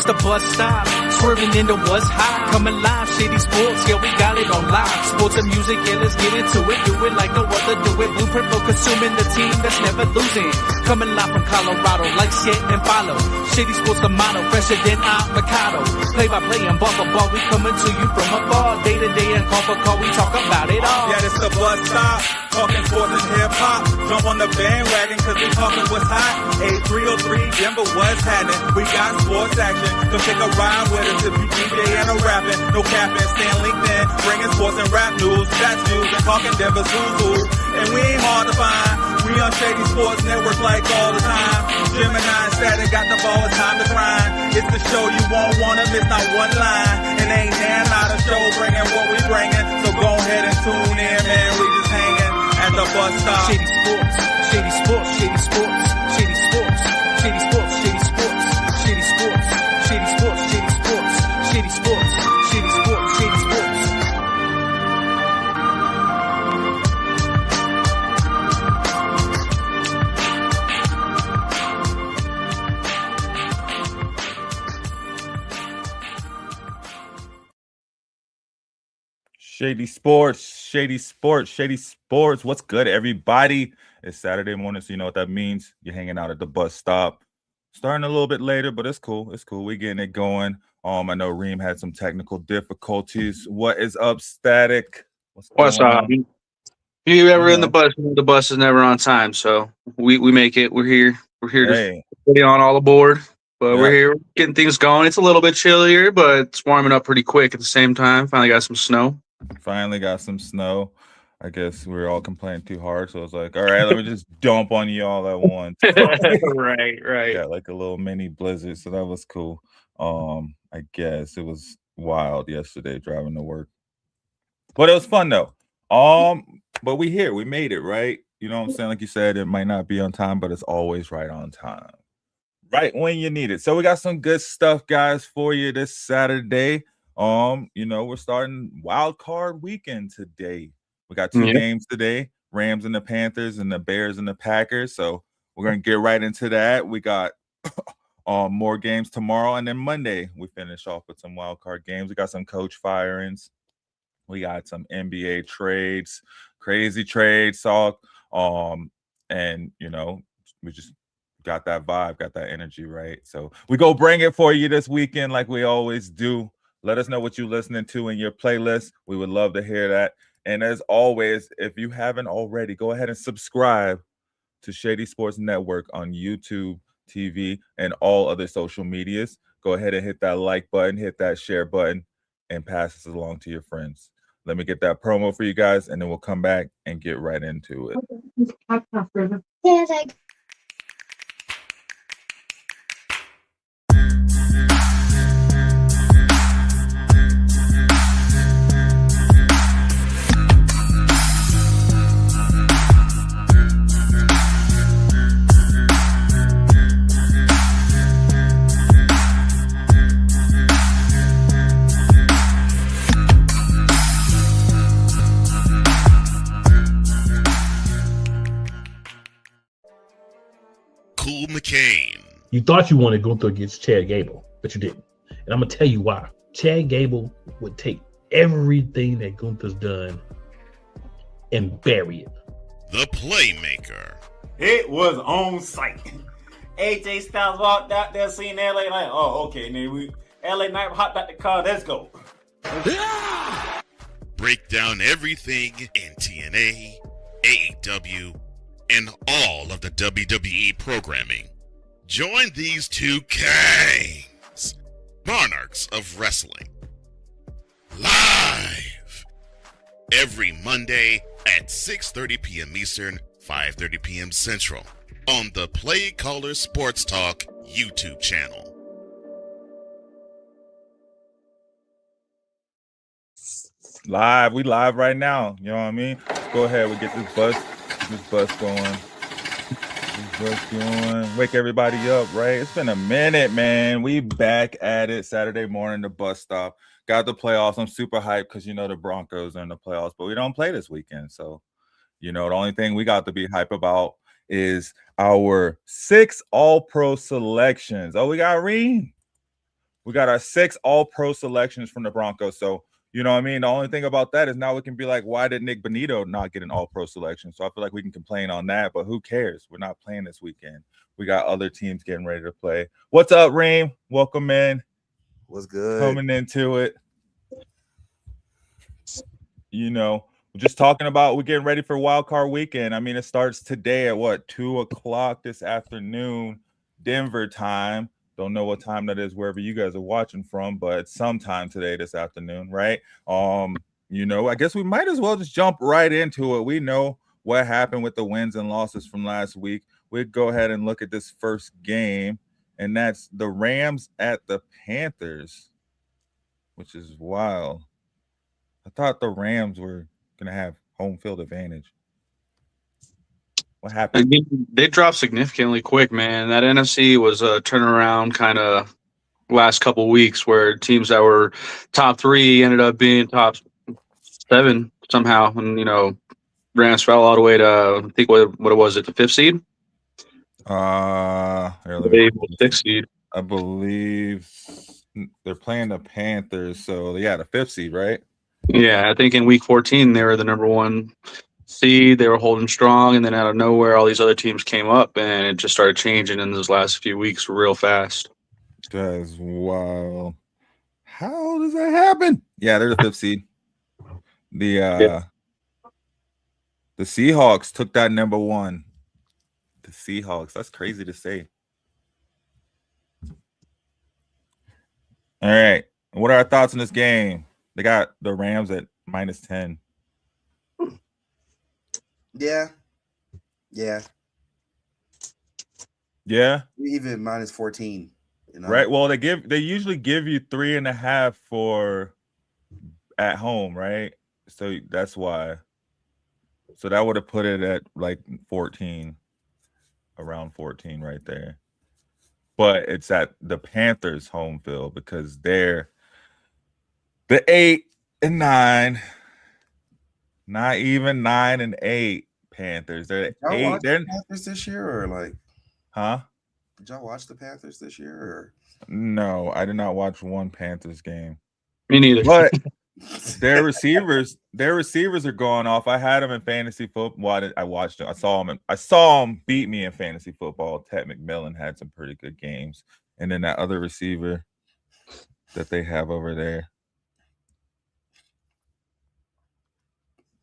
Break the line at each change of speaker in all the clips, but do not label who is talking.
It's the bus stop, swerving into what's hot. Coming live, Shady Sports, yeah, we got it on live. Sports and music, yeah, let's get into it. Do it like no other, do it. Blueprint for consuming the team that's never losing. Coming live from Colorado, like shit and follow. Shady Sports, the motto, fresher than avocado. Play by play and ball for ball, we coming to you from afar. Day to day and call for call, we talk about it all.
Yeah, this the bus stop, talking sports and hip hop. Jump on the bandwagon, cause we talking what's hot. 8303, Denver, what's happening? We got sports action, come take a ride with us if you DJ and a rapping. No capping, staying linked in, bringing sports and rap news, stats news, and talking Denver Zuzu. And we ain't hard to find, we on Shady Sports Network like all the time. Gemini and Statik got the ball, it's time to grind. It's the show you won't wanna miss, not one line. And ain't there not a show bringing what we bringing. So go ahead and tune in, man, we just hanging at the bus stop.
Shady Sports, Shady Sports, Shady Sports, Shady Sports, Shady Sports, Shady Sports, Shady Sports, Shady Sports, Shady Sports, Shady Sports, Shady Sports, Shady Sports.
Shady Sports, Shady Sports, Shady Sports. What's good, everybody? It's Saturday morning, so you know what that means. You're hanging out at the bus stop. Starting a little bit later, but it's cool. It's cool. We're getting it going. I know Reem had some technical difficulties. What is up, Statik?
What's up? If you ever in the bus is never on time. So we make it. We're here. We're here to put on all aboard. But we're here getting things going. It's a little bit chillier, but it's warming up pretty quick at the same time. Finally got some snow.
I guess we were all complaining too hard, so I was like, all right, let me just dump on you all at once.
Right.
Got like a little mini blizzard, so that was cool. I guess it was wild yesterday driving to work. But it was fun though. But we here, we made it, right? You know what I'm saying? Like you said, it might not be on time, but it's always right on time. Right when you need it. So we got some good stuff, guys, for you this Saturday. We're starting Wildcard Weekend today. We got two games today, Rams and the Panthers and the Bears and the Packers. So we're going to get right into that. We got more games tomorrow, and then Monday we finish off with some wildcard games. We got some coach firings. We got some NBA trades, crazy trades talk. And, we just got that vibe, got that energy, right? So we go bring it for you this weekend like we always do. Let us know what you're listening to in your playlist. We would love to hear that. And as always, if you haven't already, go ahead and subscribe to Shady Sports Network on YouTube, TV, and all other social medias. Go ahead and hit that like button, hit that share button, and pass this along to your friends. Let me get that promo for you guys, and then we'll come back and get right into it.
You thought you wanted Gunther against Chad Gable, but you didn't. And I'm going to tell you why. Chad Gable would take everything that Gunther's done and bury it.
The Playmaker.
It was on site. AJ Styles walked out there, seen LA Knight. Oh, okay, nigga. LA Knight hopped out the car. Let's go.
Break down everything in TNA, AEW, and all of the WWE programming. Join these two kings, monarchs of wrestling, live every Monday at 6:30 p.m. Eastern, 5:30 p.m. Central on the Play Caller Sports Talk YouTube channel.
We live right now. You know what I mean? Let's go ahead. We get this bus going. Wake everybody up, right? It's been a minute, man. We back at it Saturday morning, the bus stop. Got the playoffs. I'm super hyped because, the Broncos are in the playoffs, but we don't play this weekend. So, the only thing we got to be hype about is our 6 All-Pro selections. Oh, we got Reem. We got our 6 all-pro selections from the Broncos. So, you know what I mean? The only thing about that is now we can be like, why did Nick Bonito not get an all-pro selection? So I feel like we can complain on that, but who cares? We're not playing this weekend. We got other teams getting ready to play. What's up, Reem? Welcome in.
What's good?
Coming into it. You know, we're just talking about we're getting ready for Wildcard Weekend. I mean, it starts today at what, 2 o'clock this afternoon, Denver time. Don't know what time that is wherever you guys are watching from, but sometime today, this afternoon, right? You know, I guess we might as well just jump right into it. We know what happened with the wins and losses from last week. We'd go ahead and look at this first game, and that's the Rams at the Panthers, which is wild. I thought the Rams were going to have home field advantage. What happened?
They dropped significantly quick, man. That NFC was a turnaround kind of last couple weeks where teams that were top 3 ended up being top 7 somehow. And, you know, Rams fell all the way to, I think, what was it, the 5th seed? 6th seed.
I believe they're playing the Panthers. So, yeah, the 5th seed, right?
Yeah, I think in week 14, they were the number 1 seed. They were holding strong, and then out of nowhere, all these other teams came up, and it just started changing in those last few weeks real fast.
That's wild. How does that happen? Yeah, they're the 5th seed. The Seahawks took that number 1. The Seahawks. That's crazy to say. All right. What are our thoughts on this game? They got the Rams at -10.
Yeah. Even -14. You know?
Right. Well, they usually give you 3.5 for at home, right? So that's why. So that would have put it at like 14, around 14 right there. But it's at the Panthers' home field because they're the 8 and 9. Not even 9 and 8 Panthers. They're 8.
They're Panthers this year, or like,
huh?
Did y'all watch the Panthers this year? Or?
No, I did not watch one Panthers game.
Me neither.
But their receivers are going off. I had them in fantasy football. I watched them. I saw them beat me in fantasy football. Ted McMillan had some pretty good games, and then that other receiver that they have over there.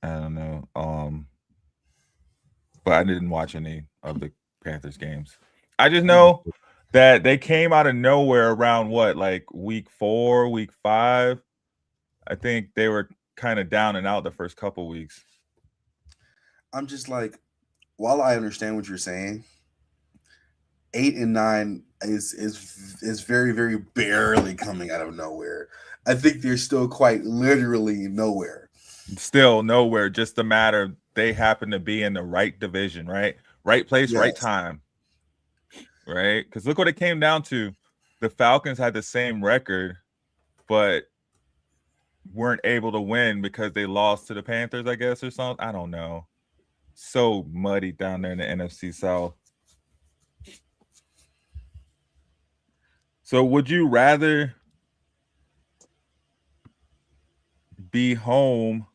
I don't know. But I didn't watch any of the Panthers games. I just know that they came out of nowhere around like week 4, week 5. I think they were kind of down and out the first couple weeks.
I'm just like, while I understand what you're saying, 8 and 9 is very, very barely coming out of nowhere. I think they're still quite literally nowhere.
Still nowhere, just a matter of they happen to be in the right division, right? Right place, yes. Right time, right? Because look what it came down to. The Falcons had the same record, but weren't able to win because they lost to the Panthers, I guess, or something. I don't know. So muddy down there in the NFC South. So would you rather be home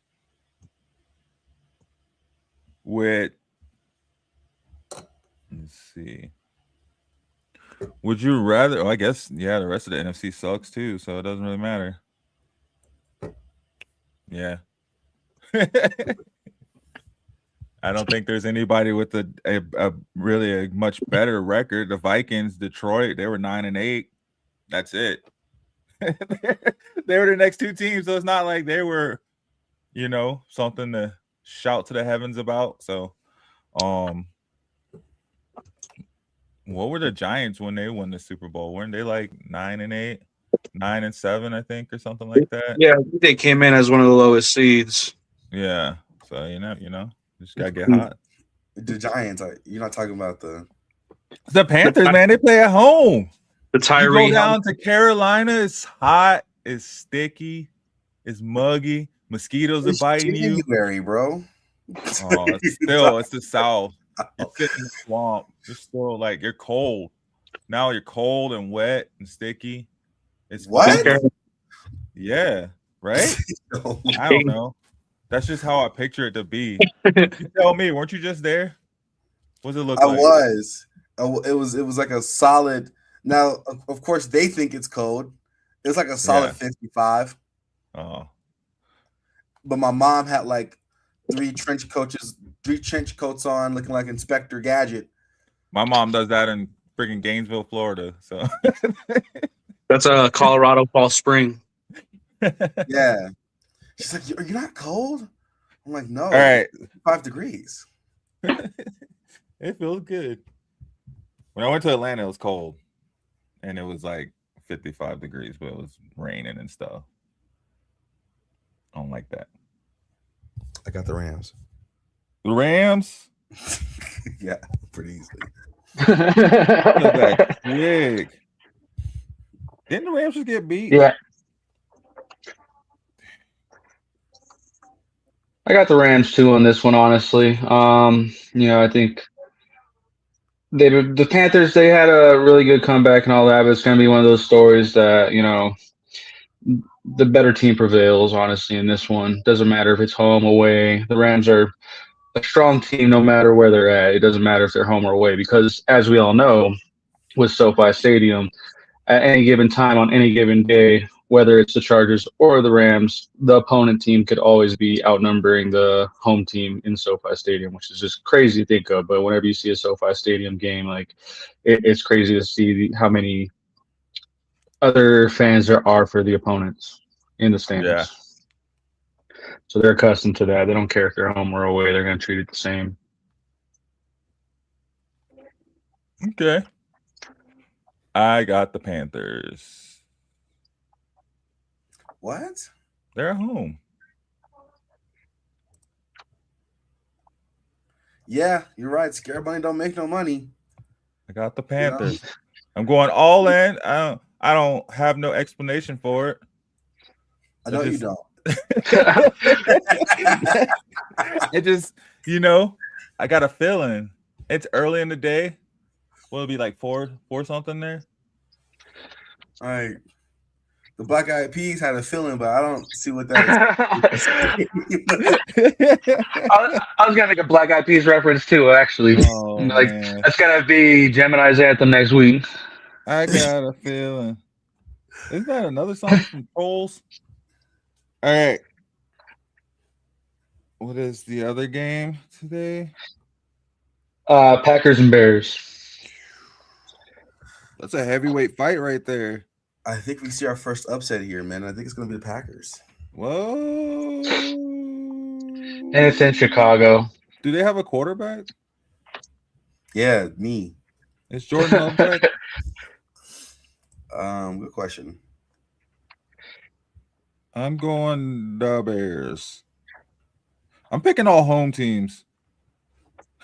with, let's see, would you rather, I guess, yeah, the rest of the NFC sucks too, so it doesn't really matter. Yeah. I don't think there's anybody with a really much better record. The Vikings, Detroit, they were 9 and 8. That's it. They were the next 2 teams, so it's not like they were, something to shout to the heavens about. So, what were the Giants when they won the Super Bowl? Weren't they like 9 and 8, 9 and 7, I think, or something like that?
Yeah, they came in as one of the lowest seeds.
Yeah, so just gotta get hot.
The Giants, you're not talking about the
Panthers, man. They play at home.
The Tyree.
You go down to Carolina. It's hot. It's sticky. It's muggy. Mosquitoes are biting you.
January, bro.
Oh, it's the South. You're sitting in the swamp. You're still you're cold. Now you're cold and wet and sticky. It's
What?
Yeah, right?
No.
I don't know. That's just how I picture it to be. You tell me, weren't you just there? What does it look
I
like?
was. It was like a solid. Now, of course, they think it's cold. It was like a solid 55.
Oh.
But my mom had like three trench coats on, looking like Inspector Gadget.
My mom does that in freaking Gainesville, Florida. So
that's a Colorado Fall Spring.
Yeah. She's like, "Are you not cold?" I'm like, "No."
All right.
5 degrees.
It feels good. When I went to Atlanta, it was cold. And it was like 55 degrees, but it was raining and stuff. I don't like that.
I got the Rams.
The Rams?
Yeah, pretty easily.
That quick. Didn't the Rams just get beat?
Yeah. I got the Rams too on this one, honestly. I think the Panthers, they had a really good comeback and all that, but it's going to be one of those stories that, the better team prevails, honestly, in this one. Doesn't matter if it's home, away. The Rams are a strong team no matter where they're at. It doesn't matter if they're home or away because, as we all know, with SoFi Stadium, at any given time on any given day, whether it's the Chargers or the Rams, the opponent team could always be outnumbering the home team in SoFi Stadium, which is just crazy to think of. But whenever you see a SoFi Stadium game, like it's crazy to see how many other fans there are for the opponents in the stands.
Yeah.
So they're accustomed to that. They don't care if they're home or away. They're going to treat it the same.
Okay. I got the Panthers.
What?
They're at home.
Yeah, you're right. Scare money don't make no money.
I got the Panthers. I'm going all in. I don't have no explanation for it.
I know you don't.
It just, I got a feeling. It's early in the day. Will it be like four something there?
All right. The Black Eyed Peas had a feeling, but I don't see what that is.
I was gonna make a Black Eyed Peas reference too, actually.
Oh,
that's gonna be Gemini's anthem next week.
I got a feeling. Isn't that another song from Trolls? All right. What is the other game today?
Packers and Bears.
That's a heavyweight fight right there.
I think we see our first upset here, man. I think it's going to be the Packers.
Whoa.
And it's in Chicago.
Do they have a quarterback?
Yeah, me.
Is Jordan Love back?
Good question.
I'm going the Bears. I'm picking all home teams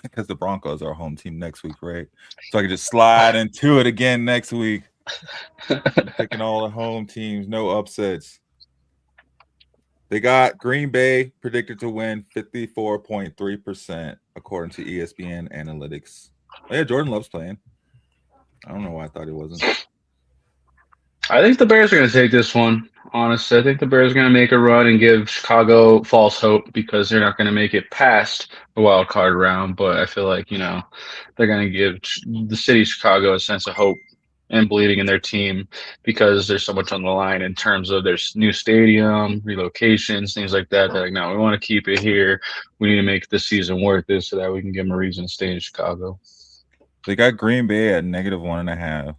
because the Broncos are a home team next week, right? So I can just slide into it again next week. I'm picking all the home teams, no upsets. They got Green Bay predicted to win 54.3% according to ESPN Analytics. Oh, yeah, Jordan Love's playing. I don't know why I thought he wasn't.
I think the Bears are going to take this one, honestly. I think the Bears are going to make a run and give Chicago false hope because they're not going to make it past the wild card round. But I feel like, they're going to give the city of Chicago a sense of hope and believing in their team because there's so much on the line in terms of their new stadium, relocations, things like that. They're like, no, we want to keep it here. We need to make this season worth it so that we can give them a reason to stay in Chicago.
They got Green Bay at -1.5.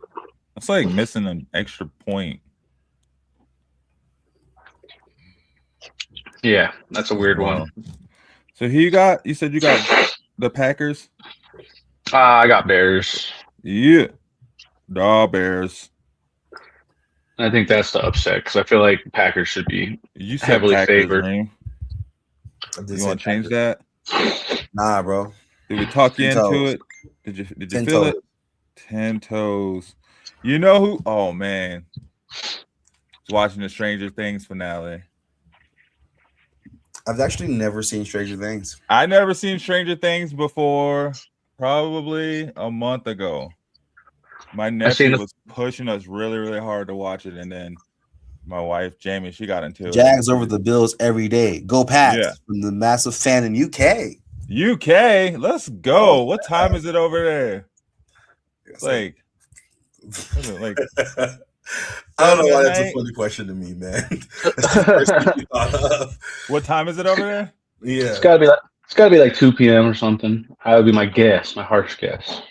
That's like missing an extra point.
Yeah, that's a weird one.
So who you got? You said you got the Packers?
I got Bears.
Yeah. The Bears.
I think that's the upset because I feel like Packers should be heavily favored.
You want to change that?
Nah, bro.
Did we talk you into it? Did you feel it? 10 toes. You know who? Oh man, watching the Stranger Things finale.
I've actually never seen Stranger Things.
I never seen Stranger Things before. Probably a month ago. My nephew was pushing us really, really hard to watch it, and then my wife Jamie, she got into it.
Jags over the Bills every day. Go Pats! Yeah. From the massive fan in UK.
UK, let's go. What time is it over there? It's like
I don't know why that's a funny question to me, man.
What time is it over there?
Yeah,
it's gotta be like 2 p.m. or something. That would be my guess, my harsh guess.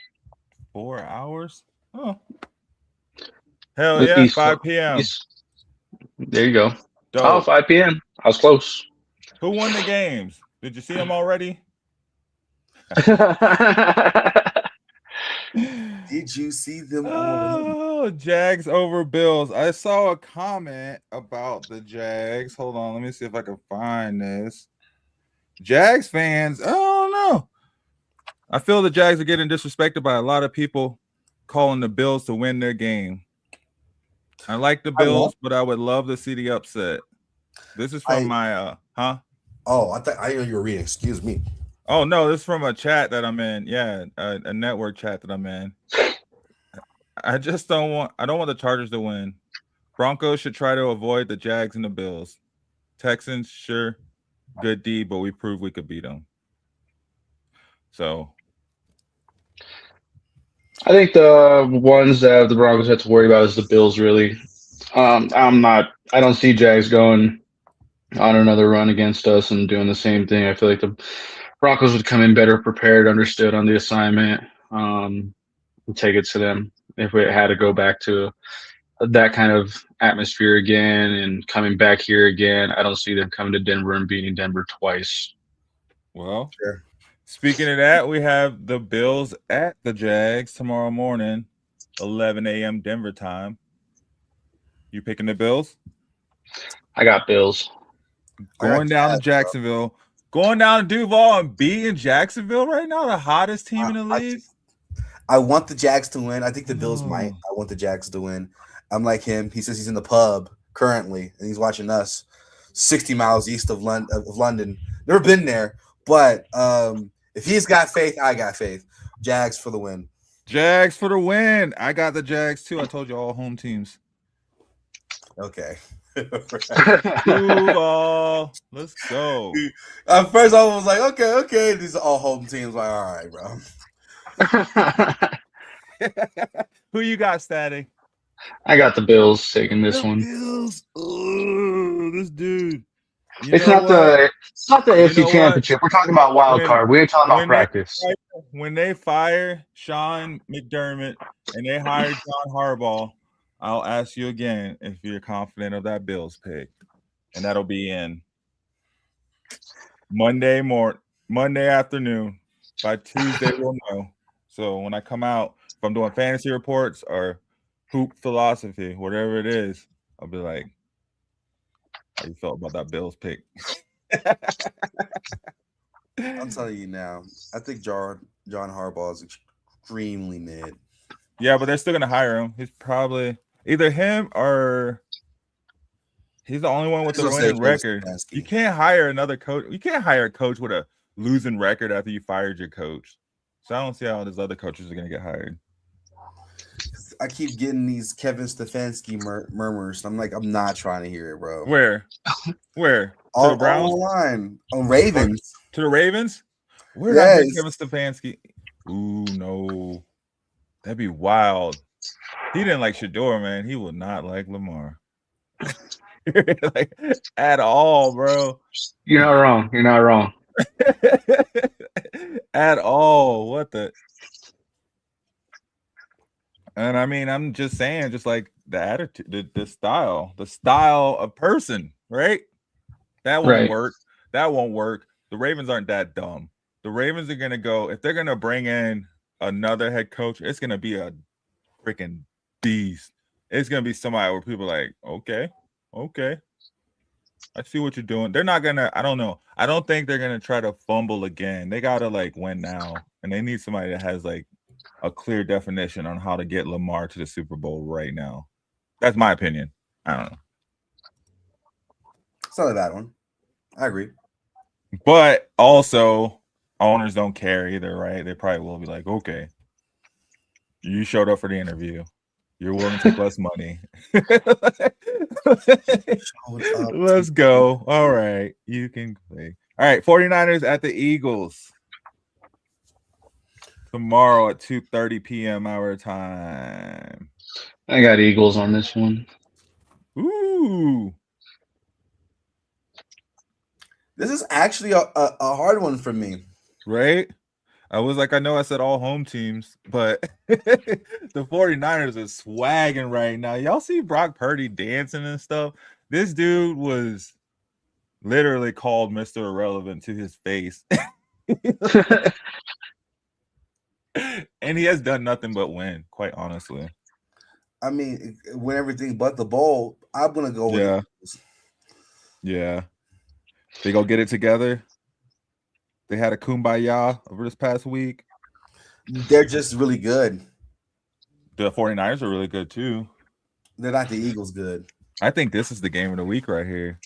4 hours? Oh, hell yeah, 5 p.m.
There you go.
Dope.
Oh, 5 p.m. I was close.
Who won the games? Did you see them already?
Did you see them
all? Jags over Bills. I saw a comment about the Jags. Hold on, let me see if I can find this. Jags fans, I don't know. I feel the Jags are getting disrespected by a lot of people calling the Bills to win their game. I like the Bills, but I would love to see the upset. This is from my
Oh, I know you were reading. Excuse me.
Oh no, this is from a chat that I'm in. Yeah, a network chat that I'm in. I don't want the Chargers to win. Broncos should try to avoid the Jags and the Bills. Texans, sure, good D, but we proved we could beat them. So
I think the ones that the Broncos have to worry about is the Bills, really. I don't see Jags going on another run against us and doing the same thing. I feel like the Broncos would come in better prepared, understood on the assignment, and take it to them if we had to go back to that kind of atmosphere again and coming back here again. I don't see them coming to Denver and beating Denver twice.
Well, sure. Speaking of that, we have the Bills at the Jags tomorrow morning, 11 a.m. Denver time. You picking the Bills?
I got Bills.
Going down to Jacksonville. Going down to Duval and beating Jacksonville right now, the hottest team in the league.
I want the Jags to win. I think the Bills might. I want the Jags to win. I'm like him. He says he's in the pub currently, and he's watching us 60 miles east of London. Never been there, but if he's got faith, I got faith. Jags for the win.
Jags for the win. I got the Jags too. I told you all home teams.
Okay.
Duval. Let's go.
At first, I was like, okay. These are all home teams. Like, all right, bro.
Who you got, Statik?
I got the Bills taking this one.
Bills. Oh, this dude.
It's not the AFC Championship. We're talking about wild card. We ain't talking about practice.
When they fire Sean McDermott and they hire John Harbaugh, I'll ask you again if you're confident of that Bills pick, and that'll be in Monday afternoon. By Tuesday, we'll know. So when I come out, if I'm doing fantasy reports or hoop philosophy, whatever it is, I'll be like, how you felt about that Bills pick?
I'm telling you now, I think John Harbaugh is extremely mid.
Yeah, but they're still going to hire him. He's probably either him or he's the only one with a winning record. You can't hire another coach. You can't hire a coach with a losing record after you fired your coach. So I don't see how these other coaches are going to get hired.
I keep getting these Kevin Stefanski murmurs. I'm like, I'm not trying to hear it, bro.
Where?
All online on Ravens.
To the Ravens? Where did Kevin Stefanski? Ooh, no. That'd be wild. He didn't like Shador, man. He would not like Lamar. Like, at all, bro.
You're not wrong. You're not wrong.
At all. What the? And I mean, I'm just saying, just like the attitude, the style of person, right? That won't work. That won't work. The Ravens aren't that dumb. The Ravens are going to go, if they're going to bring in another head coach, it's going to be a freaking beast. It's going to be somebody where people are like, okay. I see what you're doing. They're not going to, I don't know. I don't think they're going to try to fumble again. They got to like win now. And they need somebody that has like a clear definition on how to get Lamar to the Super Bowl right now. That's my opinion. I don't know.
It's not a bad one. I agree.
But also, owners don't care either, right? They probably will be like, okay, You showed up for the interview. You're willing to take less money. Let's go. All right. You can play. All right. 49ers at the Eagles. Tomorrow at 2:30 p.m. our time.
I got Eagles on this one.
Ooh.
This is actually a hard one for me.
Right? I was like, I know I said all home teams, but the 49ers are swagging right now. Y'all see Brock Purdy dancing and stuff? This dude was literally called Mr. Irrelevant to his face. And he has done nothing but win, quite honestly.
I mean, win everything but the bowl. I'm going to go with Eagles.
Yeah. They go get it together. They had a kumbaya over this past week.
They're just really good.
The 49ers are really good too.
They're not the Eagles good.
I think this is the game of the week right here.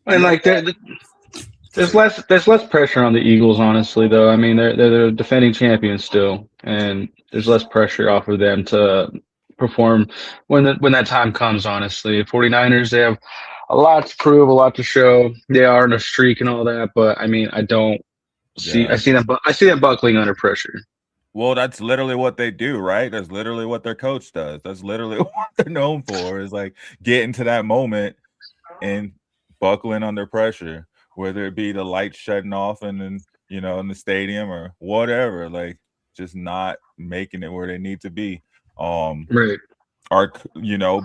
And like there's less pressure on the Eagles, honestly, though. I mean, they're defending champions still, and there's less pressure off of them to perform when that time comes, honestly. 49ers, they have a lot to prove, a lot to show. They are in a streak and all that, but I mean, I see them buckling under pressure.
Well, that's literally what they do, right? That's literally what their coach does. That's literally what they're known for, is like getting to that moment and buckling under pressure, whether it be the lights shutting off and then, in the stadium or whatever, like just not making it where they need to be.
Right.
Are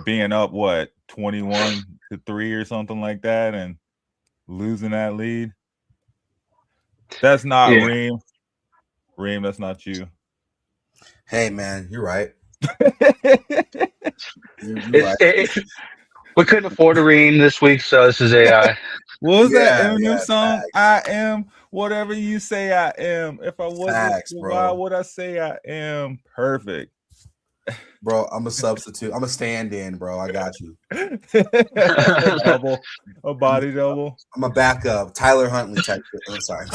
being up 21-3 or something like that and losing that lead. That's not Reem. Reem, that's not you.
Hey man, you're right.
We couldn't afford a Reem this week, so this is AI.
What was that Eminem song? I am whatever you say I am. If I wasn't, why would I say I am? Perfect.
Bro, I'm a substitute. I'm a stand-in, bro. I got you.
A body double.
I'm a backup. Tyler Huntley type. I'm sorry.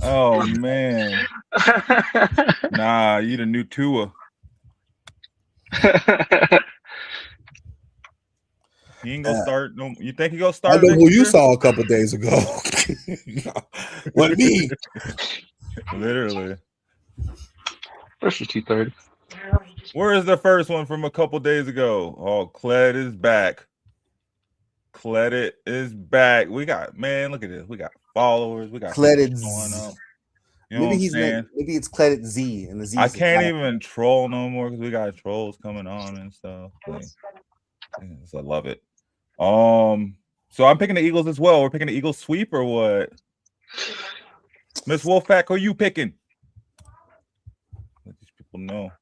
Oh man. Nah, you the new Tua. He ain't gonna start. No, you think he gonna start?
I know who you saw a couple days ago. What me?
Literally.
Versus 2:30.
Where is the first one from a couple days ago? Oh, Cled is back. Cled is back. We got look at this. We got followers. We got
Cled
going up.
Maybe maybe it's Cled Z and the Z.
I can't even troll no more because we got trolls coming on and stuff. Like, I love it. So I'm picking the Eagles as well. We're picking the Eagles sweep or what? Miss Wolfpack, who are you picking? Let these people know.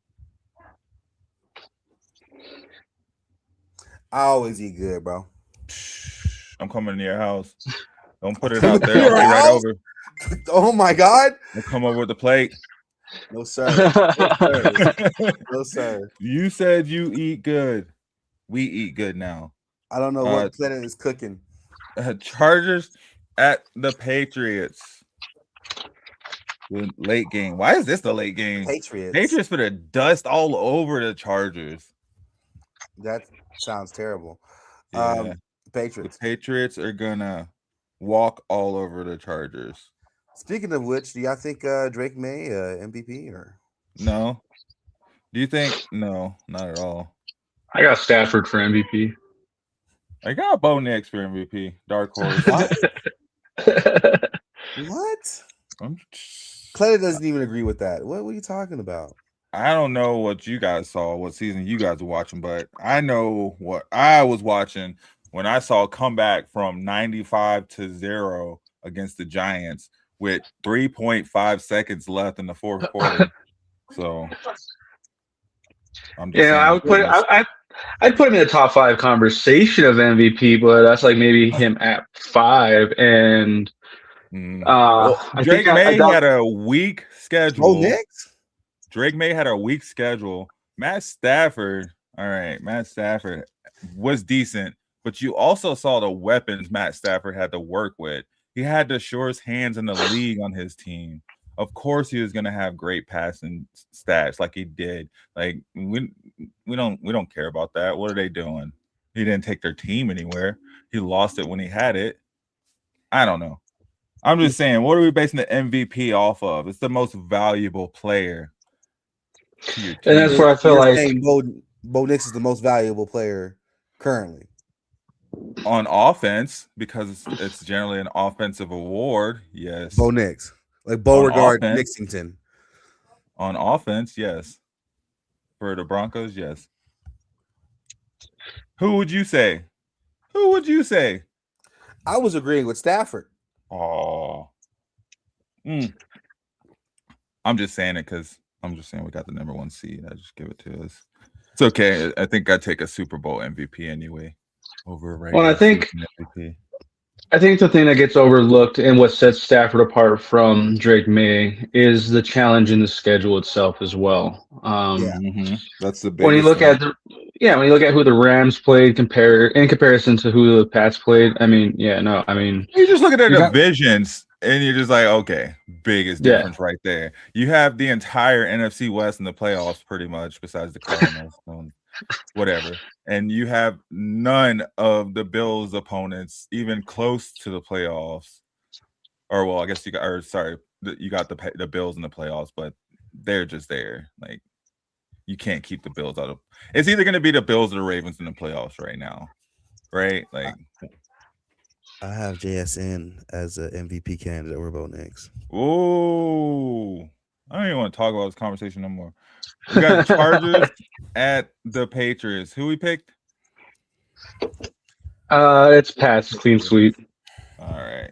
I always eat good, bro.
I'm coming to your house. Don't put it out there. I'll be right over.
Oh my God!
We'll come over with the plate.
No sir. No sir. No sir.
You said you eat good. We eat good now.
I don't know what Planet is cooking.
Chargers at the Patriots. The late game. Why is this the late game? Patriots for the dust all over the Chargers.
That sounds terrible.
Yeah.
Patriots.
The Patriots are gonna walk all over the Chargers.
Speaking of which, do y'all think Drake May MVP or
no? Do you think no? Not at all.
I got Stafford for MVP.
I got Bo Nix for MVP. Dark horse.
What? Cleta doesn't even agree with that. What are you talking about?
I don't know what you guys saw, what season you guys were watching, but I know what I was watching when I saw a comeback from 95-0 against the Giants with 3.5 seconds left in the fourth quarter. So,
I'd put him in the top 5 conversation of MVP, but that's like maybe him at 5. And
Drake May had a weak schedule.
Next?
Drake May had a weak schedule. Matt Stafford was decent, but you also saw the weapons Matt Stafford had to work with. He had the shortest hands in the league on his team. Of course, he was going to have great passing stats like he did. Like we don't care about that. What are they doing? He didn't take their team anywhere. He lost it when he had it. I don't know. I'm just saying, what are we basing the MVP off of? It's the most valuable player.
And that's where I feel like
Bo Nix is the most valuable player currently
on offense because it's generally an offensive award. Yes,
Bo Nix, like Beauregard Nixington.
On offense, yes. For the Broncos, yes. Who would you say? Who would you say?
I was agreeing with Stafford.
Oh, I'm just saying it because I'm just saying we got the number 1 seed. I just give it to us. It's okay. I think I'd take a Super Bowl MVP anyway over a regular MVP.
I think the thing that gets overlooked and what sets Stafford apart from Drake May is the challenge in the schedule itself as well.
That's the biggest.
When you look at when you look at who the Rams played in comparison to who the Pats played, I mean,
you just look at their divisions and you're just like, okay, biggest difference right there. You have the entire NFC West in the playoffs pretty much, besides the Cardinals. Whatever, and you have none of the Bills' opponents even close to the playoffs. Or well, I guess you got the Bills in the playoffs, but they're just there. Like you can't keep the Bills out of. It's either going to be the Bills or the Ravens in the playoffs right now, right? Like
I have JSN as an MVP candidate over Bo Nix.
Ooh, I don't even want to talk about this conversation no more. We got the Chargers at the Patriots. Who we picked?
It's Pats, clean sweep.
All right.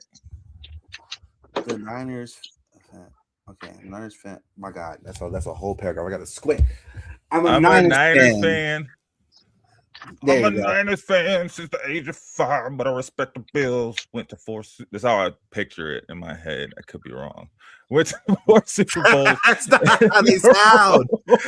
The Niners. Okay, Niners fan. My God, that's a whole paragraph. I got to squint. I'm a Niners fan.
I'm a Niners fan since the age of 5, but I respect the Bills. Went to 4. That's how I picture it in my head. I could be wrong. Went to 4 Super Bowls.
That's not how they sound.
Went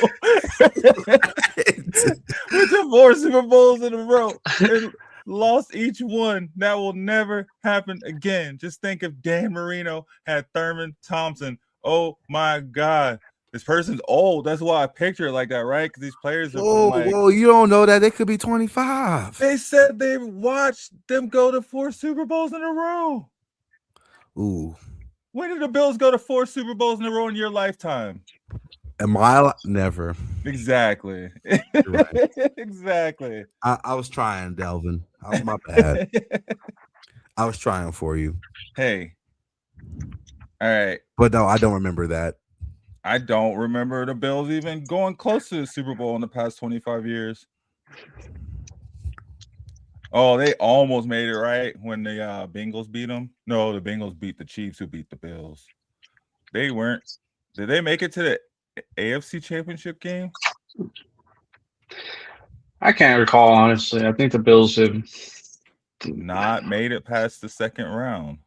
to 4 Super Bowls in a row and lost each one. That will never happen again. Just think if Dan Marino had Thurman Thompson. Oh my God. This person's old. That's why I picture it like that, right? Because these players are
whoa, you don't know that. They could be 25.
They said they watched them go to 4 Super Bowls in a row.
Ooh.
When did the Bills go to 4 Super Bowls in a row in your lifetime?
Never.
Exactly.
Right.
Exactly.
I was trying, Delvin. My bad. I was trying for you.
Hey. All right.
But no, I don't remember that.
I don't remember the Bills even going close to the Super Bowl in the past 25 years. Oh, they almost made it, right? When the Bengals beat them. No, the Bengals beat the Chiefs, who beat the Bills. They weren't. Did they make it to the AFC Championship game?
I can't recall, honestly. I think the Bills have
not made it past the second round.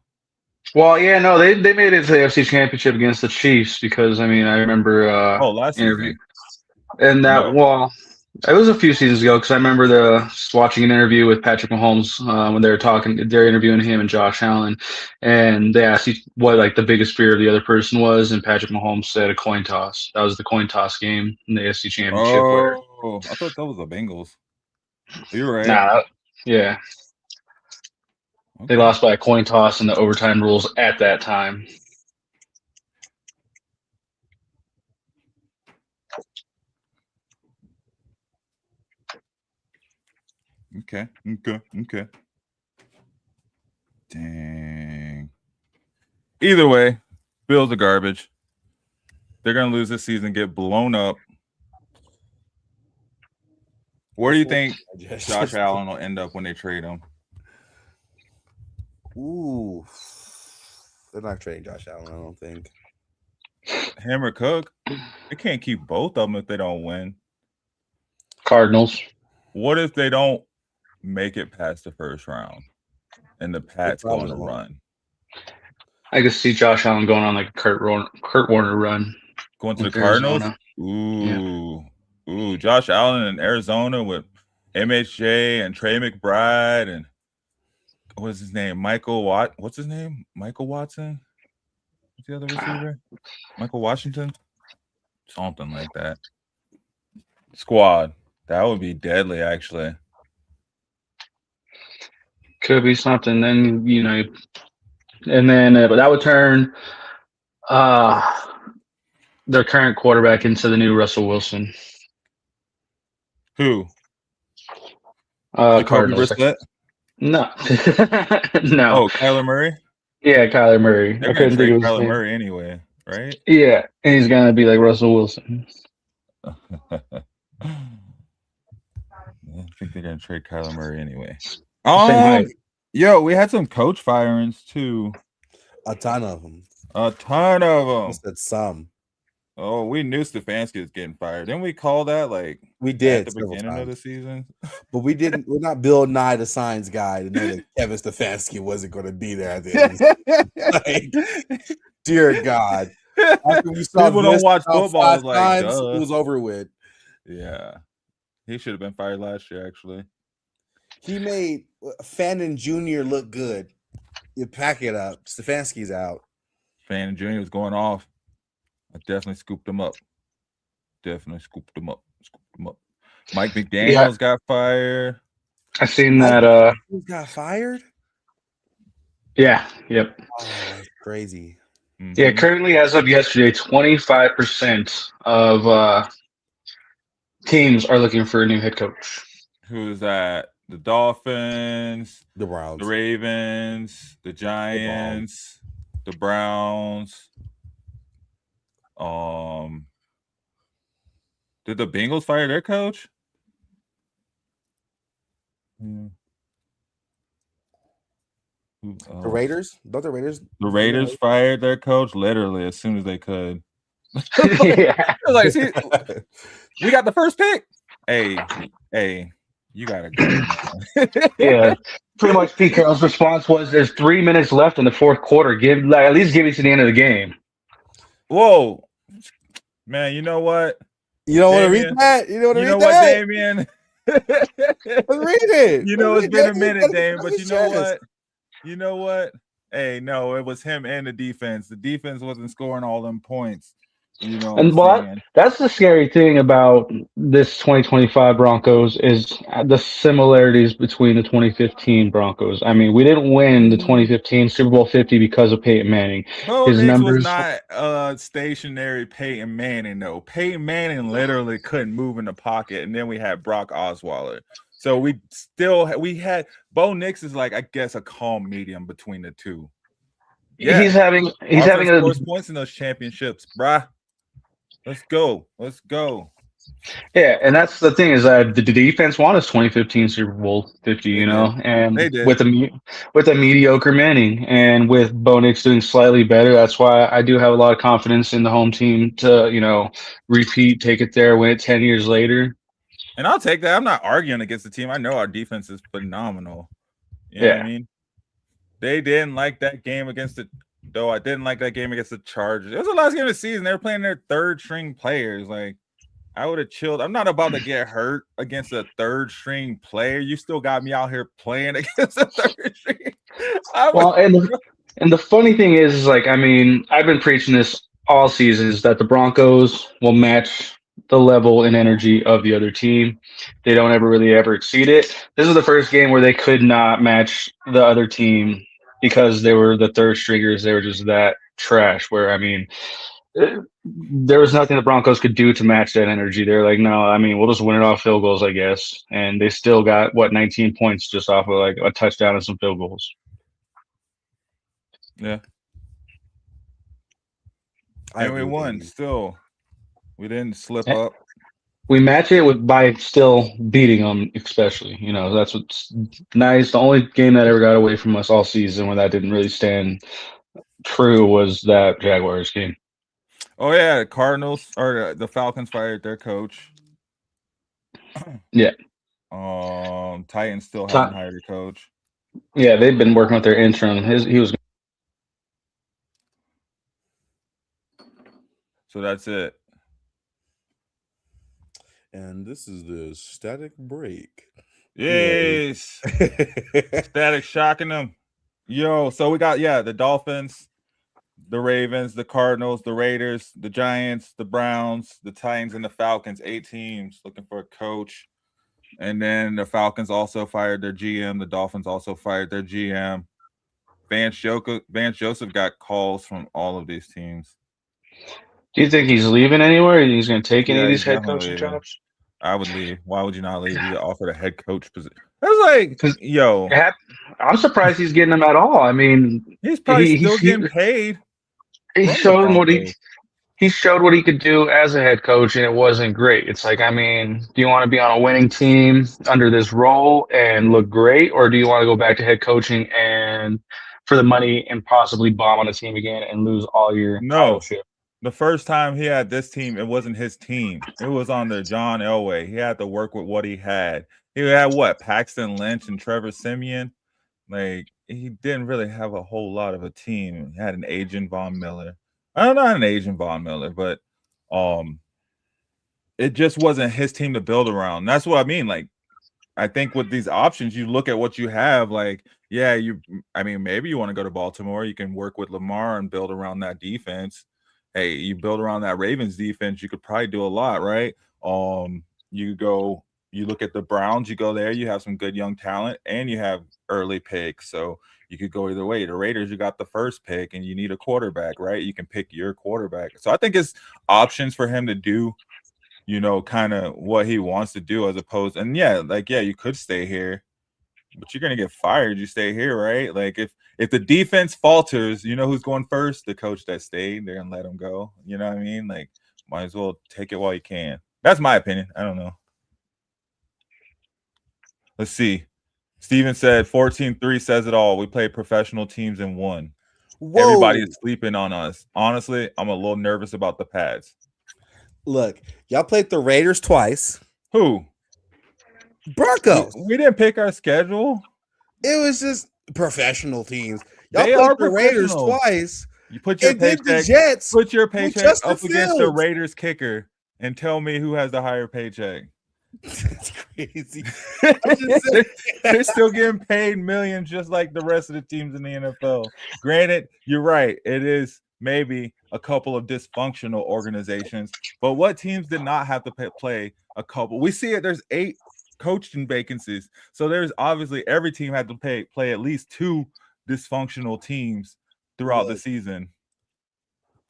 Well, yeah, no, they made it to the AFC Championship against the Chiefs because, I mean, I remember
last
interview.
season.
And that, well, it was a few seasons ago because I remember watching an interview with Patrick Mahomes when they're interviewing him and Josh Allen, and they asked what like the biggest fear of the other person was, and Patrick Mahomes said a coin toss. That was the coin toss game in the AFC Championship.
Oh, I thought that was the Bengals. You're right.
Nah, yeah. Okay. They lost by a coin toss in the overtime rules at that time.
Okay. Dang. Either way, Bills are garbage. They're going to lose this season, get blown up. Where do you think Josh Allen will end up when they trade him?
Ooh. They're not trading Josh Allen, I don't think.
Him or Cook? They can't keep both of them if they don't win.
Cardinals.
What if they don't make it past the first round and the Pats go on a run?
I could see Josh Allen going on like a Kurt Warner run.
Going to the Cardinals? Ooh. Yeah. Ooh, Josh Allen in Arizona with MHJ and Trey McBride and what's his name? Michael Watson? What's the other receiver? Michael Washington? Something like that. Squad. That would be deadly, actually.
Could be something. Then, and then but that would turn their current quarterback into the new Russell Wilson.
Who?
Jacoby
Brissett?
No. No.
Oh, Kyler Murray?
Yeah, Kyler Murray.
They're going to trade Kyler Murray anyway, right?
Yeah, and he's going to be like Russell Wilson.
I think they're going to trade Kyler Murray anyway. Yo, we had some coach firings too.
A ton of them.
I
said some.
Oh, we knew Stefanski was getting fired. Didn't we call that
we did
at the beginning of the season?
But we didn't. We're not Bill Nye, the science guy, to know that Kevin Stefanski wasn't going to be there at the end. Of the dear God, after we saw
people don't watch football.
It was over with.
Yeah, he should have been fired last year. Actually,
he made Fannin Jr. look good. You pack it up. Stefanski's out.
Fannin Jr. was going off. I definitely scooped him up. Mike McDaniels got fired.
I seen that.
Who got fired?
Yeah. Yep.
Oh, that's crazy.
Mm-hmm. Yeah. Currently, as of yesterday, 25% of teams are looking for a new head coach.
Who's that? The Dolphins,
the Browns,
the Ravens, the Giants, the Browns. Did the Bengals fire their coach?
The Raiders? Don't the Raiders?
The Raiders fired their coach literally as soon as they could.
Yeah.
Like, see, we got the first pick. Hey, you gotta go.
Yeah. Pretty much Pete Carroll's response was there's 3 minutes left in the fourth quarter. At least give me to the end of the game.
Whoa. Man, you know what?
You don't want to read that? You don't want to read
that?
Damien?
Let's
read it.
You know, it's been a minute, Dame, but you know what? You know what? Hey, no, it was him and the defense. The defense wasn't scoring all them points. You know,
and that's the scary thing about this 2025 Broncos is the similarities between the 2015 Broncos. I mean, we didn't win the 2015 Super Bowl 50 because of Peyton Manning.
His numbers was not stationary Peyton Manning, though. Peyton Manning literally couldn't move in the pocket, and then we had Brock Osweiler. So we had Bo Nix is like, I guess, a calm medium between the two.
Yeah, he's having
points in those championships, bruh. Let's go.
Yeah, and that's the thing is that the defense won us 2015 Super Bowl 50, you know, and with a mediocre Manning and with Bo Nix doing slightly better. That's why I do have a lot of confidence in the home team to, repeat, take it there, win it 10 years later.
And I'll take that. I'm not arguing against the team. I know our defense is phenomenal. You know what I mean? They didn't like that game against the Though I didn't like that game against the Chargers. It was the last game of the season. They were playing their third string players. Like, I would have chilled. I'm not about to get hurt against a third string player. You still got me out here playing against a third string.
And the funny thing is like, I mean, I've been preaching this all season is that the Broncos will match the level and energy of the other team. They don't ever exceed it. This is the first game where they could not match the other team because they were the third stringers. They were just that trash where, I mean, there was nothing the Broncos could do to match that energy. They're like, no, I mean, we'll just win it off field goals, I guess. And they still got, 19 points just off of like a touchdown and some field goals.
Yeah. And we won still. We didn't slip up.
We match it by still beating them, especially. That's what's nice. The only game that ever got away from us all season where that didn't really stand true was that Jaguars game.
Oh, yeah. Cardinals or the Falcons fired their coach.
Yeah.
Titans still haven't hired a coach.
Yeah, they've been working with their interim. He was.
So that's it.
And this is the static break.
Yes. Static shocking them. Yo, so we got, the Dolphins. the Ravens, the Cardinals, the Raiders, the Giants, the Browns, the Titans, and the Falcons. 8 teams looking for a coach. And then the Falcons also fired their GM. The Dolphins also fired their GM. Vance Joseph got calls from all of these teams.
Do you think he's leaving anywhere? Or he's going to take any of these head coaching
leaving.
jobs?
I would leave. Why would you not leave? You offered a head coach position. I was like, yo.
I'm surprised he's getting them at all. I mean,
he's probably still getting paid.
He showed what he could do as a head coach, and it wasn't great. It's like, I mean, do you want to be on a winning team under this role and look great, or do you want to go back to head coaching and for the money and possibly bomb on a team again and lose all your titleship?
The first time he had this team, it wasn't his team. It was under John Elway. He had to work with what he had. He had what? Paxton Lynch and Trevor Siemian. Like, he didn't really have a whole lot of a team. He had an agent, Von Miller. Not an agent, Von Miller, but it just wasn't his team to build around. That's what I mean. Like, I think with these options, you look at what you have. Like, maybe you want to go to Baltimore. You can work with Lamar and build around that defense. Hey, you build around that Ravens defense, you could probably do a lot, right? You look at the Browns, you go there, you have some good young talent, and you have early picks. So you could go either way. The Raiders, you got the first pick, and you need a quarterback, right? You can pick your quarterback. So I think it's options for him to do, kind of what he wants to do as opposed. And you could stay here, but you're gonna get fired. You stay here, right? Like if the defense falters, you know who's going first? The coach that stayed. They're gonna let him go. You know what I mean? Like, might as well take it while you can. That's my opinion. I don't know. Let's see. Steven said 14-3 says it all. We played professional teams and won. Whoa. Everybody is sleeping on us. Honestly, I'm a little nervous about the Pats.
Look, y'all played the Raiders twice.
Who?
Broncos.
We didn't pick our schedule.
It was just professional teams. Y'all played the Raiders twice.
You put your paycheck.
The Jets
put your paycheck up against the Raiders kicker and tell me who has the higher paycheck.
That's crazy.
They're still getting paid millions just like the rest of the teams in the NFL. Granted, you're right. It is maybe a couple of dysfunctional organizations, but what teams did not have to play a couple? We see it. There's 8 coaching vacancies. So there's obviously every team had to play at least 2 dysfunctional teams throughout the season.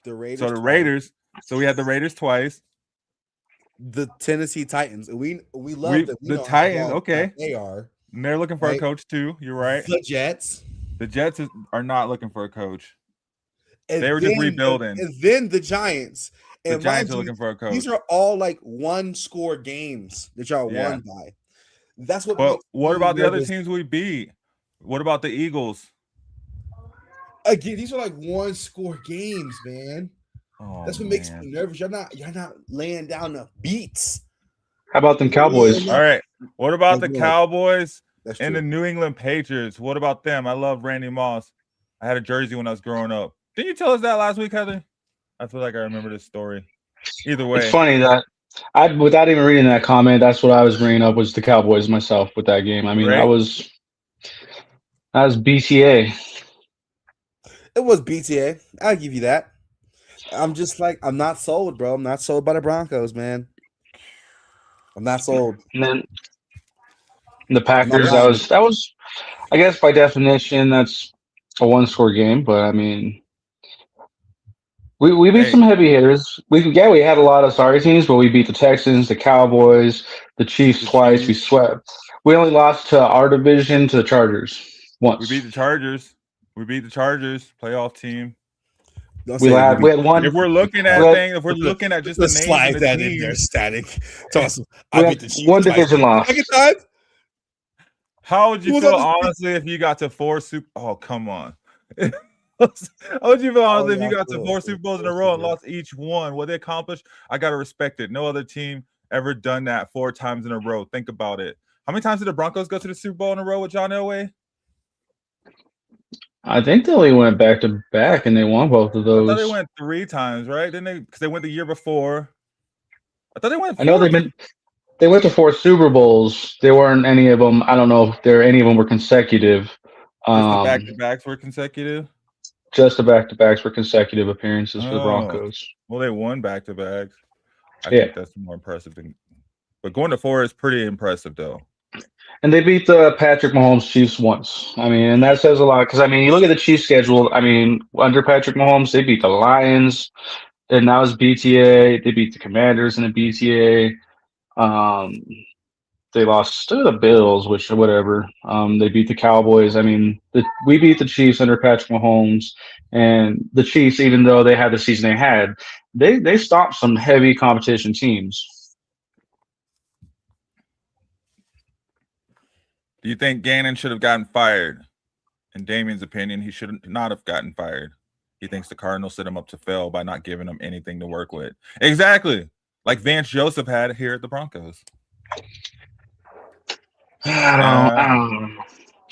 The Raiders.
So we had the Raiders twice.
The Tennessee Titans. We love them.
The Titans, okay.
They are.
And they're looking for a coach too. You're right.
The Jets.
The Jets are not looking for a coach. They were just rebuilding.
And then the Giants.
The Giants are looking for a coach.
These are all like 1-score games that y'all won by. That's what.
But what about the other teams we beat? What about the Eagles?
Again, these are like 1-score games, man.
Oh,
that's what makes me nervous. You're not laying down the beats.
How about them Cowboys?
All right. What about the Cowboys and the New England Patriots? What about them? I love Randy Moss. I had a jersey when I was growing up. Didn't you tell us that last week, Heather? I feel like I remember this story. Either way.
It's funny that without even reading that comment, that's what I was bringing up was the Cowboys myself with that game. I mean, that was BTA.
It was BTA. I'll give you that. I'm just like, I'm not sold, bro. I'm not sold by the Broncos, man. I'm not sold.
And then the Packers, that was, I guess by definition, that's a 1-score game. But I mean, we beat some heavy hitters. We had a lot of sorry teams, but we beat the Texans, the Cowboys, the Chiefs twice. We swept. We only lost to our division to the Chargers once.
We beat the Chargers. Playoff team.
We had one.
If we're looking at just the names
slide
of the
that
teams,
in there, Static. Awesome.
One division loss.
How would you feel honestly if you got to 4 Super? Oh, come on. How would you feel honestly if you got to 4 Super Bowls in a row and lost each one? What they accomplished, I gotta respect it. No other team ever done that 4 times in a row. Think about it. How many times did the Broncos go to the Super Bowl in a row with John Elway?
I think they only went back to back and they won both of those.
I thought they went 3 times, right? Didn't they? Because they went the year before. I thought they went. 4.
I know they went to 4 Super Bowls. They weren't any of them. I don't know if any of them were consecutive.
The back-to-backs were consecutive.
just the back-to-backs for consecutive appearances for the Broncos.
Well, they won back-to-backs. I
Yeah.
think that's more impressive than. But going to 4 is pretty impressive, though.
And they beat the Patrick Mahomes Chiefs once. I mean, and that says a lot because, I mean, you look at the Chiefs schedule. I mean, under Patrick Mahomes, they beat the Lions, and that was BTA. They beat the Commanders in the BTA. They lost to the Bills, which whatever. They beat the Cowboys. I mean, we beat the Chiefs under Patrick Mahomes, and the Chiefs, even though they had the season they had, they stopped some heavy competition teams.
Do you think Gannon should have gotten fired? In Damien's opinion, he should not have gotten fired. He thinks the Cardinals set him up to fail by not giving him anything to work with. Exactly. Like Vance Joseph had here at the Broncos.
I don't know.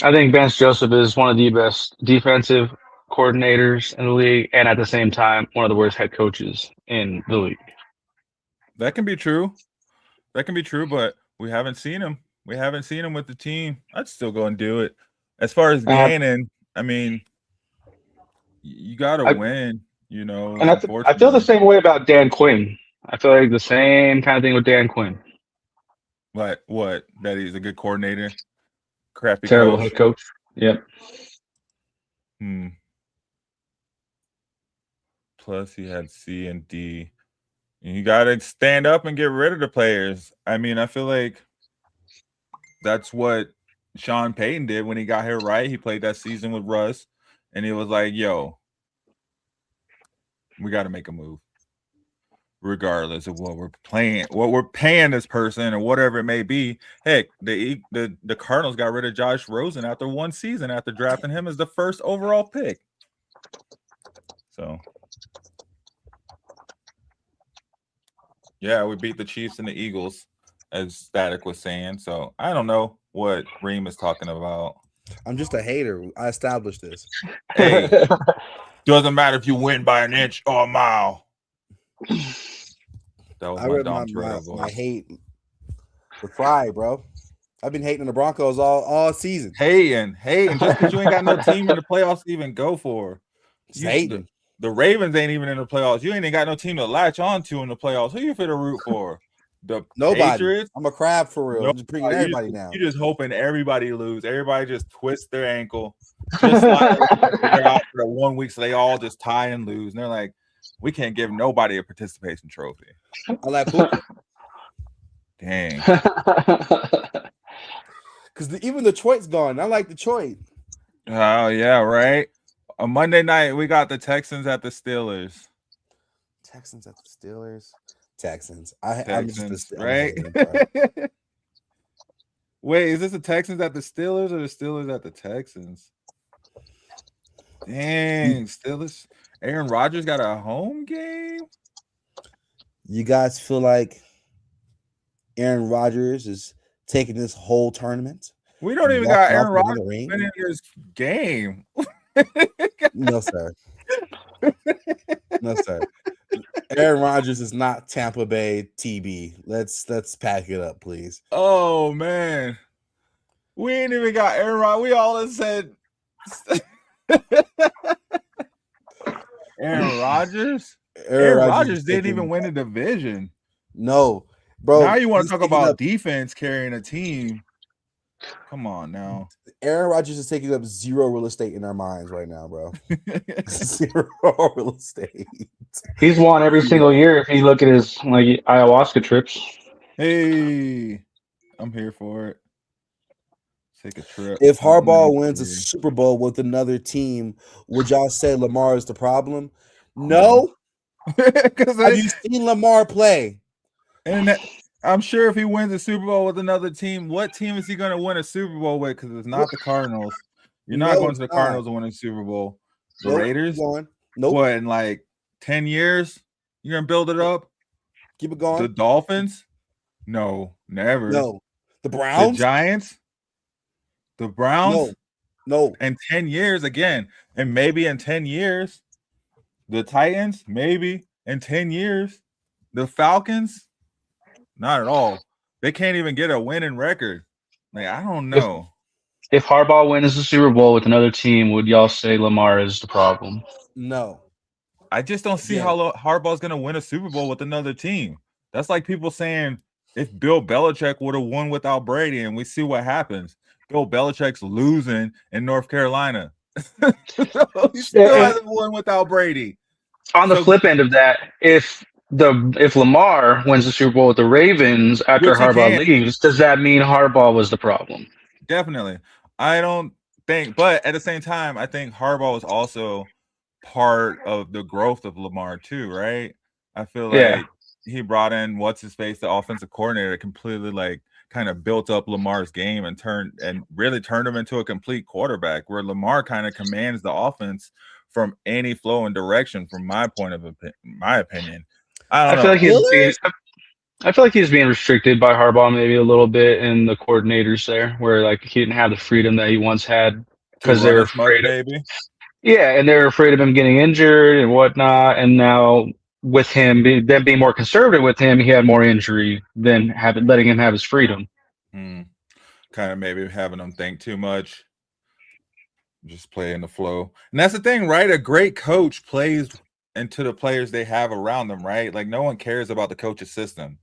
I think Vance Joseph is one of the best defensive coordinators in the league, and at the same time, one of the worst head coaches in the league.
That can be true. That can be true, but we haven't seen him. We haven't seen him with the team. I'd still go and do it. As far as Gannon, I mean, you got to win, you know.
And I feel the same way about Dan Quinn. I feel like the same kind of thing with Dan Quinn.
What? That he's a good coordinator? Crappy
Terrible
coach?
head coach. Yep.
Plus, he had C and D. And you got to stand up and get rid of the players. I mean, I feel like that's what Sean Payton did when he got here, right? He played that season with Russ, and he was like, yo, we got to make a move. Regardless of what we're paying this person or whatever it may be. Heck, the Cardinals got rid of Josh Rosen after one season after drafting him as the first overall pick. So, yeah, we beat the Chiefs and the Eagles, as Static was saying. So, I don't know what Reem is talking about.
I'm just a hater. I established this.
Hey, doesn't matter if you win by an inch or a mile. That was
my hate for Fry, bro. I've been hating the Broncos all season.
Hating just because you ain't got no team in the playoffs to even go for.
Hating.
The Ravens ain't even in the playoffs. You ain't got no team to latch on to in the playoffs. Who you fit to root for? The
Nobody.
Patriots?
I'm a crab for real. I'm just bringing everybody down.
You just hoping everybody lose. Everybody just twist their ankle. Just like they're out for 1 week, so they all just tie and lose. And they're like, we can't give nobody a participation trophy.
I like poop.
Dang.
Because even Detroit's gone. I like Detroit.
Oh, yeah, right? On Monday night, we got the Texans at the Steelers.
Texans. Texans,
right? Wait, is this the Texans at the Steelers or the Steelers at the Texans? Dang, Steelers. Aaron Rodgers got a home game?
You guys feel like Aaron Rodgers is taking this whole tournament?
We don't even got Aaron Rodgers winning this game.
No, sir. No, sir. Aaron Rodgers is not Tampa Bay TB. Let's pack it up, please.
Oh, man. We ain't even got Aaron Rodgers. We all said Aaron Rodgers? Aaron Rodgers didn't even win a division.
No, bro.
Now you want to talk about defense carrying a team. Come on now.
Aaron Rodgers is taking up zero real estate in our minds right now, bro. Zero real estate.
He's won every single year if you look at his ayahuasca trips.
Hey, I'm here for it. Take a trip.
If Harbaugh wins a Super Bowl with another team, would y'all say Lamar is the problem? No. Have you seen Lamar play?
And I'm sure if he wins a Super Bowl with another team, what team is he going to win a Super Bowl with? Because it's not the Cardinals. You're not going to the Cardinals to win a Super Bowl. The Raiders?
Nope.
What, in like 10 years? You're going to build it up?
Keep it going.
The Dolphins? No, never.
No. The Browns?
The Giants? The Browns?
No.
In 10 years again. And maybe in 10 years. The Titans? Maybe in 10 years. The Falcons? Not at all. They can't even get a winning record. Like, I don't know.
If Harbaugh wins the Super Bowl with another team, would y'all say Lamar is the problem?
No.
I just don't see how Harbaugh's going to win a Super Bowl with another team. That's like people saying if Bill Belichick would have won without Brady, and we see what happens. Bill Belichick's losing in North Carolina. He still hasn't won without Brady.
On the flip end of that, if Lamar wins the Super Bowl with the Ravens after Harbaugh leaves, does that mean Harbaugh was the problem?
Definitely. I don't think, but at the same time, I think Harbaugh was also part of the growth of Lamar too, right? I feel like he brought in what's-his-face, the offensive coordinator, completely like kind of built up Lamar's game and really turned him into a complete quarterback, where Lamar kind of commands the offense from any flow and direction, from my opinion. I feel
like he's being restricted by Harbaugh maybe a little bit, and the coordinators there, where like he didn't have the freedom that he once had because they were afraid of, and they were afraid of him getting injured and whatnot. And now with him being more conservative with him, he had more injury than letting him have his freedom.
Kind of maybe having him think too much, just play in the flow. And that's the thing, right? A great coach plays into the players they have around them, right? Like no one cares about the coach's system,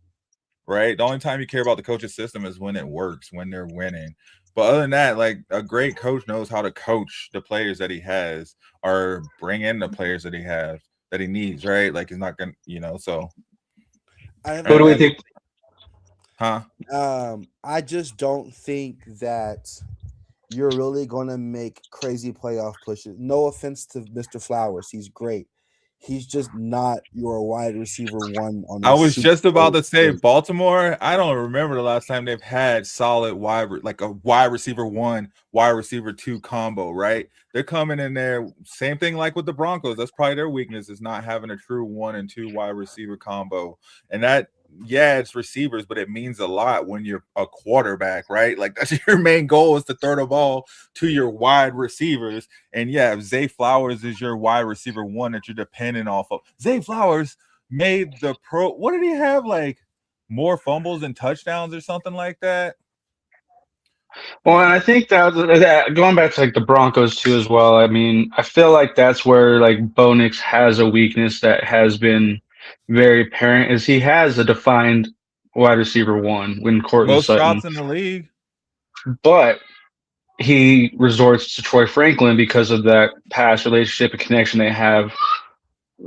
right? The only time you care about the coach's system is when it works, when they're winning. But other than that, like a great coach knows how to coach the players that he has, or bring in the players that he needs, right? Like he's not gonna, so.
What do we think?
I just don't think that you're really gonna make crazy playoff pushes. No offense to Mr. Flowers, he's great. He's just not your wide receiver one on.
I was just about to say Baltimore. I don't remember the last time they've had solid like a wide receiver 1, wide receiver 2 combo, right? They're coming in there. Same thing like with the Broncos. That's probably their weakness, is not having a true 1 and 2 wide receiver combo. And that, it's receivers, but it means a lot when you're a quarterback, right? Like that's your main goal, is to throw the ball to your wide receivers. And if Zay Flowers is your wide receiver 1 that you're depending off of. Zay Flowers made the what did he have, like more fumbles and touchdowns or something like that?
Well, and I think that going back to like the Broncos too as well, I mean, I feel like that's where like Bo Nix has a weakness that has been very apparent, is he has a defined wide receiver 1 when Courtland
most
Sutton.
Shots in the league.
But he resorts to Troy Franklin because of that past relationship and connection they have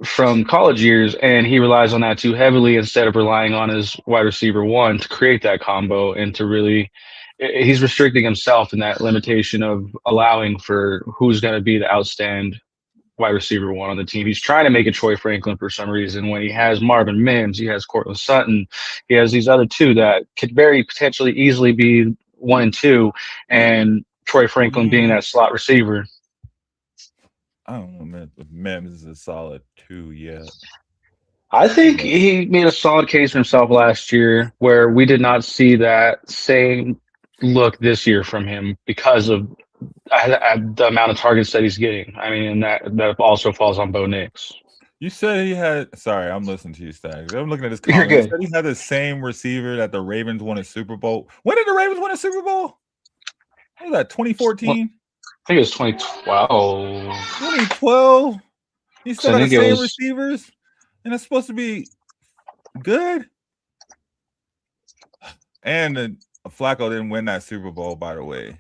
from college years, and he relies on that too heavily instead of relying on his wide receiver 1 to create that combo and to really. He's restricting himself in that limitation of allowing for who's going to be the outstand wide receiver 1 on the team. He's trying to make it Troy Franklin for some reason, when he has Marvin Mims, he has Courtland Sutton, he has these other 2 that could very potentially easily be 1 and 2, and Troy Franklin being that slot receiver.
I don't know, man. Mims is a solid 2 yet.
I think he made a solid case for himself last year, where we did not see that same look this year from him because of the amount of targets that he's getting. I mean, and that also falls on Bo Nix.
You said he had. Sorry, I'm listening to you, Statik. I'm looking at his comment. You said he had the same receiver that the Ravens won a Super Bowl. When did the Ravens win a Super Bowl? What was that? 2014.
I think it was 2012.
2012. He still got the same receivers, and it's supposed to be good. And Flacco didn't win that Super Bowl, by the way.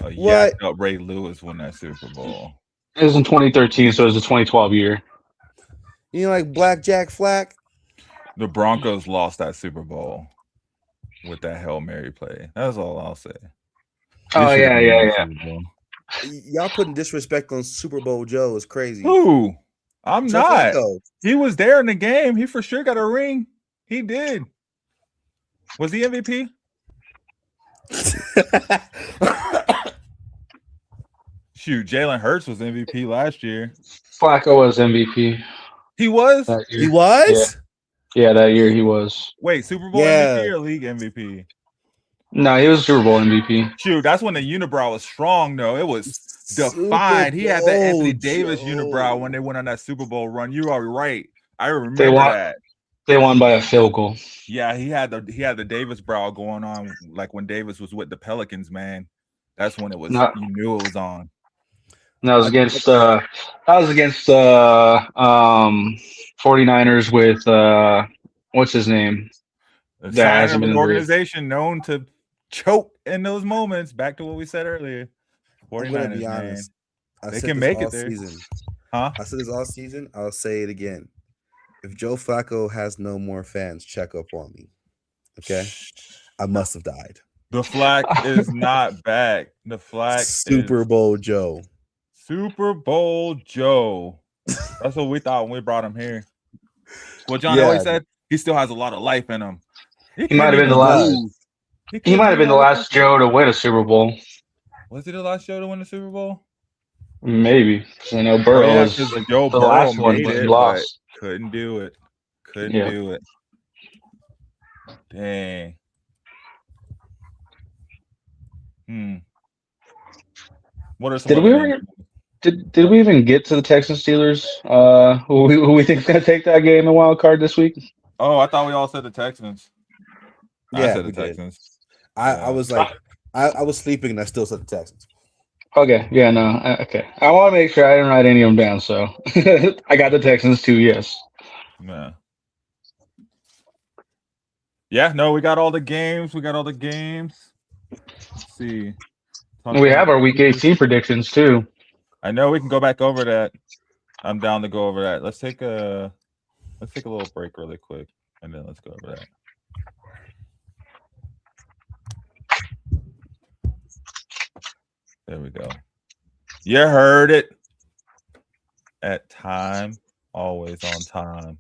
Yacked up Ray Lewis won that Super Bowl.
It was in 2013, so it was the 2012 year.
You know, like Blackjack Flack?
The Broncos lost that Super Bowl with that Hail Mary play. That's all I'll say.
Oh, yeah.
Y'all putting disrespect on Super Bowl Joe is crazy.
Who? I'm Joe not. Flacco. He was there in the game. He for sure got a ring. He did. Was he MVP? Shoot, Jalen Hurts was MVP last year.
Flacco was MVP.
He was?
He was?
Yeah, that year he was.
Wait, Super Bowl MVP or league MVP?
No, he was Super Bowl MVP.
Shoot, that's when the unibrow was strong, though. It was defined. He had the Anthony Davis unibrow when they went on that Super Bowl run. You are right. I remember that.
They won by a field goal.
Yeah, he had the Davis brow going on, like when Davis was with the Pelicans, man. That's when it was. You knew it was on.
That was against 49ers with what's his name?
The sign of an organization known to choke in those moments. Back to what we said earlier. 49ers,
I'm gonna be honest.
They can make it there.
Huh? I said this all season. I'll say it again. If Joe Flacco has no more fans, check up on me. Okay? I must have died.
The flag is not back. The flag
Super Bowl Joe.
Super Bowl Joe. That's what we thought when we brought him here. Well, John always said he still has a lot of life in him.
He might have been the last. He might have been the last Joe to win a Super Bowl.
Was he the last Joe to win a Super Bowl?
Maybe. I know Burrow was
Joe
the
Burrow
last one, but he lost.
Couldn't do it. Couldn't do it. Dang. What are some
Did we even get to the Texans Steelers? Who we think is going to take that game in wild card this week?
Oh, I thought we all said the Texans.
Yeah,
I said the Texans.
I was like, I was sleeping and I still said the Texans.
Okay, yeah, no, okay. I want to make sure I didn't write any of them down, so I got the Texans too. Yes.
Yeah, no, we got all the games. Let's see.
We have our Week 18 predictions too.
I know we can go back over that. I'm down to go over that. Let's take a little break really quick, and then let's go over that. There we go. You heard it. At time, always on time.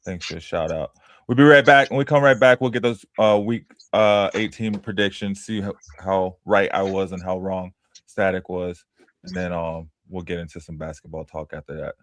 Thanks for the shout out. We'll be right back. When we come right back, we'll get those week 18 predictions, see how right I was and how wrong Statik was. And then we'll get into some basketball talk after that.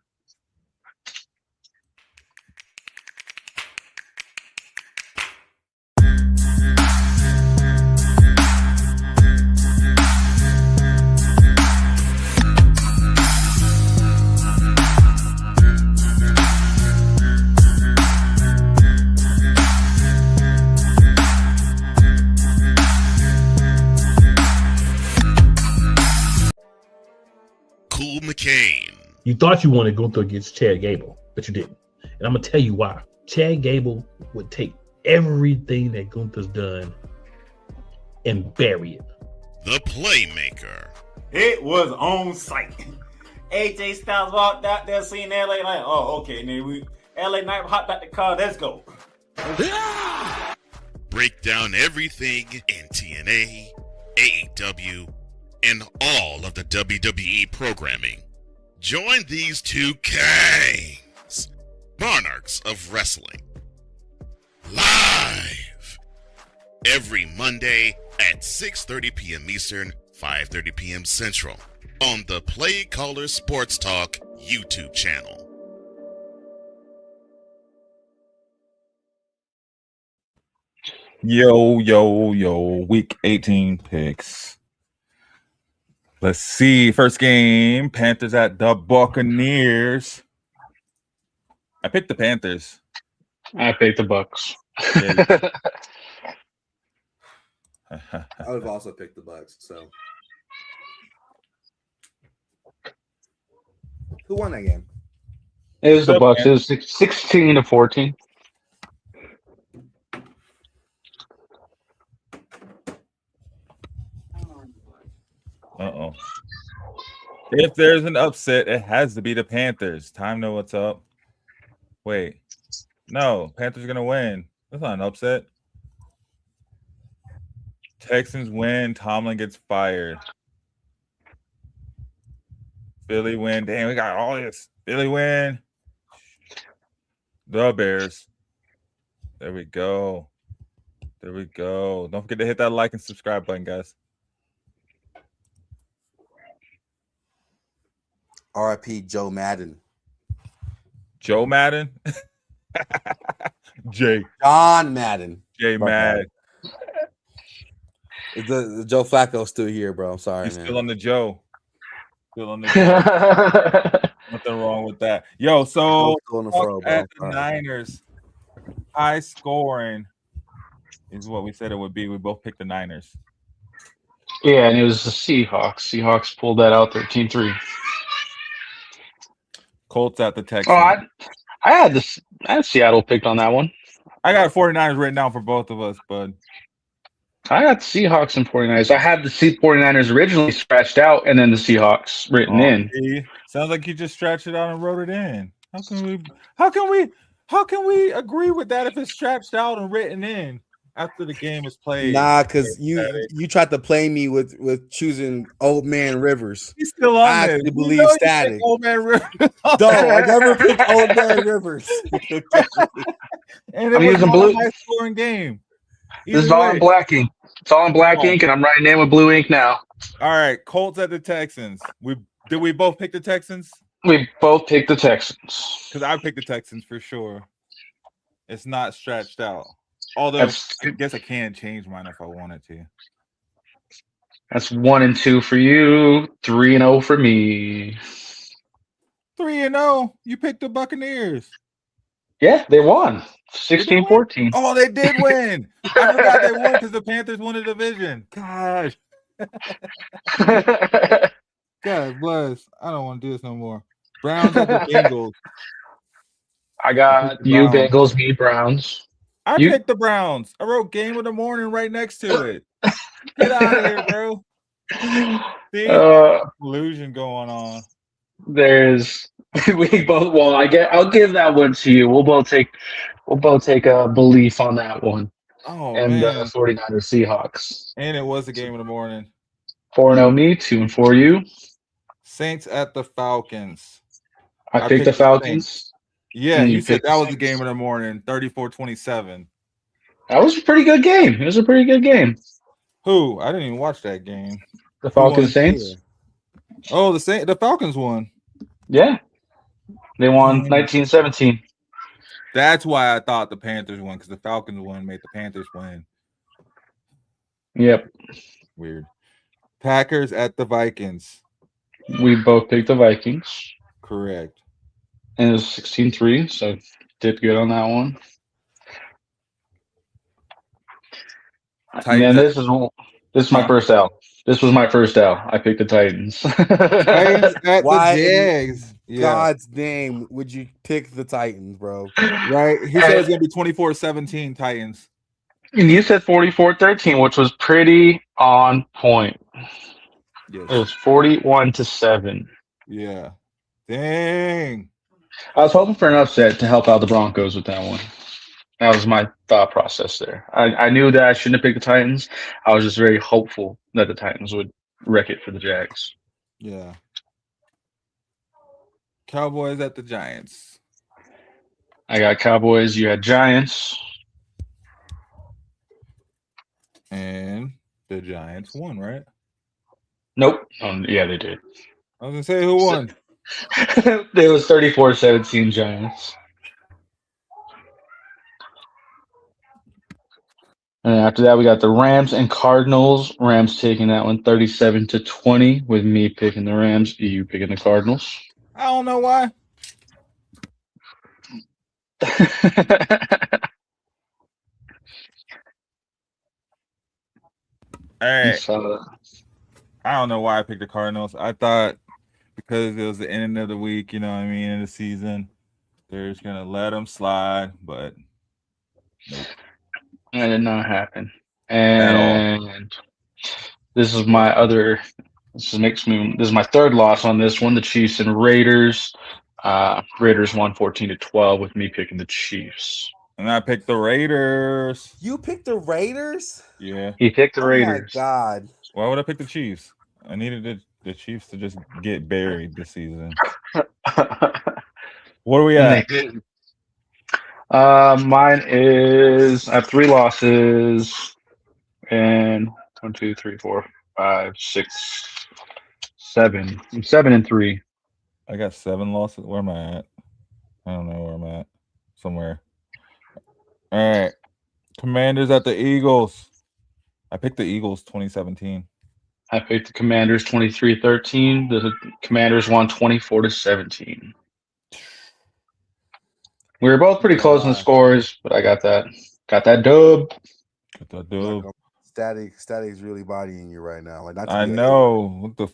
You thought you wanted Gunther against Chad Gable, but you didn't. And I'm going to tell you why. Chad Gable would take everything that Gunther's done and bury it.
The Playmaker.
It was on site. AJ Styles walked out there, seen LA like, oh, okay, then LA Knight hopped out the car, let's go.
Break down everything in TNA, AEW, and all of the WWE programming. Join these two kings, monarchs of wrestling, live every Monday at 6:30 p.m. Eastern, 5:30 p.m. Central on the Play Caller Sports Talk YouTube channel.
Yo, week 18 picks. Let's see. First game, Panthers at the Buccaneers. I picked the Panthers.
I picked the Bucks.
I would have also picked the Bucks. So, who won that game?
It was the Bucks. It was 16-14.
Uh-oh. If there's an upset, it has to be the Panthers. Time to know what's up. Wait. No, Panthers are going to win. That's not an upset. Texans win. Tomlin gets fired. Philly win. Damn, we got all this. Philly win. The Bears. There we go. Don't forget to hit that like and subscribe button, guys.
R.I.P. Joe Madden.
Joe Madden?
John Madden.
Jay Madden.
The Joe Flacco's still here, bro. I'm sorry,
He's
man.
still on the Joe. Nothing wrong with that. Yo, so
on the throw, bro.
at the Niners. high scoring is what we said it would be. We both picked the Niners.
Yeah, and it was the Seahawks. Seahawks pulled that out 13-3.
Colts at the Texans.
Oh, I had Seattle picked on that one.
I got 49ers written down for both of us, bud.
I got the Seahawks and 49ers. I had the 49ers originally scratched out and then the Seahawks written in.
Sounds like you just stretched it out and wrote it in. How can we agree with that if it's stretched out and written in after the game is played?
Nah, because you tried to play me with choosing Old Man Rivers.
He's still on
I
this.
actually believe Static.
Old Man Rivers.
No, I never picked Old Man Rivers.
And it was a high scoring game.
This is all in black ink. It's all in black ink, and I'm writing in with blue ink now.
All right, Colts at the Texans. Did we both pick the Texans?
We both picked the Texans.
Because I picked the Texans for sure. It's not stretched out. Although I guess I can change mine if I wanted to.
That's 1-2 for you, 3-0 for me.
3-0. You picked the Buccaneers.
Yeah, they won. 16-14.
Oh, they did win. I forgot they won because the Panthers won the division. Gosh. God bless. I don't want to do this no more. Browns at the Bengals.
I got you, Bengals, me, Browns.
I picked the Browns. I wrote game of the morning right next to it. Get out of here, bro. See? Collusion going on.
There's we both. Well, I'll give that one to you. We'll both take a belief on that one.
Oh,
and
man.
49ers Seahawks.
And it was the game of the morning.
4-0 me, 2-4 you.
Saints at the Falcons.
I picked the Falcons.
Yeah, you said that was the game of the morning, 34-27.
That was a pretty good game. It was a pretty good game.
Who? I didn't even watch that game.
The Falcons Saints.
Oh, the Falcons won.
Yeah. They won 19-17.
That's why I thought the Panthers won, because the Falcons won made the Panthers win.
Yep.
Weird. Packers at the Vikings.
We both picked the Vikings.
Correct.
And it was 16-3, so did good on that one. And this is my first L. This was my first L. I picked the Titans.
Titans at
Why
the Jags.
In God's name would you pick the Titans, bro?
Right? He said it's going to be 24-17 Titans.
And you said 44-13, which was pretty on point.
Yes.
It was 41-7.
Yeah. Dang.
I was hoping for an upset to help out the Broncos with that one. That was my thought process there. I knew that I shouldn't have picked the Titans. I was just very hopeful that the Titans would wreck it for the Jags.
Yeah. Cowboys at the Giants.
I got Cowboys. You had Giants.
And the Giants won, right?
Nope. Yeah, they did.
I was going to say, who won?
It was 34-17 Giants. And after that, we got the Rams and Cardinals. Rams taking that one 37-20 with me picking the Rams, you picking the Cardinals.
I don't know why. All right. I don't know why I picked the Cardinals. I thought because it was the end of the week, you know what I mean, in the season, they're just going to let them slide, but nope.
That did not happen. And this is my other. This is my third loss on this one. The Chiefs and Raiders. Raiders won 14-12 with me picking the Chiefs.
And I picked the Raiders.
You picked the Raiders?
Yeah.
He picked the Raiders.
Oh my God.
Why would I pick the Chiefs? I needed the Chiefs to just get buried this season. What are we at?
Mine is I have 3 losses and 1, 2, 3, 4, 5, 6, 7. I'm 7-3.
I got 7 losses. Where am I at? I don't know where I'm at. Somewhere. All right. Commanders at the Eagles. I picked the Eagles 2017.
I picked the Commanders 23-13. The Commanders won 24-17. We were both pretty close in the scores, but I got that dub.
Got that dub.
Statik's really bodying you right now. Like, not to
I
be a
know. What the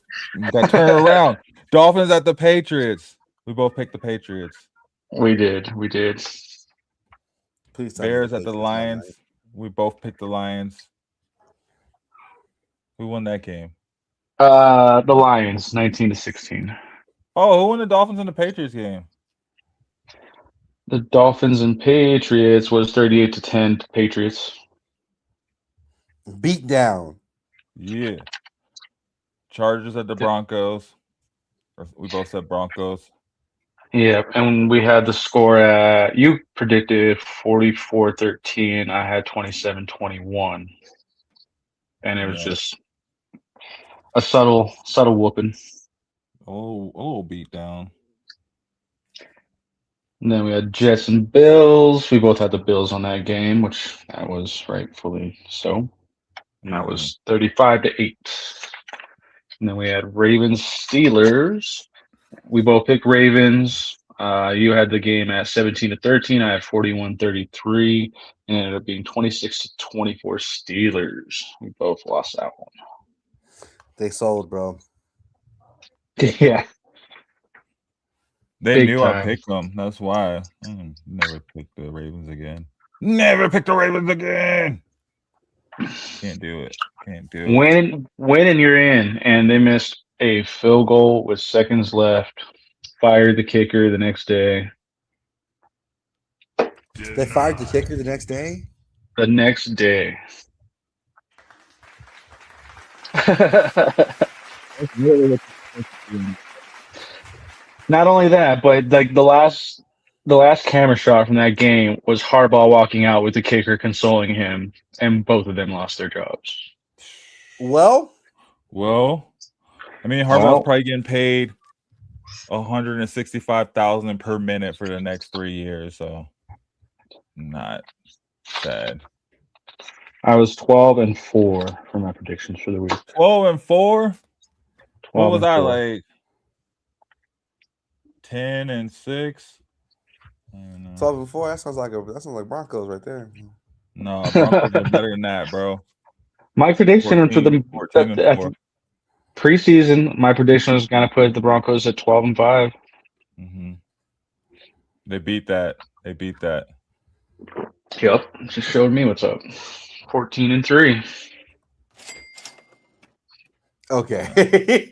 got turn around. Dolphins at the Patriots. We both picked the Patriots.
We did.
Please tell me
Bears at the Lions. We both picked the Lions. Who won that game?
The Lions, 19-16.
Oh, who won the Dolphins and the Patriots game?
The Dolphins and Patriots was 38-10 to Patriots.
Beat down.
Yeah. Chargers at the Broncos. We both said Broncos.
Yeah, and we had the score at, you predicted 44-13. I had 27-21. And it was just a subtle whooping.
Oh, beat down.
And then we had Jets and Bills. We both had the Bills on that game, which that was rightfully so. That was 35-8. And then we had Ravens Steelers. We both picked Ravens. You had the game at 17-13. I had 41-33. And it ended up being 26-24 Steelers. We both lost that one.
They sold, bro.
Yeah.
They knew I picked them. That's why. Never picked the Ravens again. Never pick the Ravens again. Can't do it.
Win and you're in. And they missed a field goal with seconds left. Fired the kicker the next day.
They fired the kicker the next day?
The next day. Not only that, but like the last camera shot from that game was Harbaugh walking out with the kicker consoling him, and both of them lost their jobs.
Well,
I mean, Harbaugh's probably getting paid $165,000 per minute for the next 3 years, so not bad.
I was 12-4 for my predictions for the week.
12-4. What was I
4.
like? 10-6.
12-4. That sounds like Broncos right there.
No, Broncos are better than that, bro.
My prediction for the preseason, my prediction was going to put the Broncos at 12-5.
Mm-hmm. They beat that.
Yep, just showed me what's up. 14-3.
Okay.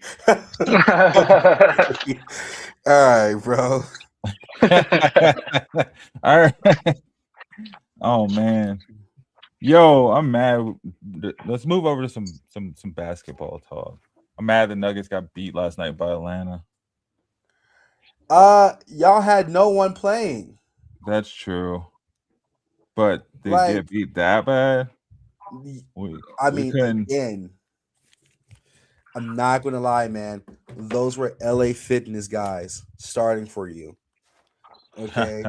All right, bro.
All right. Oh man. Yo, I'm mad. Let's move over to some basketball talk. I'm mad the Nuggets got beat last night by Atlanta.
Y'all had no one playing.
That's true. But they get beat that bad?
Again, I'm not gonna lie, man. Those were LA Fitness guys starting for you. Okay.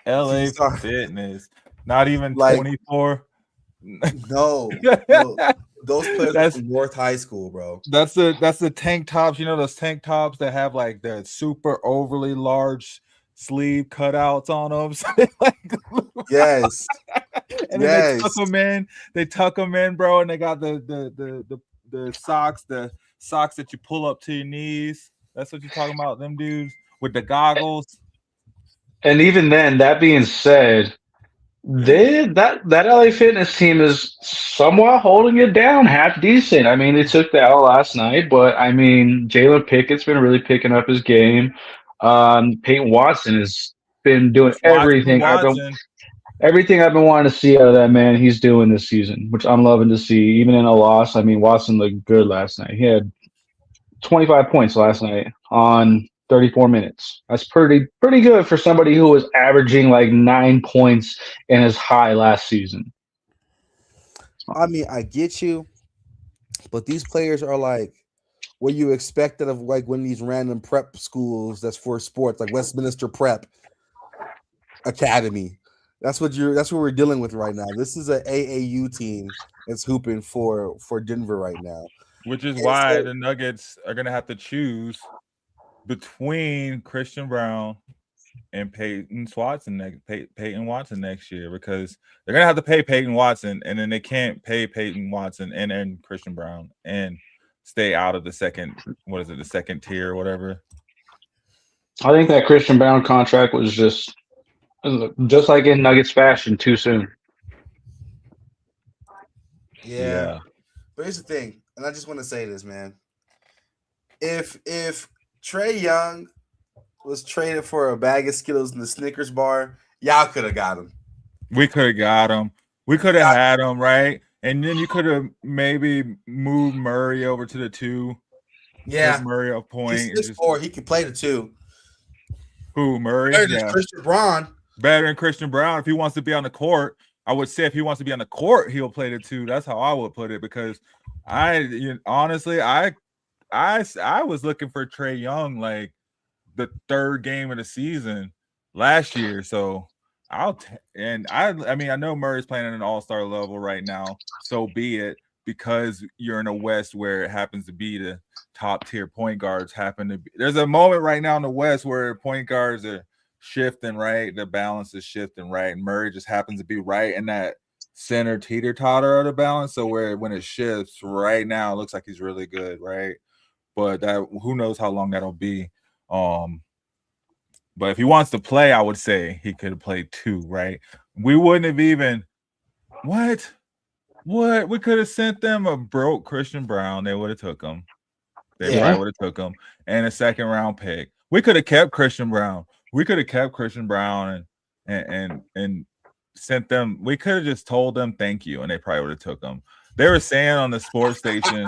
LA Fitness. Not even 24.
No. Those players are from North High School, bro.
That's the tank tops. You know those tank tops that have like the super overly large sleeve cutouts on them. So
yes.
And then they tuck them in, bro, and they got the socks that you pull up to your knees. That's what you're talking about, them dudes with the goggles.
And even then, that being said, that LA Fitness team is somewhat holding it down, half decent. I mean, they took the L last night, but I mean, Jalen Pickett's been really picking up his game. Peyton Watson has been doing everything I've been wanting to see out of that man. He's doing this season, which I'm loving to see. Even in a loss, I mean, Watson looked good last night. He had 25 points last night on 34 minutes. That's pretty good for somebody who was averaging like 9 points in his high last season.
I mean, I get you, but these players are like what you expected of like when these random prep schools that's for sports, like Westminster Prep Academy. That's what we're dealing with right now. This is an AAU team that's hooping for Denver right now.
Which is why the Nuggets are gonna have to choose between Christian Brown Peyton Watson next year, because they're gonna have to pay Peyton Watson, and then they can't pay Peyton Watson and Christian Brown and stay out of the second tier or whatever.
I think that Christian Brown contract was just like in Nuggets fashion, too soon.
Yeah. But here's the thing, and I just want to say this, man. If Trae Young was traded for a bag of Skittles in the Snickers bar, y'all could have got him.
We could have got him. We could have had him, right? And then you could have maybe moved Murray over to the 2.
Yeah.
Murray a point.
He's 6'4". He can play the 2.
Who, Murray?
Better than Christian Brown.
Better than Christian Brown. If he wants to be on the court, I would say if he wants to be on the court, he'll play the 2. That's how I would put it, because honestly, I was looking for Trae Young like the 3rd game of the season last year. So I know Murray's playing at an all-star level right now. So be it, because you're in a West where it happens to be the top tier point guards happen to be. There's a moment right now in the West where point guards are shifting, right? The balance is shifting, right? And Murray just happens to be right in that center teeter-totter of the balance. So when it shifts right now, it looks like he's really good, right? But who knows how long that'll be. But if he wants to play, I would say he could have played 2, right? We wouldn't have even what? We could have sent them a broke Christian Brown. They would have took him. They probably would have took him, and a 2nd round pick. We could have kept Christian Brown. We could have kept Christian Brown and sent them. We could have just told them thank you, and they probably would have took him. They were saying on the sports station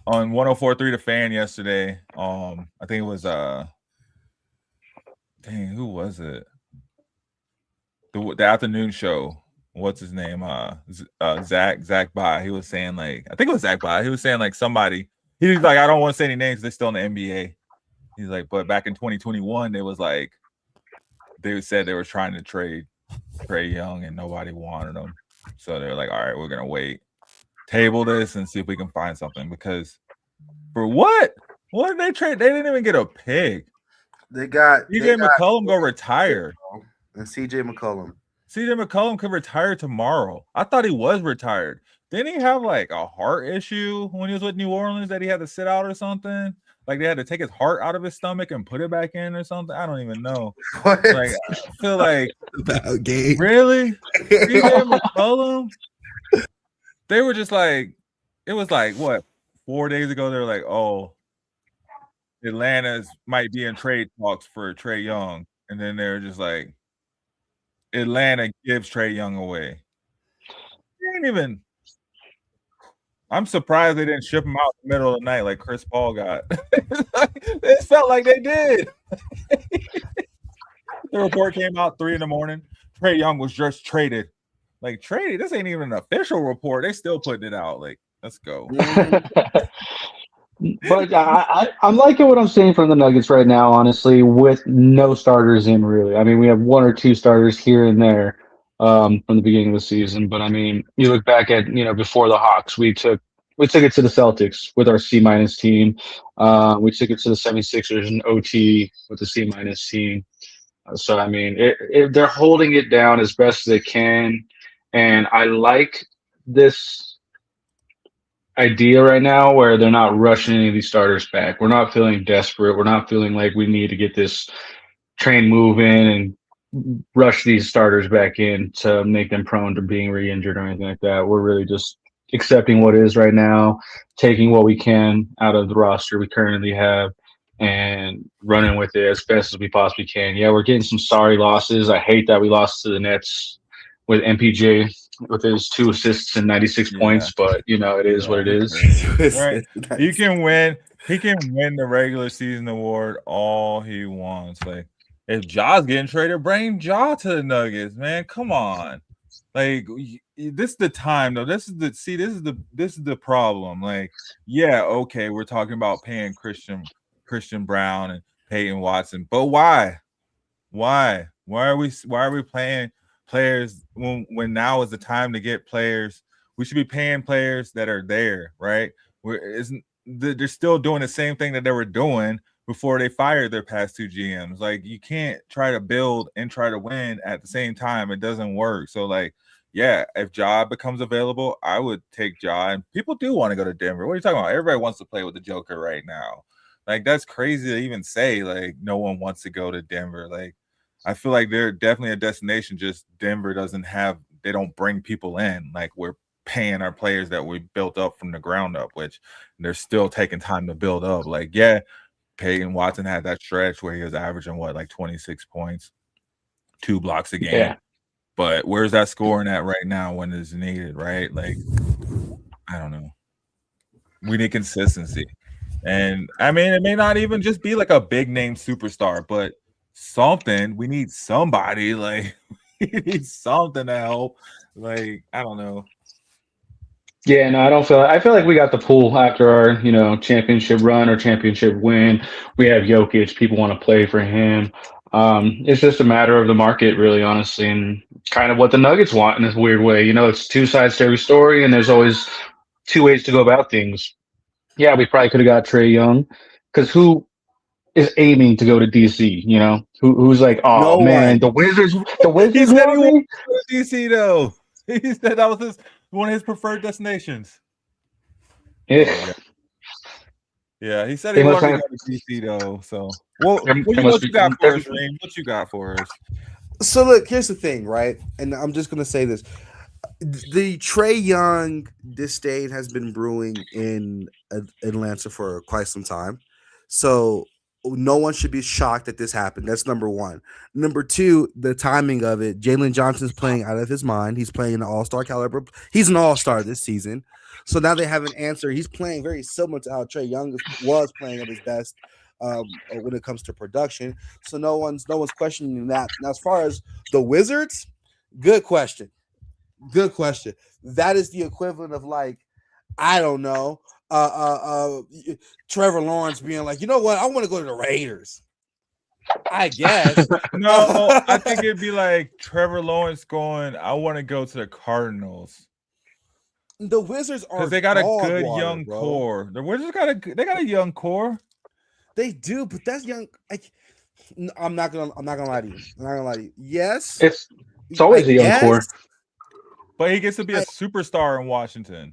on 104.3 The Fan yesterday. I think it was who was it? The afternoon show. What's his name? Zach By. He was saying I think it was Zach By. He was saying somebody. He was like, I don't want to say any names. They're still in the NBA. He's like, but back in 2021, it was like they said they were trying to trade Trae Young and nobody wanted him. So they're like, all right, we're gonna table this and see if we can find something. Because for what? What did they trade? They didn't even get a pick.
They got
CJ McCollum go retire.
And CJ
McCollum could retire tomorrow. I thought he was retired. Didn't he have a heart issue when he was with New Orleans that he had to sit out or something? Like they had to take his heart out of his stomach and put it back in or something. I don't even know.
What?
I feel like
about game.
Really? CJ McCollum? They were just it was what, 4 days ago? They were like, oh, Atlanta's might be in trade talks for Trae Young. And then they were just like, Atlanta gives Trae Young away. They ain't even. I'm surprised they didn't ship him out in the middle of the night like Chris Paul got. It felt like they did. The report came out 3 a.m. Trae Young was just traded. Traded? This ain't even an official report. They still putting it out. Let's go.
But I'm liking what I'm seeing from the Nuggets right now, honestly, with no starters in, really. I mean, we have 1 or 2 starters here and there from the beginning of the season. But, I mean, you look back at, before the Hawks, we took it to the Celtics with our C- team. We took it to the 76ers in OT with the C- team. So, I mean, they're holding it down as best as they can. And I like this idea right now where they're not rushing any of these starters back. We're not feeling desperate. We're not feeling like we need to get this train moving and rush these starters back in to make them prone to being re-injured or anything like that. We're really just accepting what is right now, taking what we can out of the roster we currently have and running with it as best as we possibly can. Yeah, we're getting some sorry losses. I hate that we lost to the Nets with MPJ with his 2 assists and 96 points, but it is what it is.
Right. He can win the regular season award all he wants. If Ja's getting traded, bring Ja to the Nuggets, man. Come on. This is the time though. This is the problem. Okay, we're talking about paying Christian Brown and Peyton Watson, but why? Why are we playing players when now is the time to get players? We should be paying players that are there, right? They're still doing the same thing that they were doing, before they fired their past 2 GMs. Like, you can't try to build and try to win at the same time. It doesn't work. So, like, yeah, if Ja becomes available, I would take Ja. And people do want to go to Denver. What are you talking about? Everybody wants to play with the Joker right now. Like, that's crazy to even say, like, no one wants to go to Denver. Like, I feel like they're definitely a destination, just Denver doesn't have – they don't bring people in. Like, we're paying our players that we built up from the ground up, which they're still taking time to build up. Like, yeah, Peyton Watson had that stretch where he was averaging, what, like 26 points, 2 blocks a game.
Yeah.
But where's that scoring at right now when it's needed, right? Like, I don't know. We need consistency. And, I mean, it may not even just be like a big-name superstar, but something. We need somebody. Like, we need something to help. Like, I don't know.
Yeah, no, I feel like we got the pool after our, championship run or championship win. We have Jokic. People want to play for him. It's just a matter of the market, really, honestly, and kind of what the Nuggets want in this weird way. It's 2 sides to every story, and there's always 2 ways to go about things. Yeah, we probably could have got Trae Young, because who is aiming to go to DC? Who's like, oh
No
man,
one.
the Wizards
He said he
want
wanted
me?
to go to DC, though. He said that was one of his preferred destinations.
Yeah.
Yeah, he said he wanted to go to DC, though. So, what you got for us, Reem? What you got for us?
So look, here's the thing, right? And I'm just gonna say this: the Trae Young disdain has been brewing in Atlanta for quite some time. So no one should be shocked that this happened. That's number one. Number two, the timing of it. Jalen Johnson's playing out of his mind. He's playing an all-star caliber. He's an all-star this season. So now they have an answer. He's playing very similar to how Trae Young was playing at his best when it comes to production. So no one's questioning that. Now, as far as the Wizards, good question. Good question. That is the equivalent of, like, I don't know, Trevor Lawrence being like, you know what, I want to go to the Raiders. I guess.
No, I think it'd be like Trevor Lawrence going, I want to go to the Cardinals.
The Wizards are,
because they got a good
water,
young
bro.
core. The Wizards got a young core.
They do, but that's young. I'm not gonna lie to you. Yes,
it's always a young core.
But he gets to be a superstar in Washington.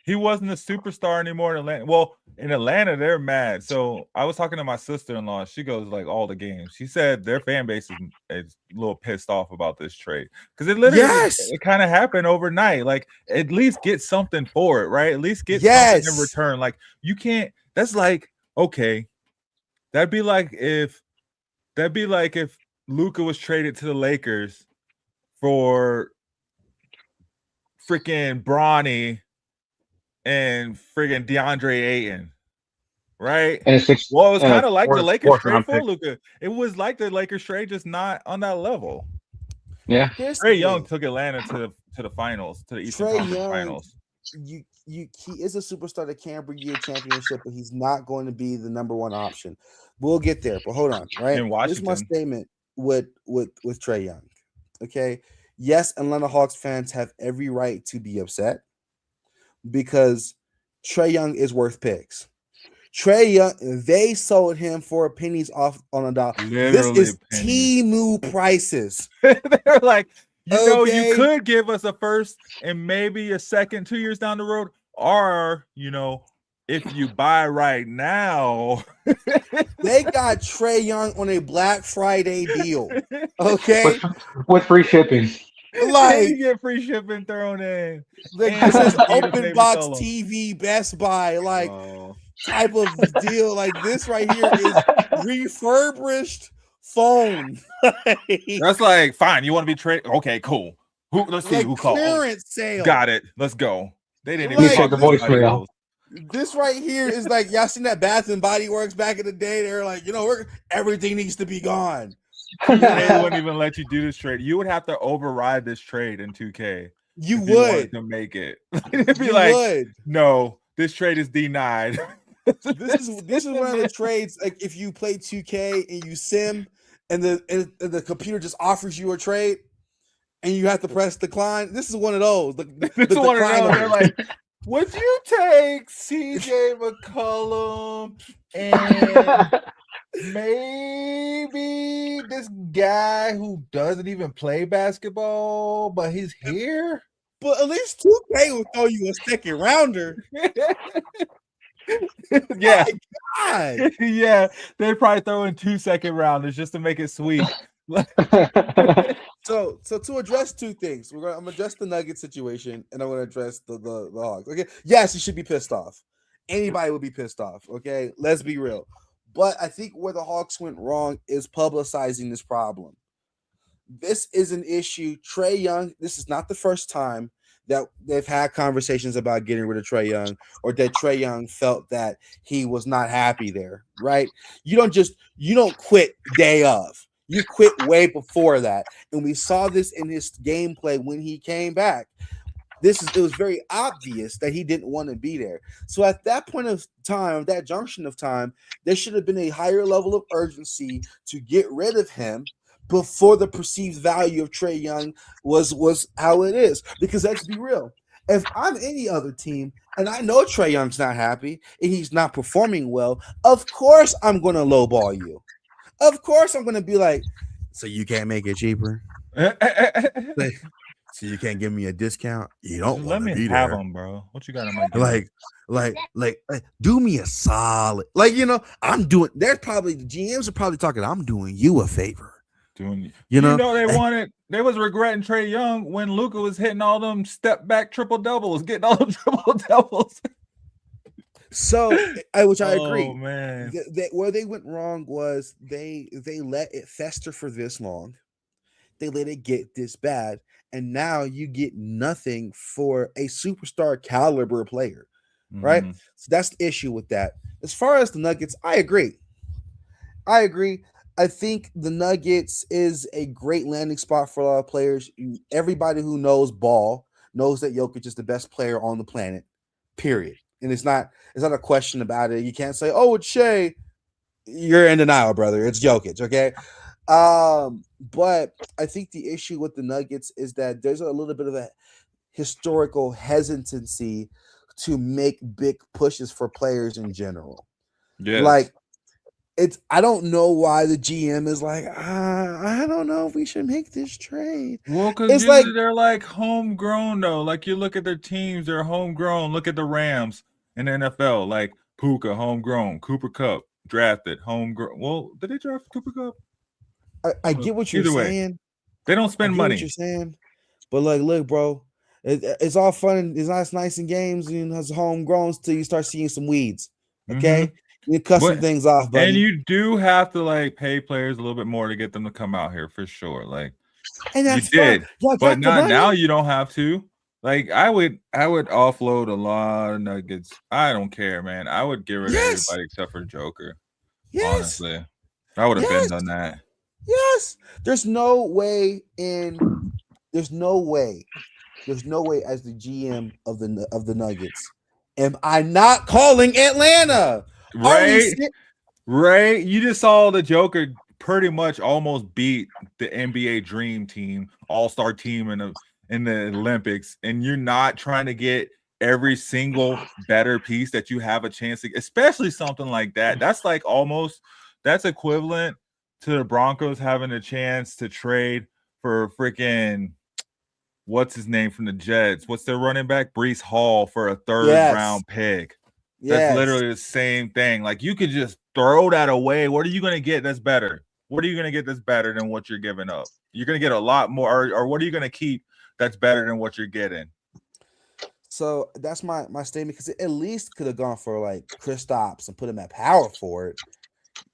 He wasn't a superstar anymore in Atlanta. Well, in Atlanta, they're mad. So I was talking to my sister-in-law. She goes like all the games. She said their fan base is a little pissed off about this trade because it literally it kind of happened overnight. Like, at least get something for it, right? At least get something in return. Like, you can't. That's like, okay. That'd be like if Luka was traded to the Lakers for freaking Bronny and friggin' DeAndre Ayton, right?
And it
was kind of like the Lakers trade for Luka. It was like the Lakers trade, just not on that level.
Yeah,
Trae Young took Atlanta to the finals, to the Eastern Conference Finals.
He is a superstar that can bring you a championship, but he's not going to be the number one option. We'll get there, but hold on, right?
In Washington.
This is my statement with Trae Young. Okay, yes, Atlanta Hawks fans have every right to be upset, because Trae Young is worth picks. Trae Young, they sold him for pennies off on a dollar. This is Temu prices.
They're like, you could give us a first and maybe a second 2 years down the road, or if you buy right now.
They got Trae Young on a Black Friday deal. Okay,
with free shipping.
Like,
you get free shipping thrown in.
Like, this is open box TV, Best Buy, like type of deal. Like, this right here is refurbished phone.
That's like, fine. You want to be traded? Okay, cool. Let's see who called.
Clearance sale.
Got it. Let's go. They didn't
even
check
the voicemail.
This right here is like, y'all seen that Bath and Body Works back in the day? They're like, everything needs to be gone.
They wouldn't even let you do this trade. You would have to override this trade in 2K.
You would
to make it. It'd be no, this trade is denied.
This is one of the trades. Like, if you play 2K and you sim, and the computer just offers you a trade, and you have to press decline. This is one of those.
They're like, Would you take CJ McCollum and maybe this guy who doesn't even play basketball, but he's here?
But at least 2K will throw you a second rounder.
Yeah.
My God.
Yeah. They probably throw in 2 second rounders just to make it sweet.
So to address two things, I'm gonna address the Nuggets situation and I'm gonna address the Hawks. Okay. Yes, you should be pissed off. Anybody would be pissed off. Okay, let's be real. But I think where the Hawks went wrong is publicizing this problem. This is an issue. Trae Young, this is not the first time that they've had conversations about getting rid of Trae Young, or that Trae Young felt that he was not happy there, right? You don't quit day of. You quit way before that. And we saw this in his gameplay when he came back. It was very obvious that he didn't want to be there. So at that point of time, that junction of time, there should have been a higher level of urgency to get rid of him before the perceived value of Trae Young was how it is. Because let's be real. If I'm any other team and I know Trae Young's not happy and he's not performing well, of course I'm going to lowball you. Of course I'm going to be like, so you can't make it cheaper? Like, so you can't give me a discount? You don't
let me have them, bro. What you got in my
like do me a solid. Like, I'm doing. They're probably the GMs are probably talking. I'm doing you a favor.
They wanted. They was regretting Trae Young when Luka was hitting all them step back triple doubles, getting all them triple doubles.
So, which I agree.
Oh man,
where they went wrong was they let it fester for this long. They let it get this bad, and now you get nothing for a superstar caliber player, right? So that's the issue with that. As far as the Nuggets, I agree. I think the Nuggets is a great landing spot for a lot of players. Everybody who knows ball knows that Jokic is the best player on the planet, period. And it's not a question about it. You can't say, oh, it's Shea. You're in denial, brother. It's Jokic, okay? But I think the issue with the Nuggets is that there's a little bit of a historical hesitancy to make big pushes for players in general.
Yeah.
Like, I don't know why the GM is like, I don't know if we should make this trade.
Well, because they're like homegrown though. Like you look at their teams, they're homegrown. Look at the Rams in the NFL, like Puka, homegrown. Cooper Kupp, drafted, homegrown. Well, did they draft Cooper Kupp?
I get what you're saying.
They don't spend money.
What you're saying, but like, look, bro, it's all fun. It's nice in games and it's homegrown till you start seeing some weeds. Okay. You cut some things off, buddy.
And you do have to like pay players a little bit more to get them to come out here for sure. Like,
and that's
you did, but not now. You don't have to. Like, I would offload a lot of Nuggets. I don't care, man. I would get rid of everybody except for Joker.
Yes.
Honestly, I would have been done that.
Yes. There's no way as the GM of the Nuggets. Am I not calling Atlanta?
Right. You just saw the Joker pretty much almost beat the NBA Dream Team, all-star team in the Olympics, and you're not trying to get every single better piece that you have a chance to, especially something like that. That's like that's equivalent to the Broncos having a chance to trade for freaking what's his name from the Jets? What's their running back? Breece Hall for a third round pick. That's literally the same thing. Like, you could just throw that away. What are you going to get that's better? What are you going to get that's better than what you're giving up? You're going to get a lot more, or what are you going to keep that's better than what you're getting?
So that's my statement, because it at least could have gone for like Kristaps and put him at power forward.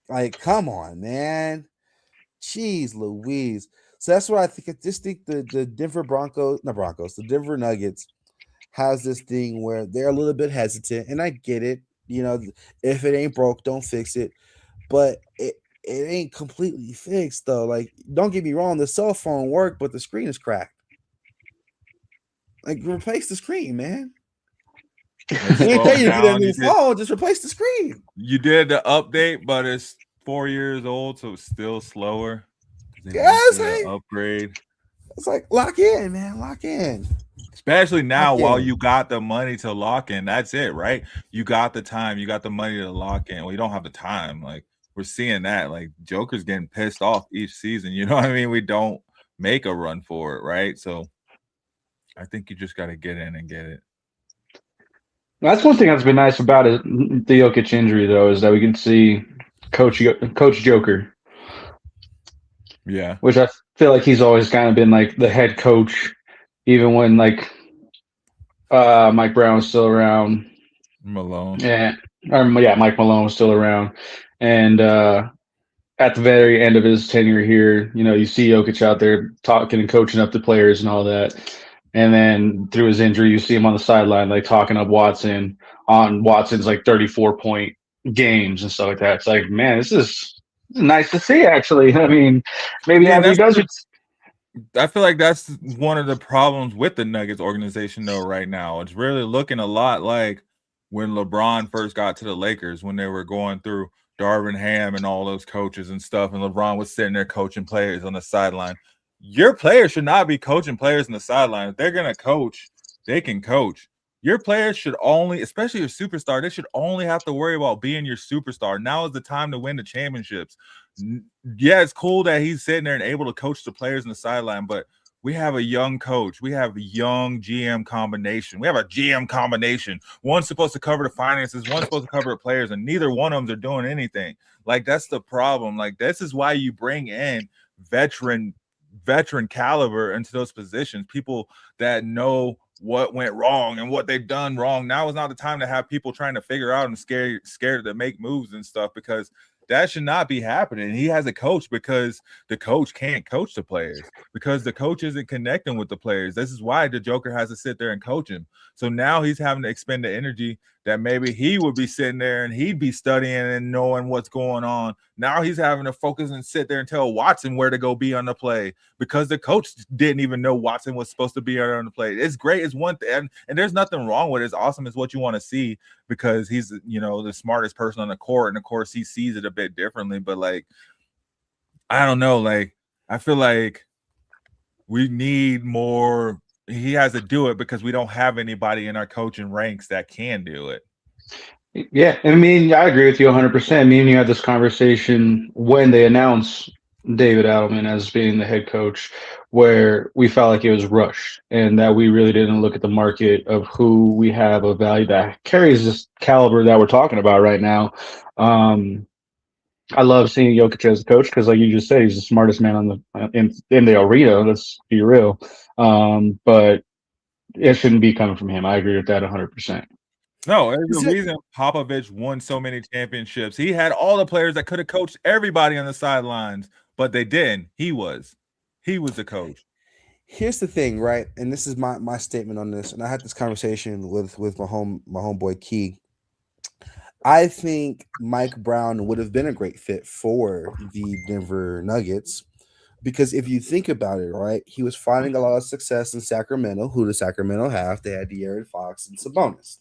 Like, come on, man. Jeez Louise. So that's what I think. I just think the Denver Nuggets has this thing where they're a little bit hesitant, and I get it. If it ain't broke, don't fix it. But it ain't completely fixed though. Like, don't get me wrong, the cell phone worked, but the screen is cracked. Like, replace the screen, man. I can't tell you to get a new phone, just replace the screen.
You did the update, but it's 4 years old, so it's still slower.
Yes,
upgrade.
It's like, lock in, man. Lock in.
Especially now, while you got the money to lock in. That's it, right? You got the time, you got the money to lock in. Well, you don't have the time. Like, we're seeing that. Like, Joker's getting pissed off each season. You know what I mean? We don't make a run for it, right? So I think you just got to get in and get it.
That's one thing that's been nice about it, the Jokic injury, though, is that we can see Coach Joker.
Yeah.
Which I feel like he's always kind of been like the head coach, even when like Mike Brown was still around.
Malone.
Mike Malone was still around. And at the very end of his tenure here, you know, you see Jokic out there talking and coaching up the players and all that. And then through his injury, you see him on the sideline, like talking up Watson on Watson's like 34-point games and stuff like that. It's like, man, this is nice to see, actually. I mean, maybe after he does it.
I feel like that's one of the problems with the Nuggets organization, though, right now. It's really looking a lot like when LeBron first got to the Lakers, when they were going through Darvin Ham and all those coaches and stuff, and LeBron was sitting there coaching players on the sideline. Your players should not be coaching players on the sideline. If they're going to coach, they can coach. Your players should only, especially your superstar, they should only have to worry about being your superstar. Now is the time to win the championships. Yeah, it's cool that he's sitting there and able to coach the players on the sideline, but we have a young coach. We have a young GM combination. We have a GM combination. One's supposed to cover the finances, one's supposed to cover the players, and neither one of them are doing anything. Like, that's the problem. Like, this is why you bring in veteran caliber into those positions, people that know what went wrong and what they've done wrong. Now is not the time to have people trying to figure out and scared to make moves and stuff, because that should not be happening. He has a coach because the coach can't coach the players, because the coach isn't connecting with the players. This is why the Joker has to sit there and coach him. So now he's having to expend the energy that maybe he would be sitting there and he'd be studying and knowing what's going on. Now he's having to focus and sit there and tell Watson where to go be on the play, because the coach didn't even know Watson was supposed to be on the play. It's great. It's one thing, and there's nothing wrong with it. It's awesome. It's what you want to see, because he's, you know, the smartest person on the court, and of course he sees it a bit differently. But like, I don't know. Like, I feel like we need more. He has to do it because we don't have anybody in our coaching ranks that can do it.
Yeah, I mean, I agree with you 100%. Me and you had this conversation when they announced David Adelman as being the head coach, where we felt like it was rushed and that we really didn't look at the market of who we have of value that carries this caliber that we're talking about right now. I love seeing Jokic as a coach because, like you just said, he's the smartest man on in the arena. Let's be real. But it shouldn't be coming from him. I agree with that 100%.
No, there's a reason Popovich won so many championships. He had all the players that could have coached everybody on the sidelines, but they didn't. He was the coach.
Here's the thing, right? And this is my statement on this. And I had this conversation with my homeboy Key. I think Mike Brown would have been a great fit for the Denver Nuggets, because if you think about it, right, he was finding a lot of success in Sacramento. Who does Sacramento have? They had De'Aaron Fox and Sabonis.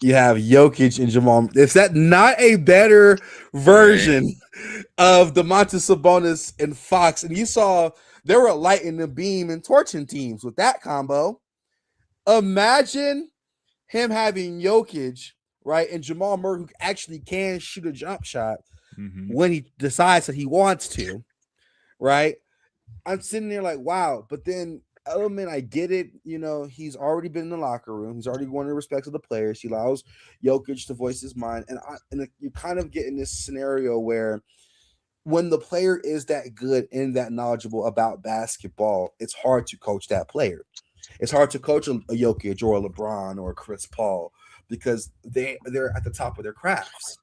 You have Jokic and Jamal. Is that not a better version of Domantas Sabonis and Fox? And you saw they were lighting the beam and torching teams with that combo. Imagine him having Jokic, right, and Jamal Murray, who actually can shoot a jump shot when he decides that he wants to, right? I'm sitting there like, wow. But then Element, I get it. You know, he's already been in the locker room. He's already won the respect of the players. He allows Jokic to voice his mind. And you kind of get in this scenario where when the player is that good and that knowledgeable about basketball, it's hard to coach that player. It's hard to coach a Jokic or a LeBron or a Chris Paul, because they're at the top of their crafts.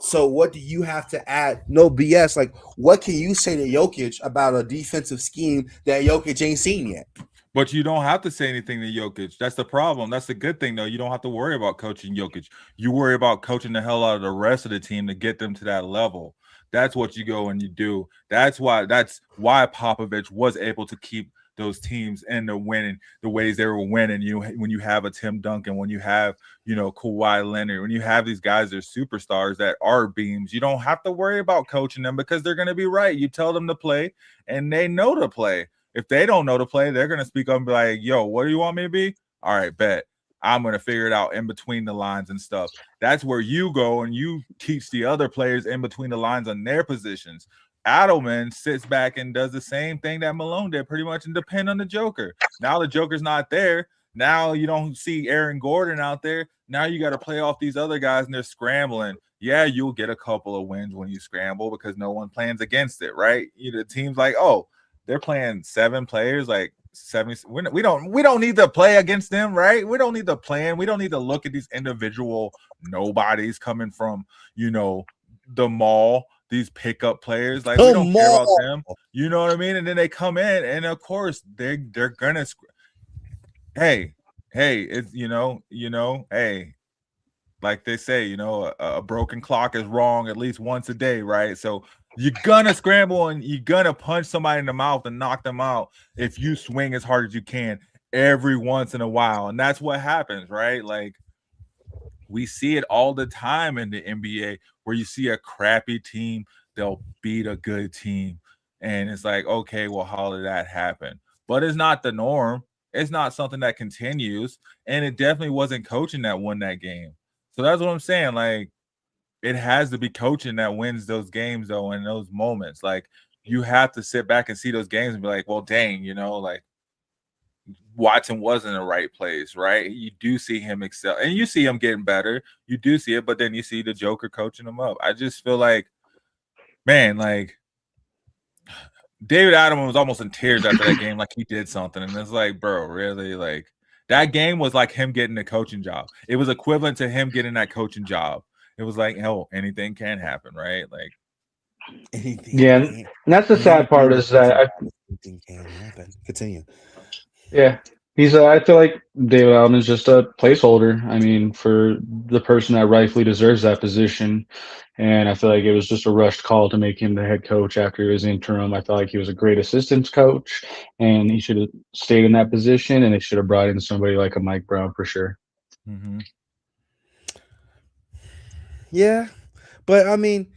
So what do you have to add? No BS. Like, what can you say to Jokic about a defensive scheme that Jokic ain't seen yet?
But you don't have to say anything to Jokic. That's the problem. That's the good thing, though. You don't have to worry about coaching Jokic. You worry about coaching the hell out of the rest of the team to get them to that level. That's what you go and you do. That's why Popovich was able to keep those teams in the winning the ways they were winning. When you have a Tim Duncan, when you have, Kawhi Leonard, when you have these guys that are superstars that are beams, you don't have to worry about coaching them because they're going to be right. You tell them to play and they know to play. If they don't know the play, they're gonna speak up and be like, "Yo, what do you want me to be?" All right, bet. I'm gonna figure it out in between the lines and stuff. That's where you go and you teach the other players in between the lines on their positions. Adelman sits back and does the same thing that Malone did, pretty much, and depend on the Joker. Now the Joker's not there. Now you don't see Aaron Gordon out there. Now you got to play off these other guys, and they're scrambling. Yeah, you'll get a couple of wins when you scramble because no one plans against it, right? The team's like, oh, they're playing 7 players, like 70. We don't need to play against them, right? We don't need to plan. We don't need to look at these individual nobodies coming from, the mall. These pickup players, like we don't care about them. You know what I mean? And then they come in, and of course they're gonna. Hey, it's hey, like they say, a broken clock is wrong at least once a day, right? So you're gonna scramble and you're gonna punch somebody in the mouth and knock them out if you swing as hard as you can every once in a while, and that's what happens, right? Like we see it all the time in the NBA where you see a crappy team, they'll beat a good team, and it's like, okay, well, how did that happen? But it's not the norm. It's not something that continues, and it definitely wasn't coaching that won that game. So that's what I'm saying. Like, it has to be coaching that wins those games, though, in those moments. Like, you have to sit back and see those games and be like, well, dang, like Watson was in the right place, right? You do see him excel, and you see him getting better. You do see it, but then you see the Joker coaching him up. I just feel like, man, like David Adelman was almost in tears after that game, like he did something. And it's like, bro, really? Like that game was like him getting a coaching job. It was equivalent to him getting that coaching job. It was like, hell, anything can happen, right? Like
anything.
Yeah, and that's the sad part is that
anything can happen. Continue.
Yeah. I feel like David Allen is just a placeholder. I mean, for the person that rightfully deserves that position. And I feel like it was just a rushed call to make him the head coach after his interim. I felt like he was a great assistant coach, and he should have stayed in that position, and they should have brought in somebody like a Mike Brown for sure.
Mm-hmm.
Yeah, but I mean,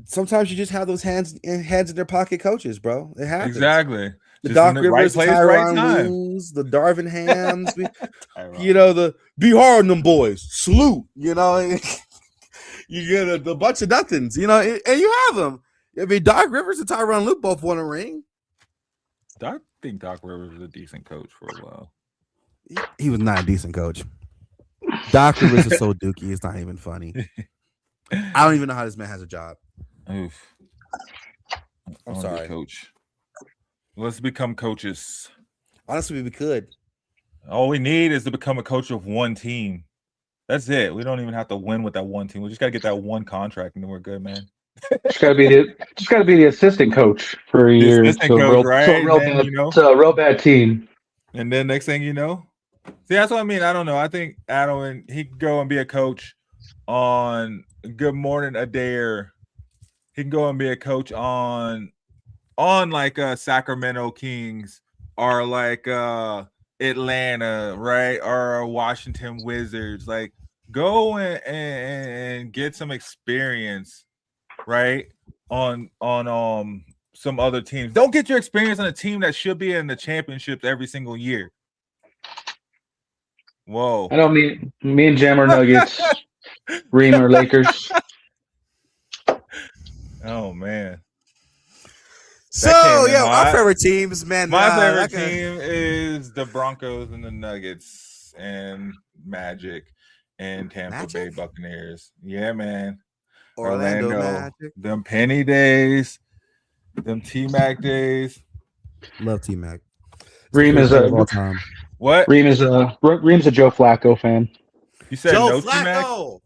sometimes you just have those hands in their pocket coaches, bro. It happens.
Exactly.
The Doc Rivers, Tyronn Lue's, the Darvin Hams, the be hard on them boys. Salute, you get a bunch of nothings, and you have them. I mean, Doc Rivers and Tyronn Lue both won a ring.
I think Doc Rivers was a decent coach for a while.
He was not a decent coach. Doc Rivers is so dookie, it's not even funny. I don't even know how this man has a job.
Oof.
I'm sorry,
coach. Let's become coaches.
Honestly, we could.
All we need is to become a coach of one team. That's it. We don't even have to win with that one team. We just got to get that one contract, and then we're good, man.
Just gotta be the assistant coach for a year.
Assistant coach, right?
It's a real bad team.
And then next thing you know, see, that's what I mean. I don't know. I think Adam, he could go and be a coach on Good Morning Adair. He can go and be a coach on like Sacramento Kings or like Atlanta, right? Or Washington Wizards. Like, go and get some experience, right? On some other teams. Don't get your experience on a team that should be in the championships every single year. Whoa.
I know me and Jam are Nuggets. Reem are Lakers.
Oh man.
So our favorite teams, man.
My favorite team is the Broncos and the Nuggets and Magic and Tampa Bay Buccaneers. Yeah, man.
Orlando Magic.
Them Penny days, them T-Mac days.
Love T-Mac.
Reem is
all time.
What?
Reem's a Joe Flacco fan.
You said
Joe
no
Flacco.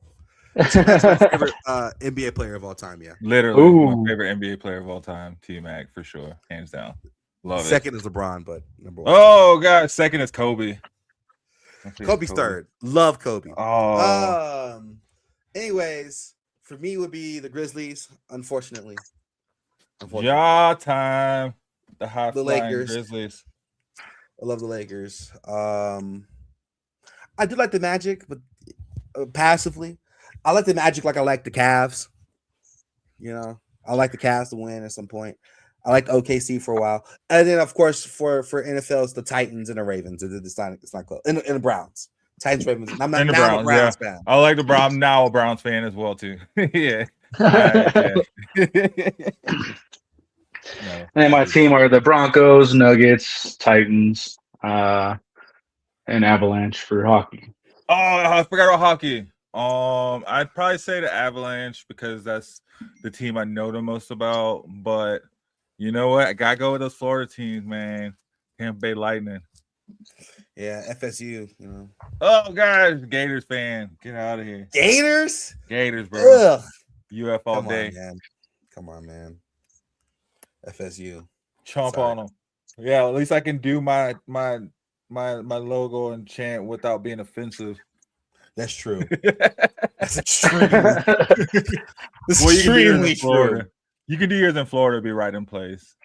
That's my favorite NBA player of all time. Yeah,
literally my favorite NBA player of all time. T-Mac for sure, hands down. Love it.
Second is LeBron, but number one.
Oh god, second is Kobe.
Kobe's third. Love Kobe.
Oh.
Anyways, for me would be the Grizzlies. Unfortunately.
Ja time. The
Lakers.
Grizzlies.
I love the Lakers. I do like the Magic, but passively. I like the Magic like I like the Cavs. I like the Cavs to win at some point. I liked OKC for a while, and then of course for NFL it's the Titans and the Ravens. It's not close. And the Browns, Titans, Ravens. I'm
And the
now I'm a
Browns,
Browns fan.
I like the Browns. I'm now a Browns fan as well too. Yeah. Yeah. No.
And my team are the Broncos, Nuggets, Titans, and Avalanche for hockey.
Oh, I forgot about hockey. I'd probably say the Avalanche because that's the team I know the most about. But you know what? I gotta go with those Florida teams, man. Tampa Bay Lightning.
Yeah, FSU. You know.
Oh, guys, Gators fan, get out of here.
Gators,
bro.
Ugh.
UF all
Come
day.
on, man. Come on, man. FSU.
Chomp
Sorry.
on them. Yeah, at least I can do my logo and chant without being offensive.
That's true. That's extremely.
Well, you can do yours in Florida. You can do yours in Florida, be right in place.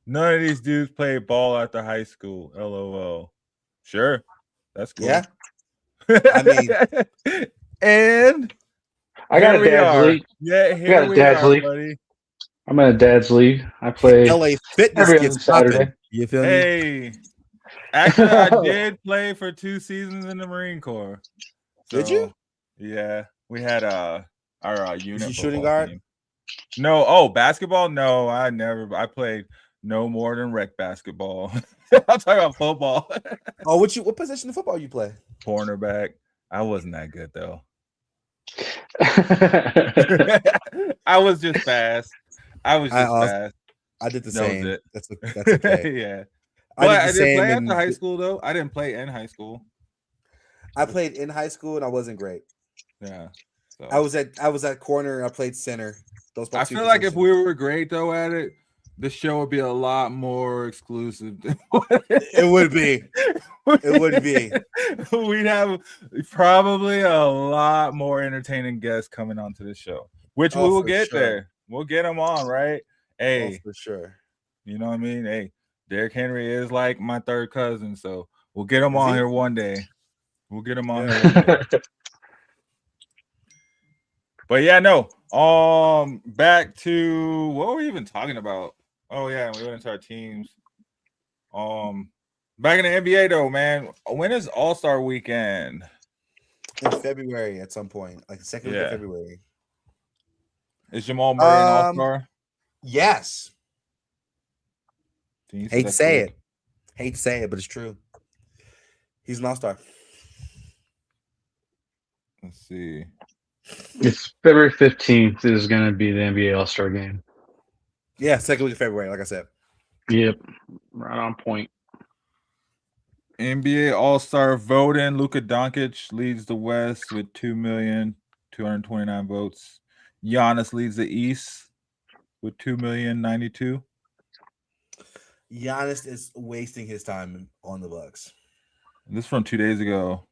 None of these dudes played ball after high school. LOL. Sure, that's cool.
Yeah. I mean,
and
I got a dad's league.
Yeah, here we are, buddy.
I'm in a dad's league. I play
LA Fitness
every
gets
other Saturday.
popping. You feel me?
Hey, actually, I did play for 2 seasons in the Marine Corps.
Did you?
Yeah, we had our unit.
Was you shooting guard?
Team. No. Oh, basketball? No, I never. I played no more than rec basketball. I'm talking about football.
Oh, what position of football you play?
Cornerback. I wasn't that good though. I was just fast. I
did the
That
same.
was it.
That's okay.
Yeah.
I
But I
did the
didn't
same
play
in-
after high school though. I didn't play in high school.
I played in high school and I wasn't great.
Yeah. So.
I was at corner and I played center. Those
I feel like if we were great though at it, the show would be a lot more exclusive.
It would be. It would be.
We'd have probably a lot more entertaining guests coming onto the show, which we will get
sure.
there. We'll get them on, right? Hey,
for sure.
You know what I mean? Hey, Derrick Henry is like my third cousin, so we'll get him
Is
on
he?
here one day. We'll get him on here one day. But yeah, no. Back to what were we even talking about? Oh yeah, we went into our teams. Back in the NBA though, man. When is All-Star Weekend?
In February at some point, like the second week of February.
Is Jamal Murray an All-Star?
Yes. Hate to say
it.
Hate to say it, but it's true. He's an All-Star.
Let's see.
It's February 15th is going to be the NBA All-Star game.
Yeah, second week of February, like I said.
Yep. Right on point.
NBA All-Star voting. Luka Doncic leads the West with 2,229 votes. Giannis leads the East with 2,092,000.
Giannis is wasting his time on the Bucks.
This is from 2 days ago.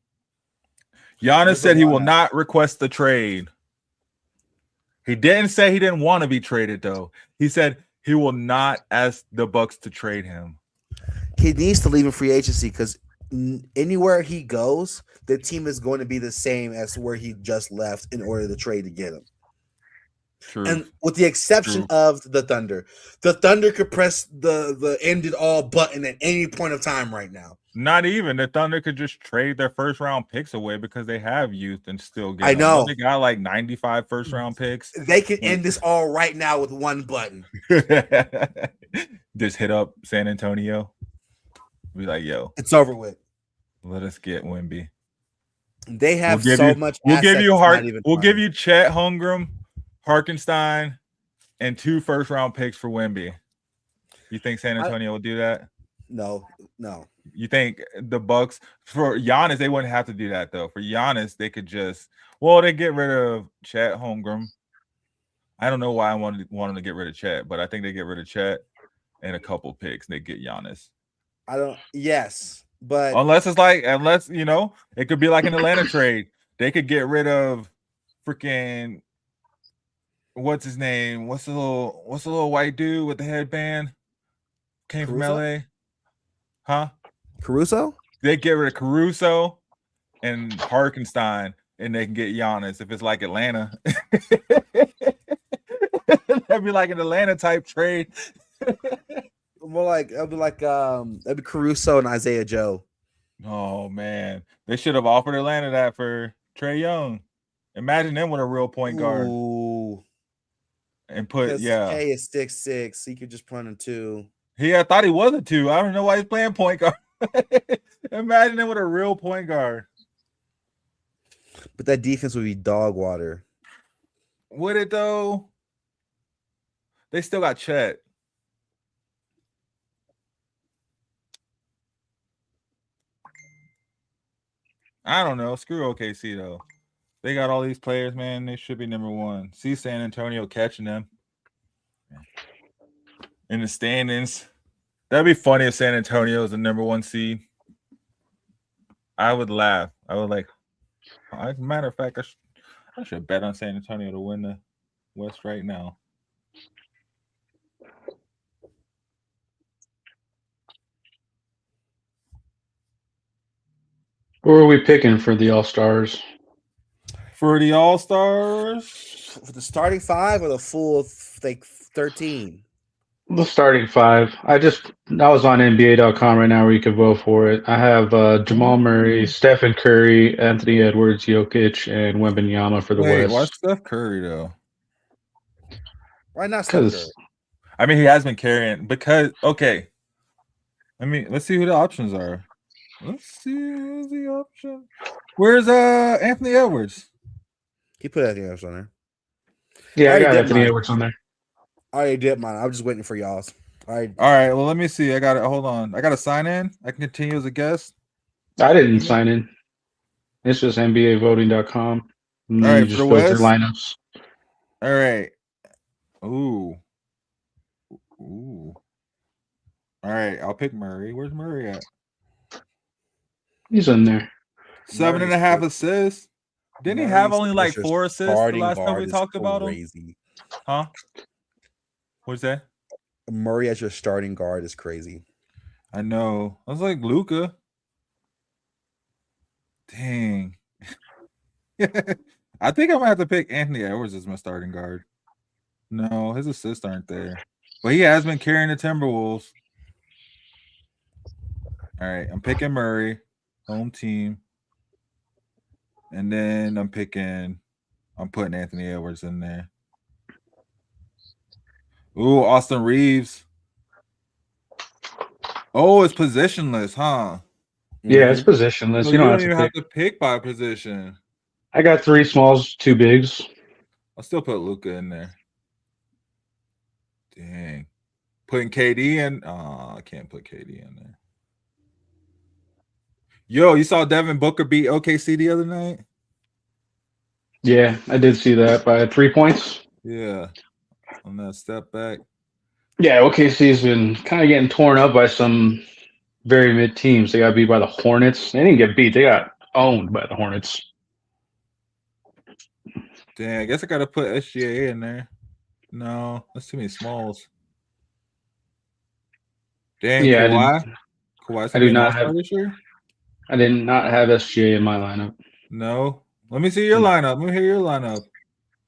Giannis said he will not request the trade. He didn't say he didn't want to be traded, though. He said he will not ask the Bucks to trade him.
He needs to leave in free agency because anywhere he goes, the team is going to be the same as where he just left in order to trade to get him.
True.
And with the exception of the Thunder could press the end it all button at any point of time right now.
Not even. The Thunder could just trade their first round picks away because they have youth and still get them.
know.
They got like 95 first round picks.
They can end this all right now with one button.
Just hit up San Antonio. Be like, yo,
it's over with.
Let us get Wemby.
They have much.
We'll give you We'll give you Chet Holmgren, Harkenstein, and 2 first round picks for Wemby. You think San Antonio will do that?
No.
You think the Bucks for Giannis, they wouldn't have to do that though. For Giannis, they could just they get rid of Chet Holmgren. I don't know why I want them to get rid of Chet, but I think they get rid of Chet and a couple picks. They get Giannis.
But
unless it could be like an Atlanta trade. They could get rid of freaking what's his name? What's the little white dude with the headband? Came
Caruso?
from LA. Huh?
Caruso?
They get rid of Caruso and Harkenstein, and they can get Giannis if it's like Atlanta. That'd be like an Atlanta type trade.
More like that'd be Caruso and Isaiah Joe.
Oh man, they should have offered Atlanta that for Trae Young. Imagine them with a real point guard.
Ooh.
And put
K is 6'6", so he could just run in 2.
I thought he was a 2. I don't know why he's playing point guard. Imagine him with a real point guard.
But that defense would be dog water.
Would it though? They still got Chet. I don't know. Screw OKC though. They got all these players, man. They should be number 1. See San Antonio catching them in the standings. That'd be funny if San Antonio is the number 1 seed. I would laugh. I would like. As a matter of fact, I should bet on San Antonio to win the West right now.
Who are we picking for the All-Stars?
For the All-Stars?
For the starting 5 or the full 13?
The starting 5. I was on NBA.com right now where you can vote for it. I have Jamal Murray, Stephen Curry, Anthony Edwards, Jokic, and Wembanyama for the West.
Why Steph Curry though?
Why not Steph Curry?
I mean, he has been carrying because okay. Let's see who the options are. Let's see who's the option. Where's Anthony Edwards?
He put Anthony Edwards on there.
Yeah, I got Anthony Edwards on there.
I already did mine. I'm just waiting for y'all's.
All right. Well, let me see. I got it. Hold on. I got to sign in. I can continue as a guest.
I didn't sign in. It's just NBAvoting.com.
All right.
You just go through lineups.
All right. Ooh. All right. I'll pick Murray. Where's Murray at?
He's in there.
7.5 assists. Didn't he have only like 4 assists the last time we talked about him? Huh? What's that?
Murray as your starting guard is crazy.
I know. I was like Luka. Dang. I think I'm gonna have to pick Anthony Edwards as my starting guard. No, his assists aren't there. But he has been carrying the Timberwolves. All right, I'm picking Murray, home team. And then I'm putting Anthony Edwards in there. Ooh, Austin Reeves. Oh, it's positionless, huh?
Yeah, it's positionless.
So
you don't
even have to pick by position.
I got 3 smalls, 2 bigs.
I'll still put Luka in there. Dang. Putting KD in. Oh, I can't put KD in there. Yo, you saw Devin Booker beat OKC the other night?
Yeah, I did see that by 3 points.
Yeah. On that step back.
Yeah, OKC's been kind of getting torn up by some very mid teams. They got beat by the Hornets. They didn't get beat. They got owned by the Hornets.
Dang, I guess I got to put SGA in there. No, that's too many smalls. Dang,
yeah,
Kawhi's
I do not have this year? I did not have SGA in my lineup.
No. Let me see your lineup. Let me hear your lineup.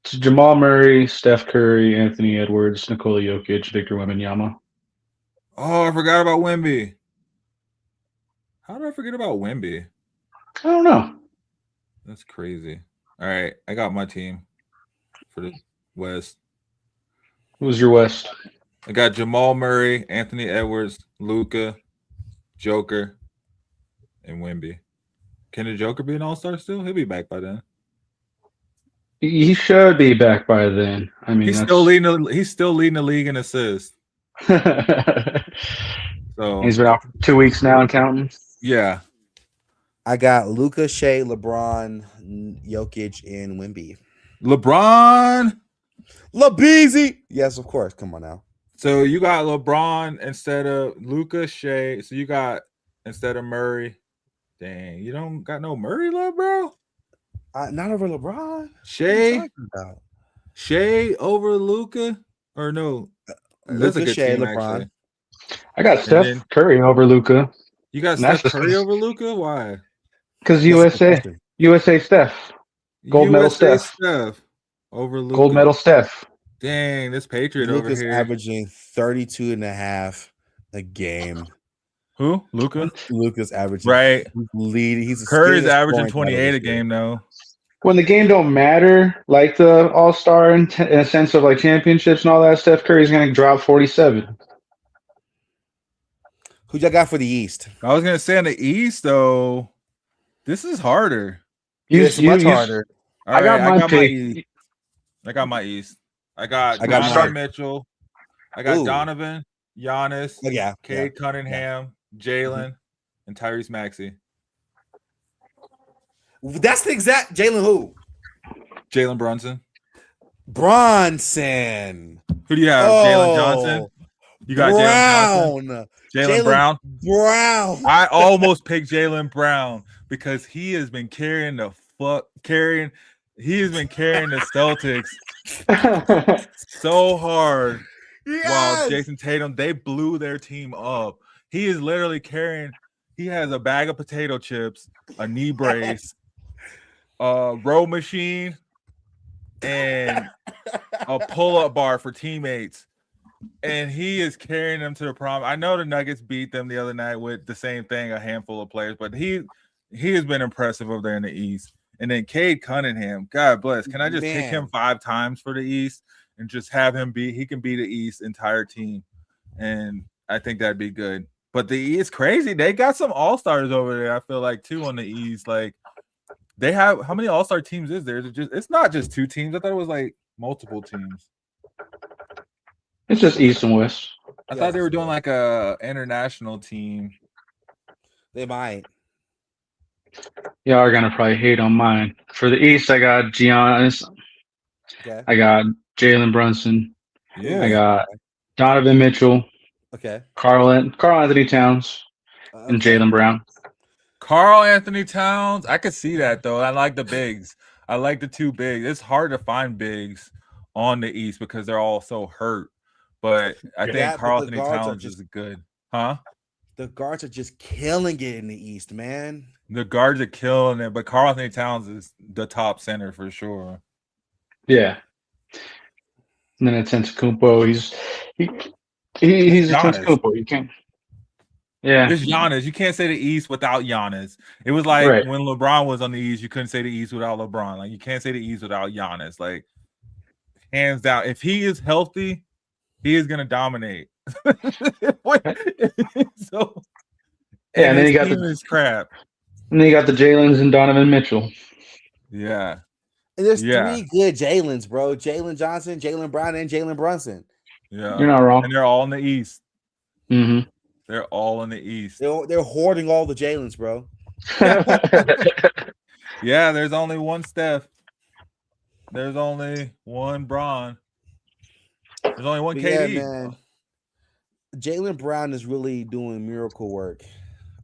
It's Jamal Murray, Steph Curry, Anthony Edwards, Nikola Jokic, Victor Wembanyama.
Oh, I forgot about Wemby. How did I forget about Wemby?
I don't know.
That's crazy. All right, I got my team for the West.
Who's your West?
I got Jamal Murray, Anthony Edwards, Luka, Joker, and Wemby. Can the Joker be an all-star still? He'll be back by then.
He should be back by then. I mean,
he's still leading the league in assists. So
he's been out for 2 weeks now and counting.
Yeah.
I got Luka, Shea, LeBron, Jokic, and Wemby.
LeBron.
LaBeezy. Yes, of course. Come on now.
So you got LeBron instead of Luka, Shea. So you got instead of Murray. Dang, you don't got no Murray love, bro?
Not over LeBron.
Shea over Luka? Or no?
Luka, Shea, LeBron.
Actually.
I got Steph Curry over Luka.
You got Steph Curry over Luka? Why?
Because USA Steph. Gold medal Steph.
Over Luka.
Gold medal Steph.
Dang, this Patriot over
Luka's
here.
averaging 32.5 a game.
Who? Luka?
Luka's averaging
Right.
He's leading. He's
Curry's averaging 28 a game though.
When the game don't matter, like the All-Star in a sense of like championships and all that stuff, Curry's going to drop 47.
Who y'all got for the East?
I was gonna say in the East though, this is harder.
It's much harder.
I got my
East.
I got my East. I got
Donovan
Mitchell. I got Donovan, Giannis, Cade Cunningham, Jalen, and Tyrese Maxey.
That's the exact Jalen who?
Jalen Brunson.
Bronson.
Who do you have? Jalen Johnson? You got
Brown.
Jalen Brown.
Brown.
I almost picked Jalen Brown because he has been carrying the Celtics so hard. While Jason Tatum, they blew their team up. He is literally carrying. He has a bag of potato chips, a knee brace, a row machine, and a pull-up bar for teammates. And he is carrying them to the prom. I know the Nuggets beat them the other night with the same thing, a handful of players, but he has been impressive over there in the East. And then Cade Cunningham, God bless. Can I just pick him 5 times for the East and just have him he can be the East entire team? And I think that'd be good. But the East crazy. They got some all-stars over there, I feel like, too, on the East. Like, they have, how many all-star teams is there? It's not just 2 teams. I thought it was like multiple teams.
It's just East and West.
I thought they were doing like a international team.
They might.
Y'all are gonna probably hate on mine. For the East, I got Giannis.
Okay.
I got Jalen Brunson.
Yeah.
I got Donovan Mitchell.
Okay.
Carl Anthony Towns and Jaylen Brown.
Carl Anthony Towns. I could see that though. I like the bigs. I like the 2 bigs. It's hard to find bigs on the East because they're all so hurt. But I think Carl Anthony Towns is good. Huh?
The guards are just killing it in the East, man.
The guards are killing it, but Carl Anthony Towns is the top center for sure.
Yeah. And then it's Antetokounmpo. He's Antetokounmpo. You can't. Yeah.
It's Giannis. You can't say the East without Giannis. It was like when LeBron was on the East, you couldn't say the East without LeBron. Like you can't say the East without Giannis. Like hands down. If he is healthy, he is gonna dominate. So
and then you got
this crap.
And then you got the Jalen's and Donovan Mitchell.
Yeah.
And there's 3 good Jalen's, bro. Jalen Johnson, Jalen Brown, and Jalen Brunson.
Yeah.
You're not wrong.
And they're all in the East.
Mm-hmm.
They're all in the East.
They're hoarding all the Jalen's, bro.
Yeah, there's only one Steph. There's only one Bron. There's only one KD.
Yeah, man. Jaylen Brown is really doing miracle work.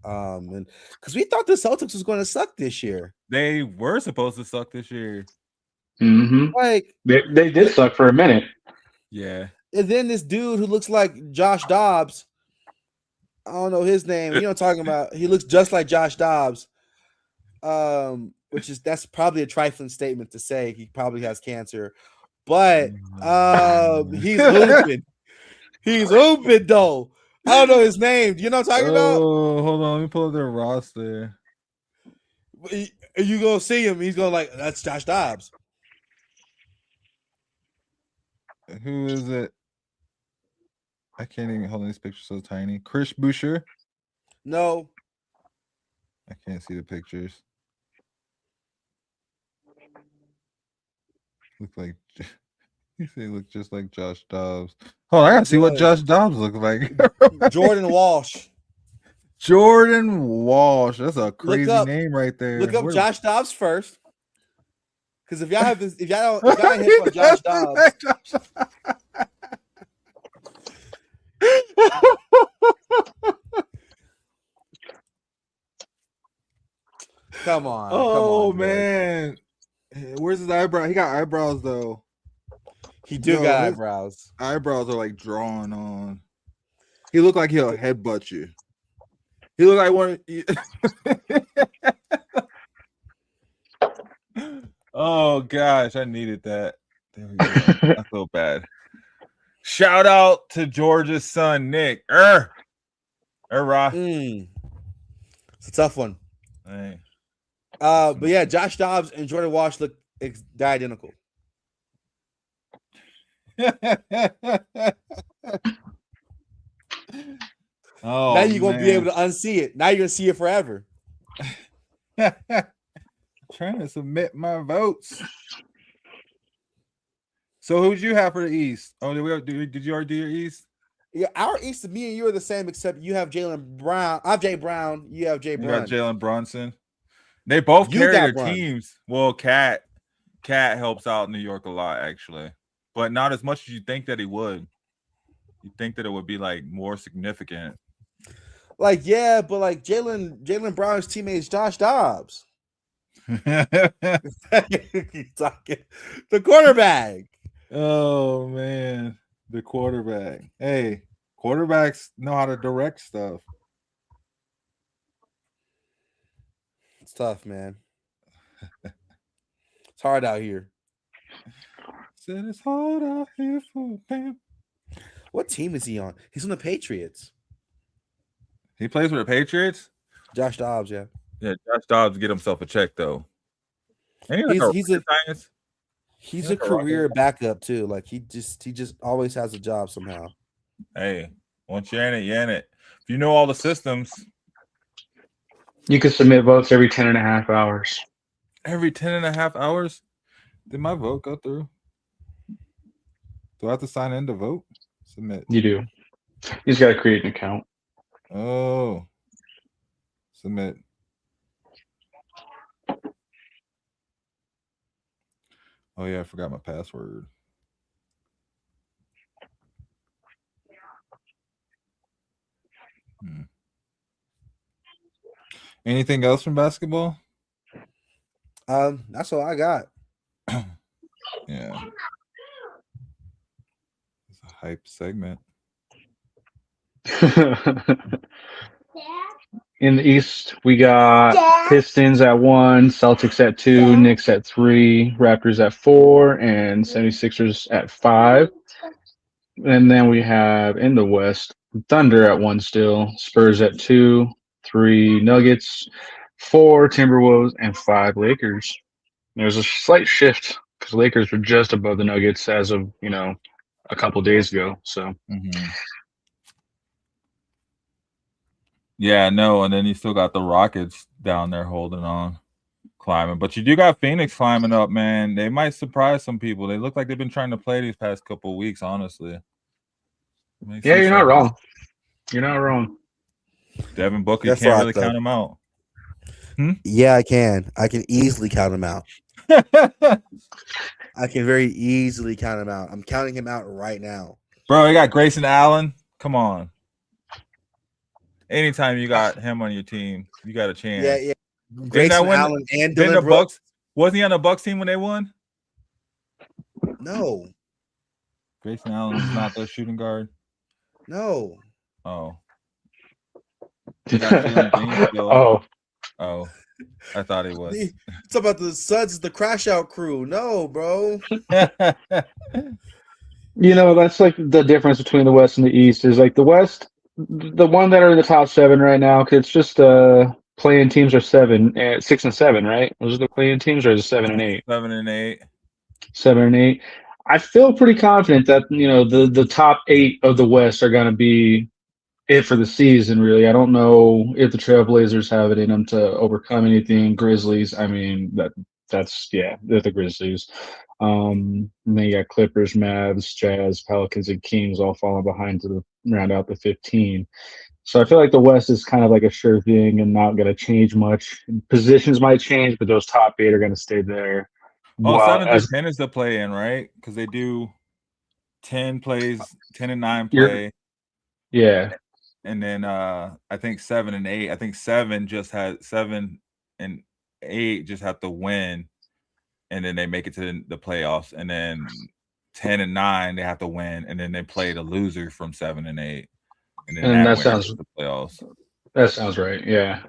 And because we thought the Celtics was going to suck this year.
They were supposed to suck this year.
Mm-hmm.
Like
they did suck for a minute.
Yeah.
And then this dude who looks like Josh Dobbs. I don't know his name. You know what I'm talking about? He looks just like Josh Dobbs. That's probably a trifling statement to say. He probably has cancer. But he's hooping. He's hooping though. I don't know his name. Do you know what I'm talking about?
Oh, hold on. Let me pull up their roster.
You gonna see him? He's gonna like that's Josh Dobbs.
Who is it? I can't even hold on. This picture so tiny. Chris Boucher?
No.
I can't see the pictures. Look like you say look just like Josh Dobbs. Hold on, I gotta see what Josh Dobbs looks like.
Jordan Walsh.
Jordan Walsh. That's a crazy name right there.
Look up Josh Dobbs first. Because if y'all have this, if y'all ain't hit on Josh Dobbs. Come on.
Oh,
come on,
man. Where's his eyebrow? He got eyebrows though.
He got eyebrows.
Eyebrows are like drawn on. He looked like he'll headbutt you. He looked like one. Oh gosh, I needed that. There we go. I feel bad. Shout out to George's son, Nick. Ra.
It's a tough one.
Hey.
But yeah, Josh Dobbs and Jordan Walsh look identical.
Oh,
now you're gonna be able to unsee it. Now you're gonna see it forever.
Trying to submit my votes. So who'd you have for the East? Oh, did you already do your East?
Yeah, our East, me and you are the same, except you have Jaylen Brown. I have Jay Brown. You have Jay Brown.
You got Jalen Brunson. They both carry their teams. Well, Cat helps out New York a lot, actually, but not as much as you think that he would. You think that it would be like more significant.
Like, yeah, but like Jaylen Brown's teammate is Josh Dobbs. The quarterback.
Oh man, the quarterback. Hey, quarterbacks know how to direct stuff.
It's tough, man. It's hard out here.
Said it's hard out here for him.
What team is he on? He's on the Patriots.
He plays for the Patriots?
Josh Dobbs, yeah.
Yeah, Josh Dobbs get himself a check though. And
he's a career backup too. Like he just always has a job somehow.
Hey, once you're in it, you're in it. If you know all the systems,
you can submit votes every 10.5 hours.
Every 10.5 hours? Did my vote go through? Do I have to sign in to vote? Submit.
You do. You just gotta create an account.
Oh. Submit. Oh yeah, I forgot my password. Anything else from basketball?
That's all I got.
Yeah. It's a hype segment.
In the East, we got Pistons at 1, Celtics at 2, Knicks at 3, Raptors at 4, and 76ers at 5. And then we have in the West, Thunder at 1 still, Spurs at 2, 3 Nuggets, 4 Timberwolves, and 5 Lakers. There's a slight shift because Lakers were just above the Nuggets as of, a couple days ago. So.
Mm-hmm. Yeah, no, and then you still got the Rockets down there holding on, climbing. But you do got Phoenix climbing up, man. They might surprise some people. They look like they've been trying to play these past couple of weeks, honestly.
Yeah, you're not wrong. You're not wrong.
Devin Booker, you can't really count him out.
Yeah, I can. I can easily count him out. I can very easily count him out. I'm counting him out right now.
Bro, you got Grayson Allen. Come on. Anytime you got him on your team, you got a chance.
Yeah. Grayson Allen and
Dylan Brooks. Wasn't he on the Bucks team when they won?
No.
Grayson Allen is not their shooting guard.
No.
Oh. Oh. I thought he was.
It's about the Suns, the crash out crew. No, bro.
That's like the difference between the West and the East is like the West. The one that are in the top 7 right now, because it's just playing teams are 6 and 7, right? Those are the playing teams, or is it 7 and 8?
7 and 8.
7 and 8. I feel pretty confident that the top 8 of the West are going to be it for the season. Really, I don't know if the Trailblazers have it in them to overcome anything. Grizzlies, I mean they're the Grizzlies. And then you got Clippers, Mavs, Jazz, Pelicans, and Kings all falling behind to round out the 15. So I feel like the West is kind of like a sure thing and not going to change much. Positions might change, but those top 8 are going to stay there.
Oh, 7 to 10 is the play in, right? Because they do 10 plays, 10 and 9 play.
Yeah.
And then I think 7 and 8. I think 7 and 8 just have to win. And then they make it to the playoffs, and then 10 and 9 they have to win, and then they play the loser from 7 and 8, and then that sounds the playoffs.
That sounds right, yeah.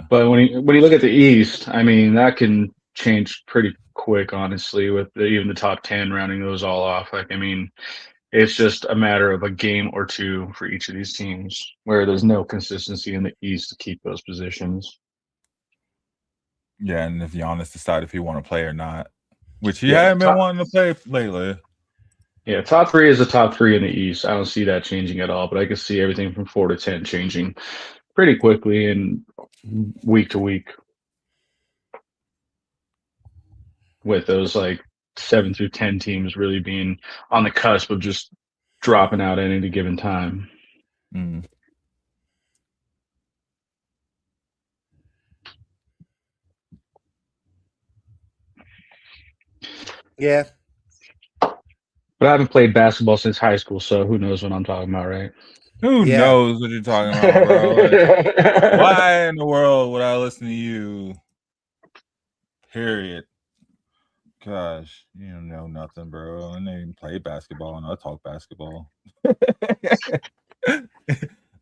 But when you look at the East, I mean that can change pretty quick, honestly, with even the top 10 rounding those all off. Like, I mean, it's just a matter of a game or two for each of these teams where there's no consistency in the East to keep those positions.
Yeah, and if Giannis decide if he want to play or not, which he hadn't been wanting to play lately.
Yeah, top 3 is the top 3 in the East. I don't see that changing at all, but I can see everything from 4 to 10 changing pretty quickly and week to week with those like 7 through 10 teams really being on the cusp of just dropping out at any given time.
Mm.
Yeah.
But I haven't played basketball since high school, so who knows what I'm talking about, right?
Who knows what you're talking about, bro? Like, why in the world would I listen to you? Period. Gosh, you don't know nothing, bro. And they play basketball and I talk basketball.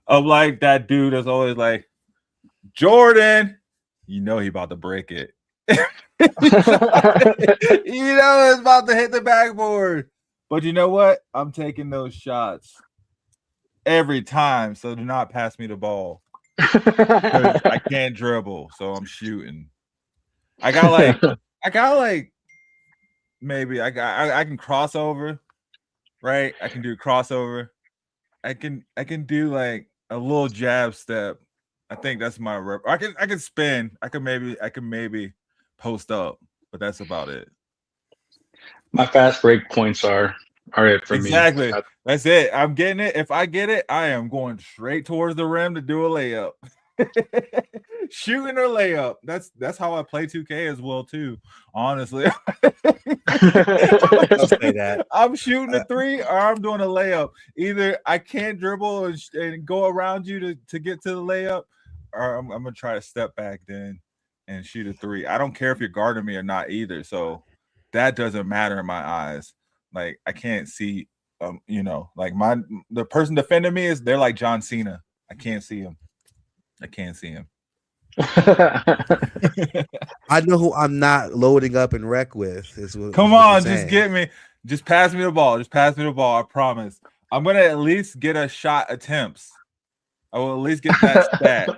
I'm like that dude that's always like, Jordan, you know he about to break it. You know it's about to hit the backboard. But you know what? I'm taking those shots every time. So do not pass me the ball. I can't dribble, so I'm shooting. I got like maybe I can cross over, right? I can do crossover. I can do like a little jab step. I think that's my rep. I can spin. I can maybe post up, but that's about it.
My fast break points are it for me.
Exactly. That's it. I'm getting it. If I get it, I am going straight towards the rim to do a layup. Shooting or layup. That's how I play 2K as well too. Honestly,
I'll say that.
I'm shooting a 3 or I'm doing a layup. Either I can't dribble and go around you to get to the layup, or I'm gonna try to step back then and shoot a 3. I don't care if you're guarding me or not either. So that doesn't matter in my eyes. Like I can't see, like the person defending me they're like John Cena. I can't see him.
I know who I'm not loading up and wreck with.
Come on, just get me. Just pass me the ball. I promise. I'm gonna at least get a shot attempts. I will at least get that stat.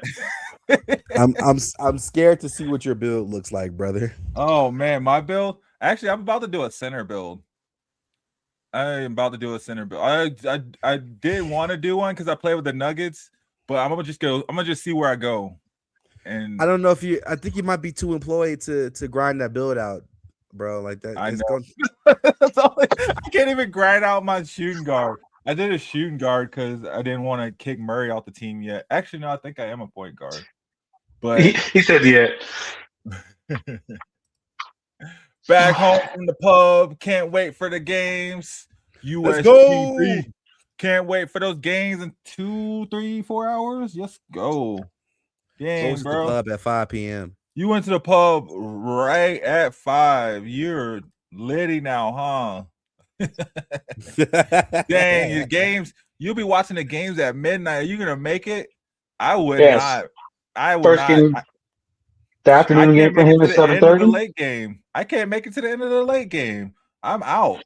I'm scared to see what your build looks like, brother.
Oh man, my build. Actually, I'm about to do a center build. I did want to do one because I play with the Nuggets, but I'm gonna just see where I go. And
I don't know I think you might be too employed to grind that build out, bro. Like that.
I know. I can't even grind out my shooting guard. I did a shooting guard because I didn't want to kick Murray off the team yet. Actually, no, I think I am a point guard. But
he said yet.
Back home from the pub, can't wait for the games.
Let's go.
Can't wait for those games in 2, 3, 4 hours. Let's go. Game,
Goes to
bro.
the club at 5 p.m.
You went to the pub right at 5. You're litty now, huh? Dang, your games. You'll be watching the games at midnight. Are you gonna make it? I would not. I would
First
not.
game, the afternoon game for him is 7:30.
Late game. I can't make it to the end of the late game. I'm out.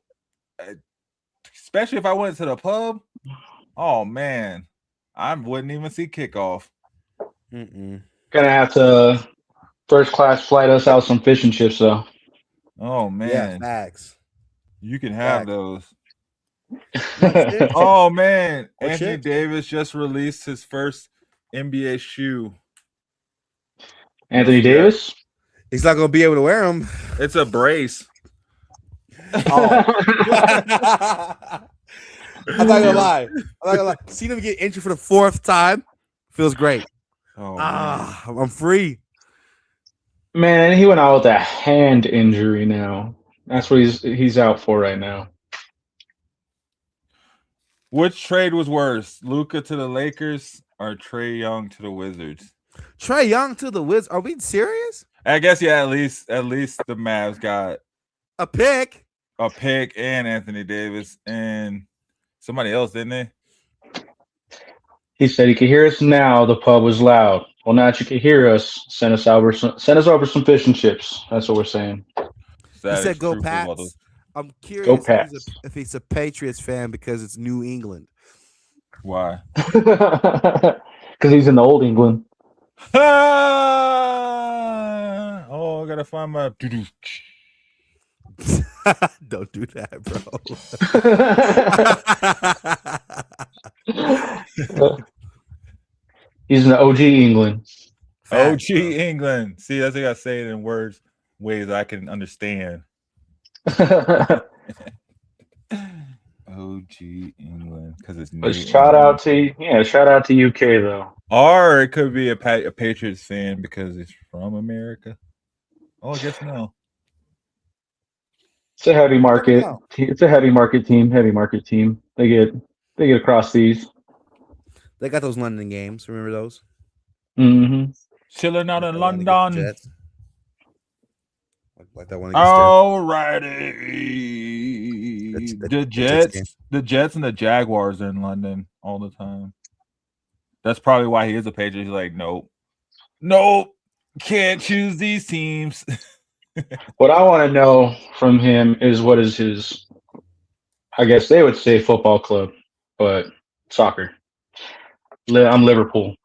Especially if I went to the pub. Oh man, I wouldn't even see kickoff.
Mm-mm.
Gonna have to first class flight us out some fish and chips though.
Oh man,
Yeah, facts.
You can have those.
Chips.
Oh man,
Or
Anthony
chips.
Davis just released his first NBA shoe.
Anthony Davis?
He's not gonna be able to wear them.
It's a brace.
I'm not gonna lie. Seeing him get injured for the 4th time feels great.
Oh,
I'm free.
Man, he went out with a hand injury now. That's what he's out for right now.
Which trade was worse, Luka to the Lakers or Trae Young to the Wizards?
Trae Young to the Wizards. Are we serious?
I guess at least the Mavs got
a pick
and Anthony Davis and somebody else, didn't they?
He said he could hear us now. The pub was loud. Well, now that you can hear us, send us over some fish and chips. That's what we're saying.
He said, "Go Pats." I'm
Go
curious
Pats.
if he's a Patriots fan because it's New England.
Why?
Because he's in the old England.
Oh, I gotta find my.
Don't do that,
bro. He's in the OG England.
OG England. See, that's what I gotta say it in ways I can understand. OG England, because it's new.
Shout out to UK though.
Or it could be a Patriots fan because it's from America. Oh, I guess no.
It's a heavy market. It's a heavy market team. They get across these.
They got those London games. Remember those?
Mm-hmm.
Chilling out in London.
Like that one.
Alrighty. The Jets and the Jaguars are in London all the time. That's probably why he is a Patriot. He's like, nope, can't choose these teams.
What I want to know from him is what is his, I guess they would say football club, but soccer. I'm Liverpool.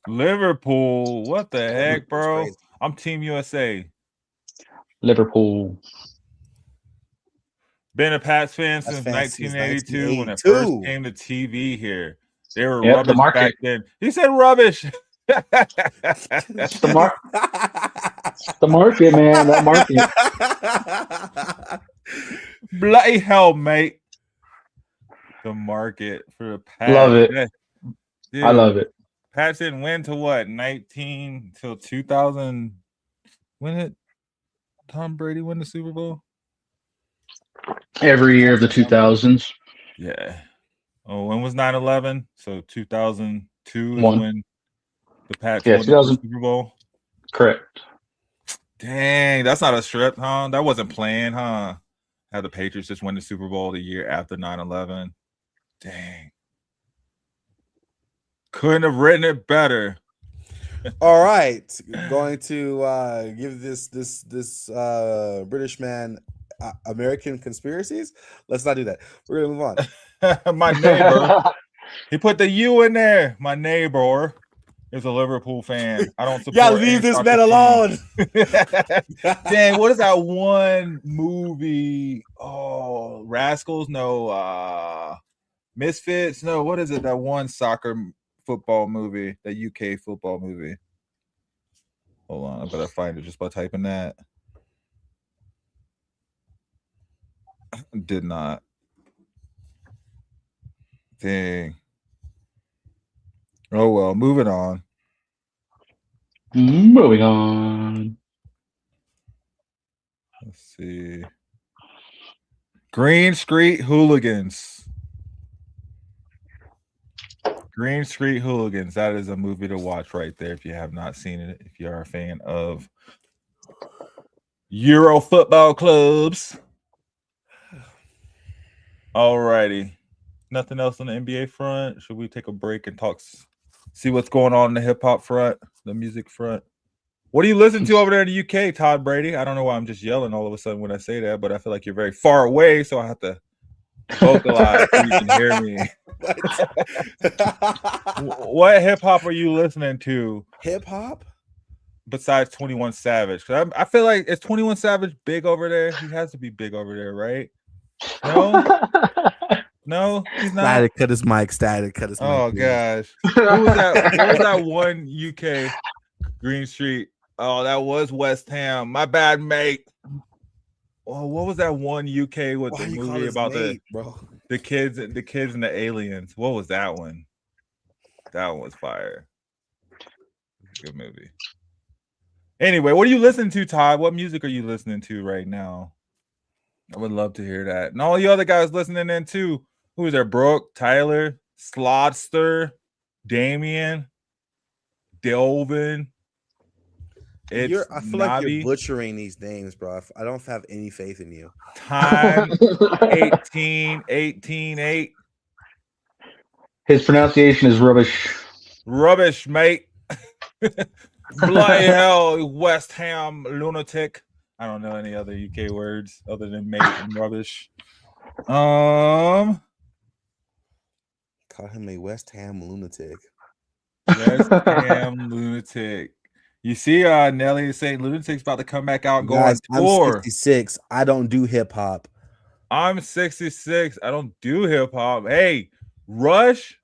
Liverpool? What the heck, bro? I'm Team USA.
Liverpool.
Been a Pats fan since 1982 when it first came to TV here. They were rubbish back then. He said rubbish.
It's the market, man. That
market. Bloody hell, mate. The market for the Pats.
Love it. Dude, I love it.
Pats didn't win to what? 19 till 2000. When did Tom Brady win the Super Bowl?
Every year of the 2000s.
Yeah. Oh, when was 9/11? So 2002 is when the Pats won the Super Bowl.
Correct.
Dang, that's not a strip, huh? That wasn't planned, huh? Had the Patriots just win the Super Bowl the year after 9/11. Dang. Couldn't have written it better.
All right, going to give this British man American conspiracies. Let's not do that. We're gonna move on.
My neighbor, he put the U in there. My neighbor is a Liverpool fan. I don't support.
Yeah, leave this man alone.
Dang, what is that one movie? Oh, Rascals? No, Misfits? No, what is it? That one soccer football movie, that UK football movie. Hold on, I better find it just by typing that. Did not. Dang. Oh well, moving on.
Moving on.
Let's see. Green Street Hooligans. Green Street Hooligans. That is a movie to watch right there if you have not seen it. If you are a fan of Euro football clubs. Alrighty. Nothing else on the NBA front. Should we take a break and see what's going on in the hip hop front, the music front? What do you listen to over there in the UK, Todd Brady? I don't know why I'm just yelling all of a sudden when I say that, but I feel like you're very far away, so I have to vocalize so you can hear me. What hip hop are you listening to?
Hip hop?
Besides 21 Savage? Because I feel like, is 21 Savage big over there? He has to be big over there, right? No? No, he's not.
Static cut his mic.
Oh gosh. Who was that? What was that one UK Green Street? Oh, that was West Ham. My bad, mate. Oh, what was that one UK with the movie about the kids and the aliens? What was that one? That one was fire. Good movie. Anyway, what are you listening to, Todd? What music are you listening to right now? I would love to hear that. And all you other guys listening in too. Who is there? Brooke, Tyler, Slotster, Damian, Delvin.
I feel like you're butchering these names, bro. I don't have any faith in you.
Time 18.
His pronunciation is rubbish.
Rubbish, mate. Bloody hell, West Ham lunatic. I don't know any other UK words other than mate and rubbish.
Call him a West Ham lunatic.
West Ham lunatic. You see, Nelly is saying lunatic's about to come back out and go on tour.
I'm 66. I don't do hip hop.
I'm 66. I don't do hip hop. Hey, Rush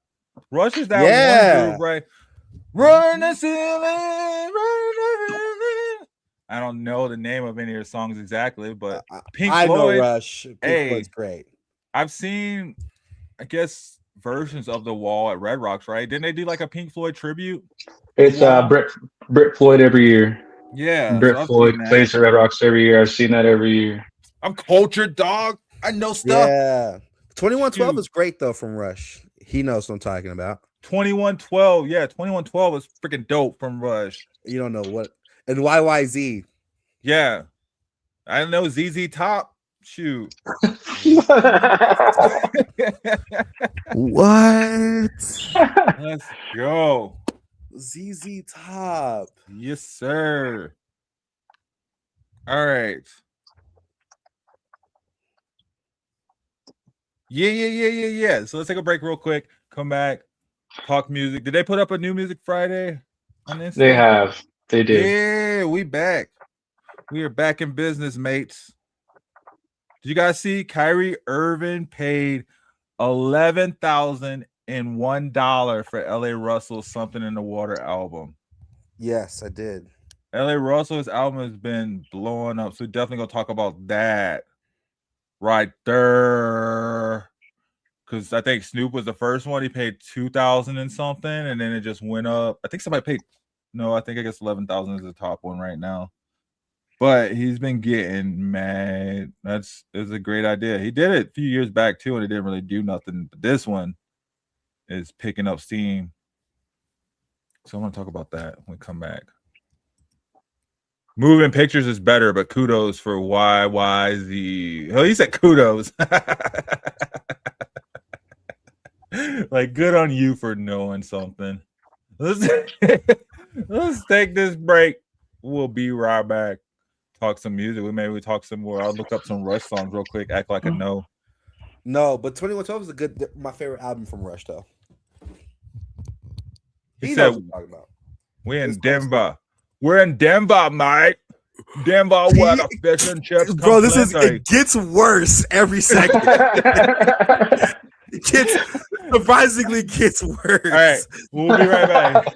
is that one group, right? Run the ceiling, I don't know the name of any of their songs exactly, but Pink Floyd.
Know Rush. Pink Floyd's great.
I've seen, I guess, versions of The Wall at Red Rocks, right? Didn't they do like a Pink Floyd tribute?
It's Brit Floyd every year.
Yeah,
Brit Floyd plays at Red Rocks every year. I've seen that every year.
I'm cultured, dog. I know stuff.
Yeah, 2112 is great though from Rush. He knows what I'm talking about.
2112, yeah, 2112 is freaking dope from Rush.
You don't know what, and YYZ.
Yeah, I know ZZ Top. Shoot.
What?
Let's go.
ZZ Top.
Yes, sir. All right. Yeah. So let's take a break real quick. Come back. Talk music. Did they put up a new music Friday on Instagram?
They have. They did.
Yeah, we back. We are back in business, mates. Did you guys see Kyrie Irving paid $11,001 for LA Russell's Something in the Water album?
Yes, I did.
LA Russell's album has been blowing up, so definitely gonna talk about that right there. Because I think Snoop was the first one. He paid $2,000 and something, and then it just went up. I think somebody paid. No, I guess 11,000 is the top one right now. But he's been getting mad. It's a great idea. He did it a few years back too, and it didn't really do nothing. But this one is picking up steam. So I'm gonna talk about that when we come back. Moving pictures is better, but kudos for YYZ. Oh, he said kudos. Like, good on you for knowing something. Let's take this break. We'll be right back. Talk some music. We talk some more. I'll look up some Rush songs real quick. Act like I know.
No, but 2112 is my favorite album from Rush, though.
He said, we're in Denver. We're in Denver, mate. Denver, where the fish and chips.
Bro, it gets worse every second. It surprisingly gets worse.
All right, we'll be right back.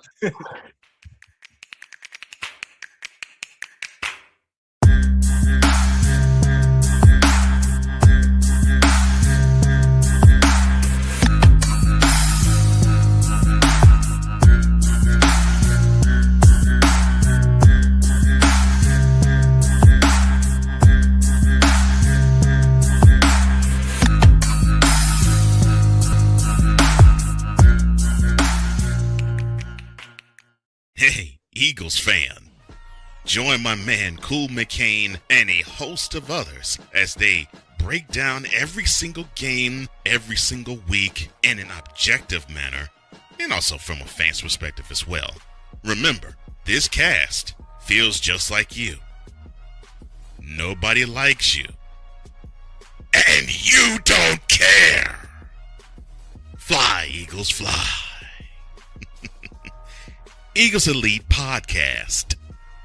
Hey, Eagles fan. Join my man Cool McCain and a host of others as they break down every single game, every single week in an objective manner, and also from a fan's perspective as well. Remember, this cast feels just like you. Nobody likes you. And you don't care. Fly, Eagles, fly. Eagles Elite Podcast,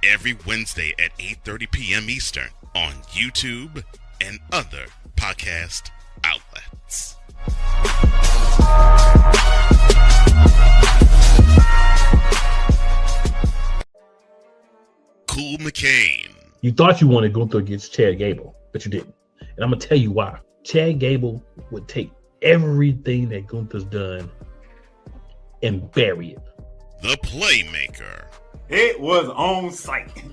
every Wednesday at 8:30 p.m. Eastern on YouTube and other podcast outlets. Cool McCain.
You thought you wanted to go through against Chad Gable, but you didn't. And I'm going to tell you why. Chad Gable would take everything that Gunther's done and bury it.
The Playmaker.
It was on site.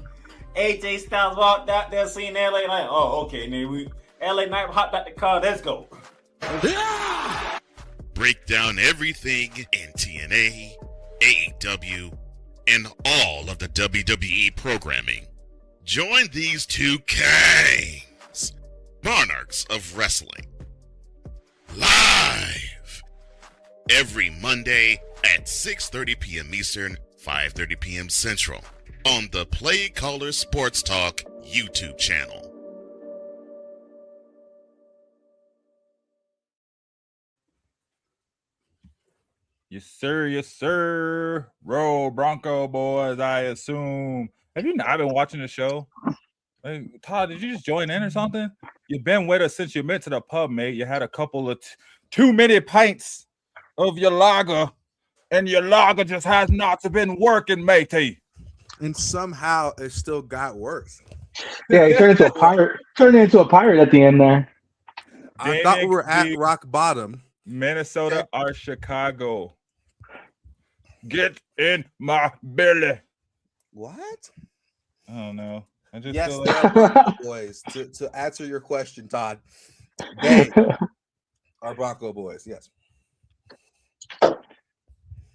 AJ Styles walked out there, seen LA like, oh, okay, nigga, LA Knight hopped out the car, let's go.
Break down everything in TNA, AEW, and all of the WWE programming. Join these two kings, monarchs of wrestling, live every Monday at 6:30 p.m. Eastern, 5:30 p.m. Central on the Play Caller Sports Talk YouTube channel.
Yes, sir. Yes, sir. Roll Bronco boys, I assume. Have you not been watching the show? Hey, Todd, did you just join in or something? You've been with us since you met to the pub, mate. You had a couple of too many pints of your lager, and your lager just has not been working, matey.
And somehow it still got worse.
Yeah, he turned into a pirate. Turned into a pirate at the end there.
I thought we were at rock bottom.
Minnesota or Chicago. Get in my belly.
What?
I don't know. I just
yes,
feel
they
like...
are Bronco boys. To answer your question, Todd, they are Bronco boys. Yes.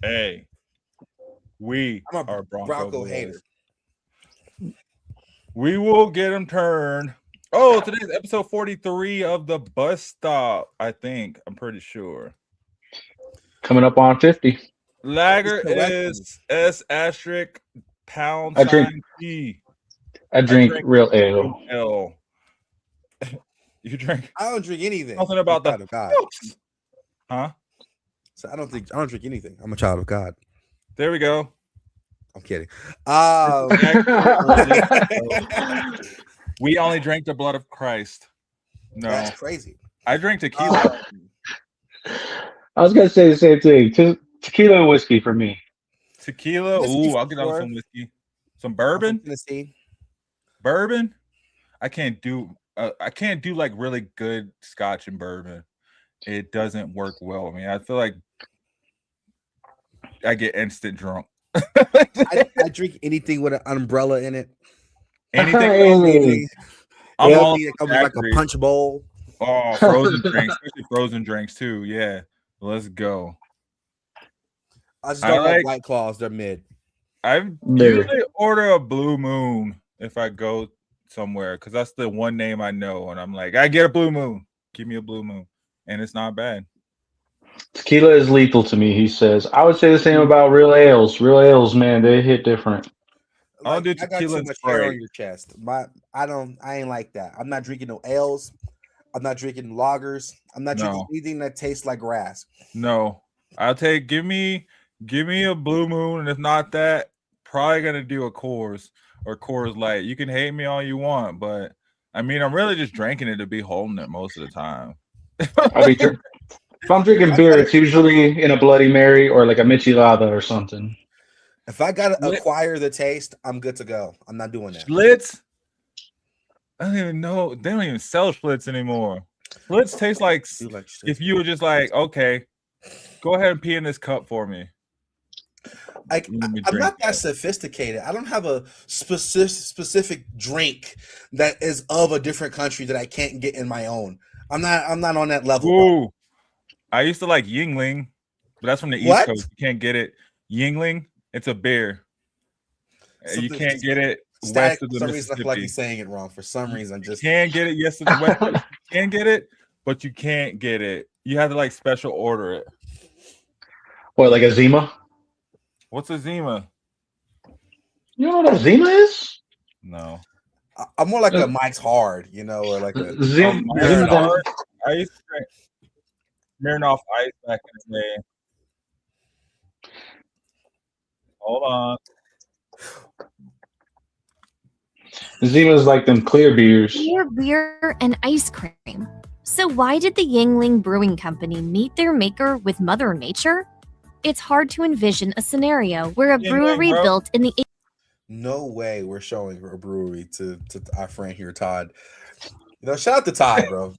Hey, we
I'm a
are Bronco boys.
hater.
We will get them turned. Oh, today's episode 43 of the Bus Stop. I think. I'm pretty sure.
Coming up on 50.
Lager is S asterisk pound
I drink
T.
I drink real ale.
You drink?
I don't drink anything.
Something about
the God.
Huh?
So I don't drink anything. I'm a child of God.
There we go.
I'm kidding.
We only drank the blood of Christ. No,
that's crazy.
I drink tequila.
I was gonna say the same thing. Tequila and whiskey for me.
Tequila. Ooh, I'll get on some whiskey. Some bourbon. Bourbon. I can't do like really good scotch and bourbon. It doesn't work well. I mean, I feel like I get instant drunk.
I drink anything with an umbrella in it.
Anything. I'm all
it comes like a punch bowl.
Oh, frozen drinks, especially frozen drinks too. Yeah, let's go.
I just don't like White Claws. They're mid.
I usually order a Blue Moon if I go somewhere because that's the one name I know, and I'm like, I get a Blue Moon. Give me a Blue Moon, and it's not bad.
Tequila is lethal to me, he says. I would say the same about real ales. Real ales, man, they hit different.
I'll do tequila.
I got too much hair on your chest. I ain't like that. I'm not drinking no ales. I'm not drinking lagers. I'm not drinking anything that tastes like grass.
No, I'll take. Give me a Blue Moon, and if not that, probably gonna do a Coors or Coors Light. You can hate me all you want, but I mean, I'm really just drinking it to be holding it most of the time.
If I'm drinking beer, it's usually in a Bloody Mary or like a Michelada or something.
If I gotta acquire the taste, I'm good to go. I'm not doing that.
Schlitz? I don't even know. They don't even sell Schlitz anymore. Schlitz tastes like if you were just like, okay, go ahead and pee in this cup for me.
I'm not that sophisticated. I don't have a specific drink that is of a different country that I can't get in my own. I'm not on that level.
Ooh. I used to like Yingling, but that's from the East Coast. You can't get it. Yingling, it's a beer. You can't get it west of the Mississippi. For some reason, I feel like he's saying it wrong. For some reason, you can't get it. Yes, to the west. You can get it, but you can't get it. You have to like special order it.
What, like a Zima?
What's a Zima?
You know what a Zima is?
No.
I'm more like a Mike's Hard, or like a
Zima.
I used to drink Smirnoff Ice back in the day. Hold on.
Zima's like them clear beers.
Clear beer and ice cream. So why did the Yingling Brewing Company meet their maker with Mother Nature? It's hard to envision a scenario where a brewery built in the...
No way we're showing a brewery to our friend here, Todd. Shout out to Todd, bro.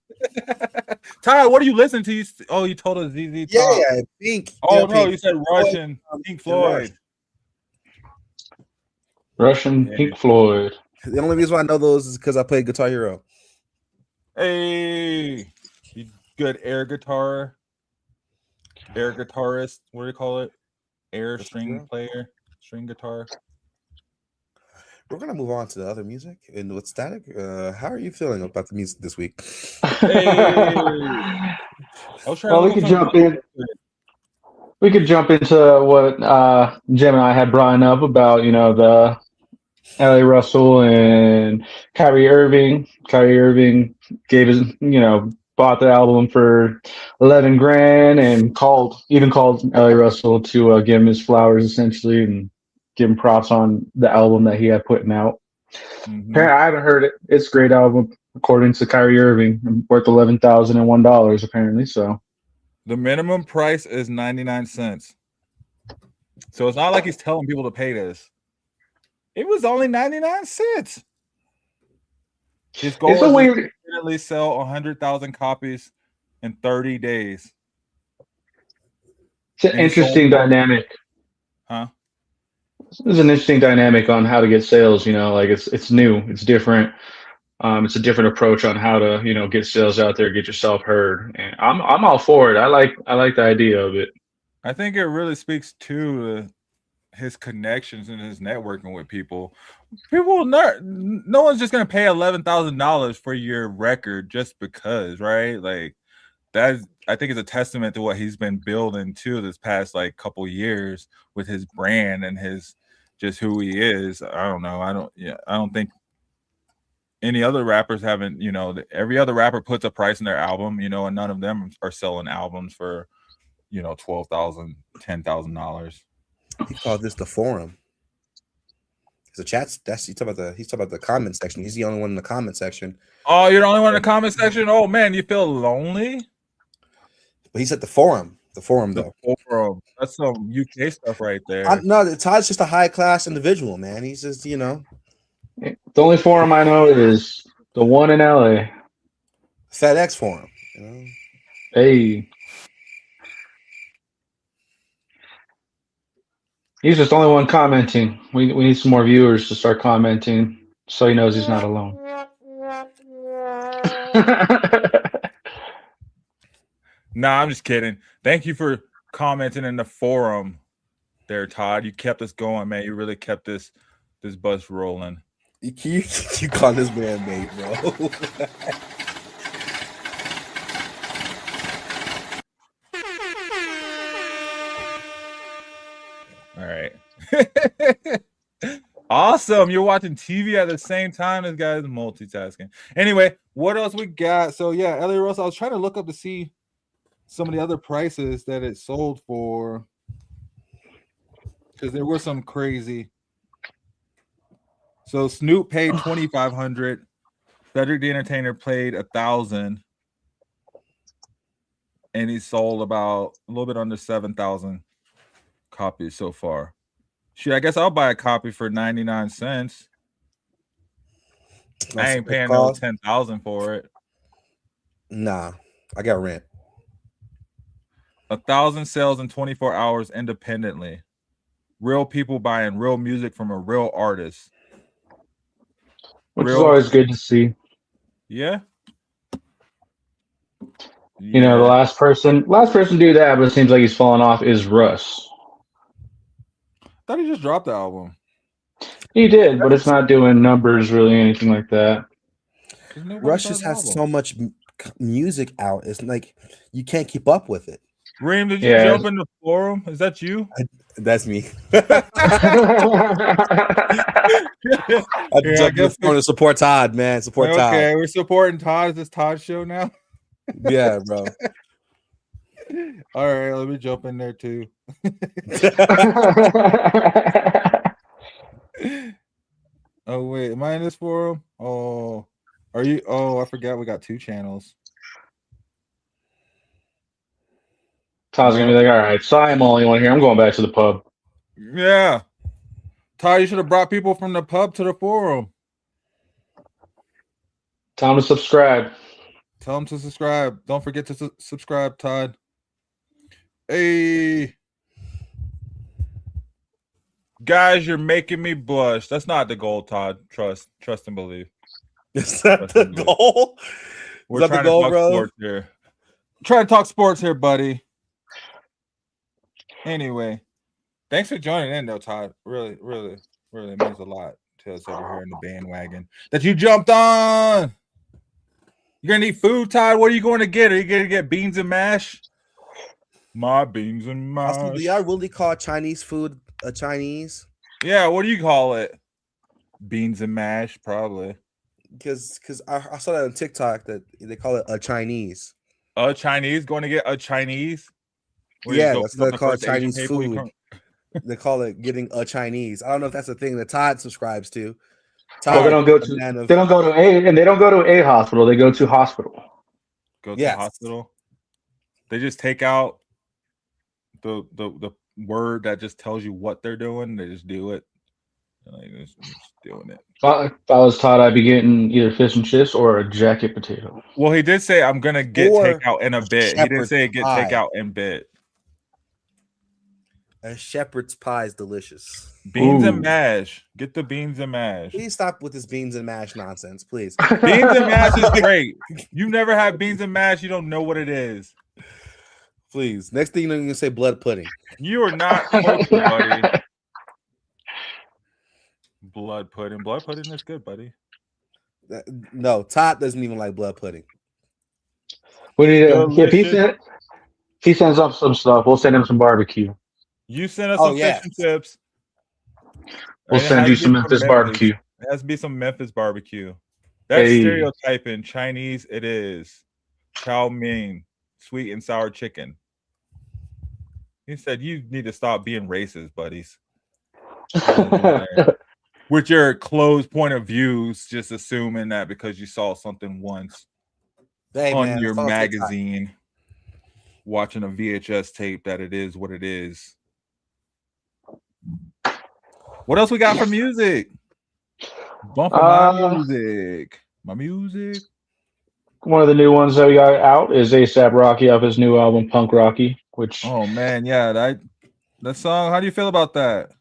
Todd, what are you listening to? You told us ZZ Top.
Yeah, Pink.
Oh, no, you said Russian. Pink Floyd.
Russian Pink Floyd.
The only reason why I know those is because I played Guitar Hero.
Hey, you good air guitarist. What do you call it? Air string player, string guitar.
We're gonna move on to the other music and with Static. How are you feeling about the music this week?
Hey. We can jump in. We could jump into what Gemini had brought up about, the LA Russell and Kyrie Irving. Kyrie Irving gave his, bought the album for 11 grand and called LA Russell to give him his flowers essentially and give him props on the album that he had putting out.
Mm-hmm.
I haven't heard it. It's a great album according to Kyrie Irving, worth $11,001 apparently. So
the minimum price is 99 cents. So it's not like he's telling people to pay this. It was only 99 cents. His goal is to definitely sell 100,000 copies in 30 days.
It's an interesting dynamic.
Huh?
There's an interesting dynamic on how to get sales. Like it's new, it's different. It's a different approach on how to get sales out there, get yourself heard. And I'm all for it. I like the idea of it.
I think it really speaks to his connections and his networking with people. No one's just gonna pay $11,000 for your record just because, right? Like that. I think it's a testament to what he's been building to this past couple years with his brand and his just who he is. I don't know. I don't think any other rappers haven't. Every other rapper puts a price in their album. And none of them are selling albums for $12,000, $10,000.
He called this the forum. The chat's he's talking about the comment section. He's the only one in the comment section.
Oh, you're the only one in the comment section? Oh man, you feel lonely?
But he's at the forum. The forum though.
Forum. That's some UK stuff right there.
No, Todd's just a high class individual, man. He's just,
The only forum I know is the one in LA.
FedEx forum.
Hey. He's just the only one commenting. We need some more viewers to start commenting so he knows he's not alone.
Nah, I'm just kidding. Thank you for commenting in the forum there, Todd. You kept us going, man. You really kept this bus rolling.
You call this man mate, bro.
All right. Awesome. You're watching TV at the same time. This guy's multitasking. Anyway, what else we got? So yeah, LA Russell. I was trying to look up to see some of the other prices that it sold for, because there were some crazy. So Snoop paid $2,500. Cedric the Entertainer paid $1,000, and he sold about a little bit under 7,000 copies so far. Shit, I guess I'll buy a copy for 99 cents. I ain't paying no 10,000 for it.
Nah, I got rent.
1,000 sales in 24 hours independently. Real people buying real music from a real artist.
Which is always good to see.
Yeah.
The last person to do that, but it seems like he's falling off, is Russ.
I thought he just dropped the album.
He did, but it's not doing numbers really, anything like that.
Russ just has so much music out. It's like you can't keep up with it.
Reem, did you jump in the forum? Is that you?
That's me. I jumped in the forum to support Todd, man. Support Todd.
Okay, we're supporting Todd. Is this Todd's show now?
Yeah, bro.
All right, let me jump in there too. Oh wait, am I in this forum? Oh, are you? Oh, I forgot we got 2 channels.
Todd's gonna be like, all right, so I'm the only one here. I'm going back to the pub.
Yeah. Todd, you should have brought people from the pub to the forum.
Tell them to subscribe.
Tell them to subscribe. Don't forget to subscribe, Todd. Hey. Guys, you're making me blush. That's not the goal, Todd. Trust and believe.
Is that the goal?
We're trying to talk sports here. Trying to talk sports here, buddy. Anyway, thanks for joining in, though, Todd. Really, really, really means a lot to us over here in the bandwagon that you jumped on. You're gonna need food, Todd. What are you going to get? Are you going to get beans and mash? My beans and mash.
Also, do y'all really call Chinese food a Chinese?
Yeah, what do you call it? Beans and mash, probably.
Because I saw that on TikTok that they call it a Chinese.
A Chinese? Going to get a Chinese?
Yeah, that's what they call it, Chinese food. They call it getting a Chinese. I don't know if that's a thing that Todd subscribes to. Todd,
well, they don't go to a hospital. They go to hospital.
Go to hospital. They just take out the word that just tells you what they're doing. They just do it. Like, just doing it.
If I was Todd, I'd be getting either fish and chips or a jacket potato.
Well, he did say I'm gonna get takeout in a bit. He didn't say get takeout in bit.
A shepherd's pie is delicious.
Beans and mash. Get the beans and mash.
Please stop with this beans and mash nonsense, please.
Beans and mash is great. You've never had beans and mash. You don't know what it is.
Please. Next thing you know, you're gonna say blood pudding.
You are not close, buddy. Blood pudding. Blood pudding is good, buddy.
No, Todd doesn't even like blood pudding.
We need if he sends up some stuff, we'll send him some barbecue.
You send us some fish and chips.
We'll send you some Memphis barbecue.
It has to be some Memphis barbecue. That's stereotyping. Chinese, it is. Chow mein, sweet and sour chicken. He said you need to stop being racist, buddies. With your closed point of views, just assuming that because you saw something once on your magazine, watching a VHS tape, that it is what it is. What else we got for music? Bumping my music. My music.
One of the new ones that we got out is A$AP Rocky off his new album Punk Rocky, which
man, yeah, that song, how do you feel about that?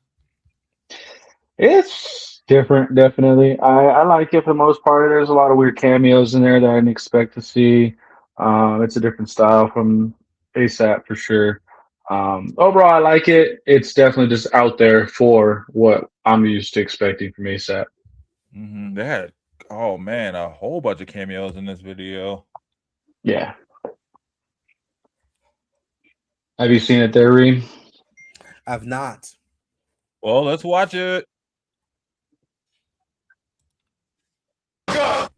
It's different, definitely. I like it for the most part. There's a lot of weird cameos in there that I didn't expect to see. It's a different style from A$AP for sure. Overall, I like it. It's definitely just out there for what I'm used to expecting from A$AP.
They had, a whole bunch of cameos in this video.
Yeah. Have you seen it there, Reem?
I've not.
Well, let's watch it.
Shut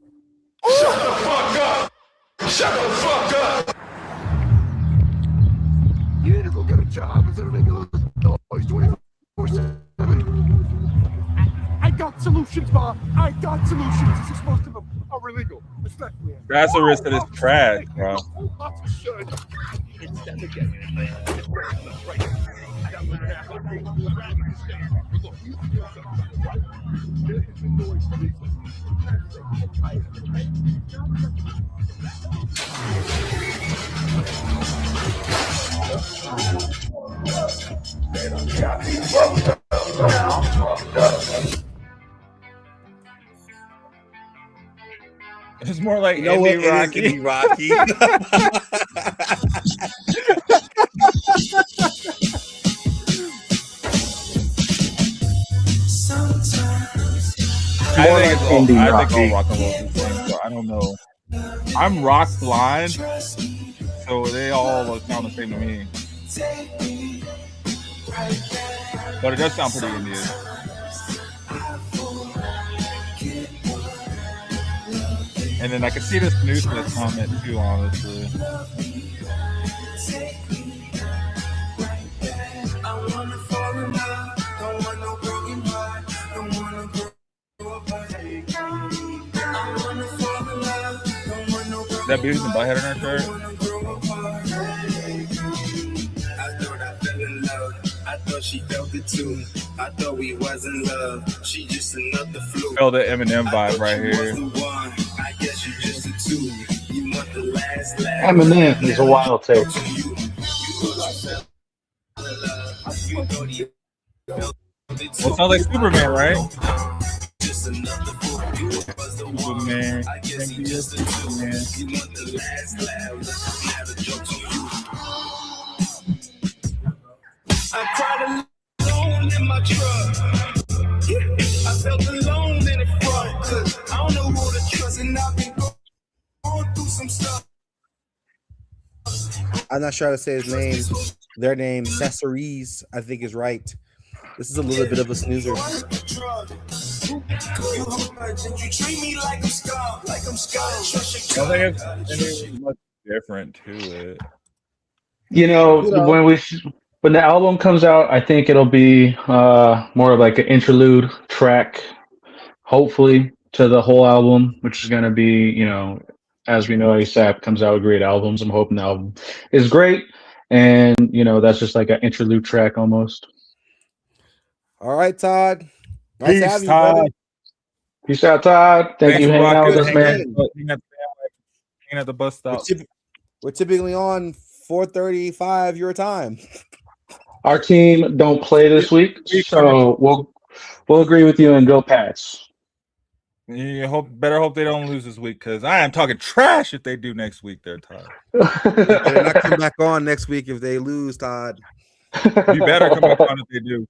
the fuck up! Shut the fuck up! You need to go get a job instead of making those noise 24/7. I got solutions, Bob. I got solutions. This is most of them are illegal. Respectfully.
That's the risk of this trash, bro.
Lots of shit. It's them again. Right. I got 1.5
It's more like Indie Rocky.
Rocky.
I think all rock and roll is the same, so I don't know. I'm rock blind, so they all sound the same to me. But it does sound pretty Indian. And then I can see the snoothness comment too, honestly. That Beavis and Butthead on her shirt?
I thought she felt it too. I thought we was in love. She just another fluke.
Feel the Eminem vibe right here.
I guess you just a two. You want the last
Eminem is a wild take.
Well, sounds like Superman, right?
Superman. I guess you just a two. You want the last laugh. Never joke to you. I cried alone in my truck. Yeah, I felt alone in the front. Cause I don't know who to trust, and I've been going through some stuff.
I'm not sure how to say his name. Their name, Caceres, I think is right. This is a little bit of a snoozer.
I think it's much different to it.
You know, when the album comes out, I think it'll be more of like an interlude track, hopefully, to the whole album, which is going to be, you know, as we know, ASAP comes out with great albums. I'm hoping the album is great. And, you know, that's just like an interlude track almost.
All right, Todd. Nice to have you,
Todd.
brother.
Peace out, Todd. Thank you for hanging out with us, man.
Hanging at the bus stop.
We're typically on 4:35 your time.
Our team don't play this week, so we'll agree with you and go Pats.
You better hope they don't lose this week, because I am talking trash if they do next week. They're Todd.
Better not come back on next week if they lose, Todd.
You better come back on if they do.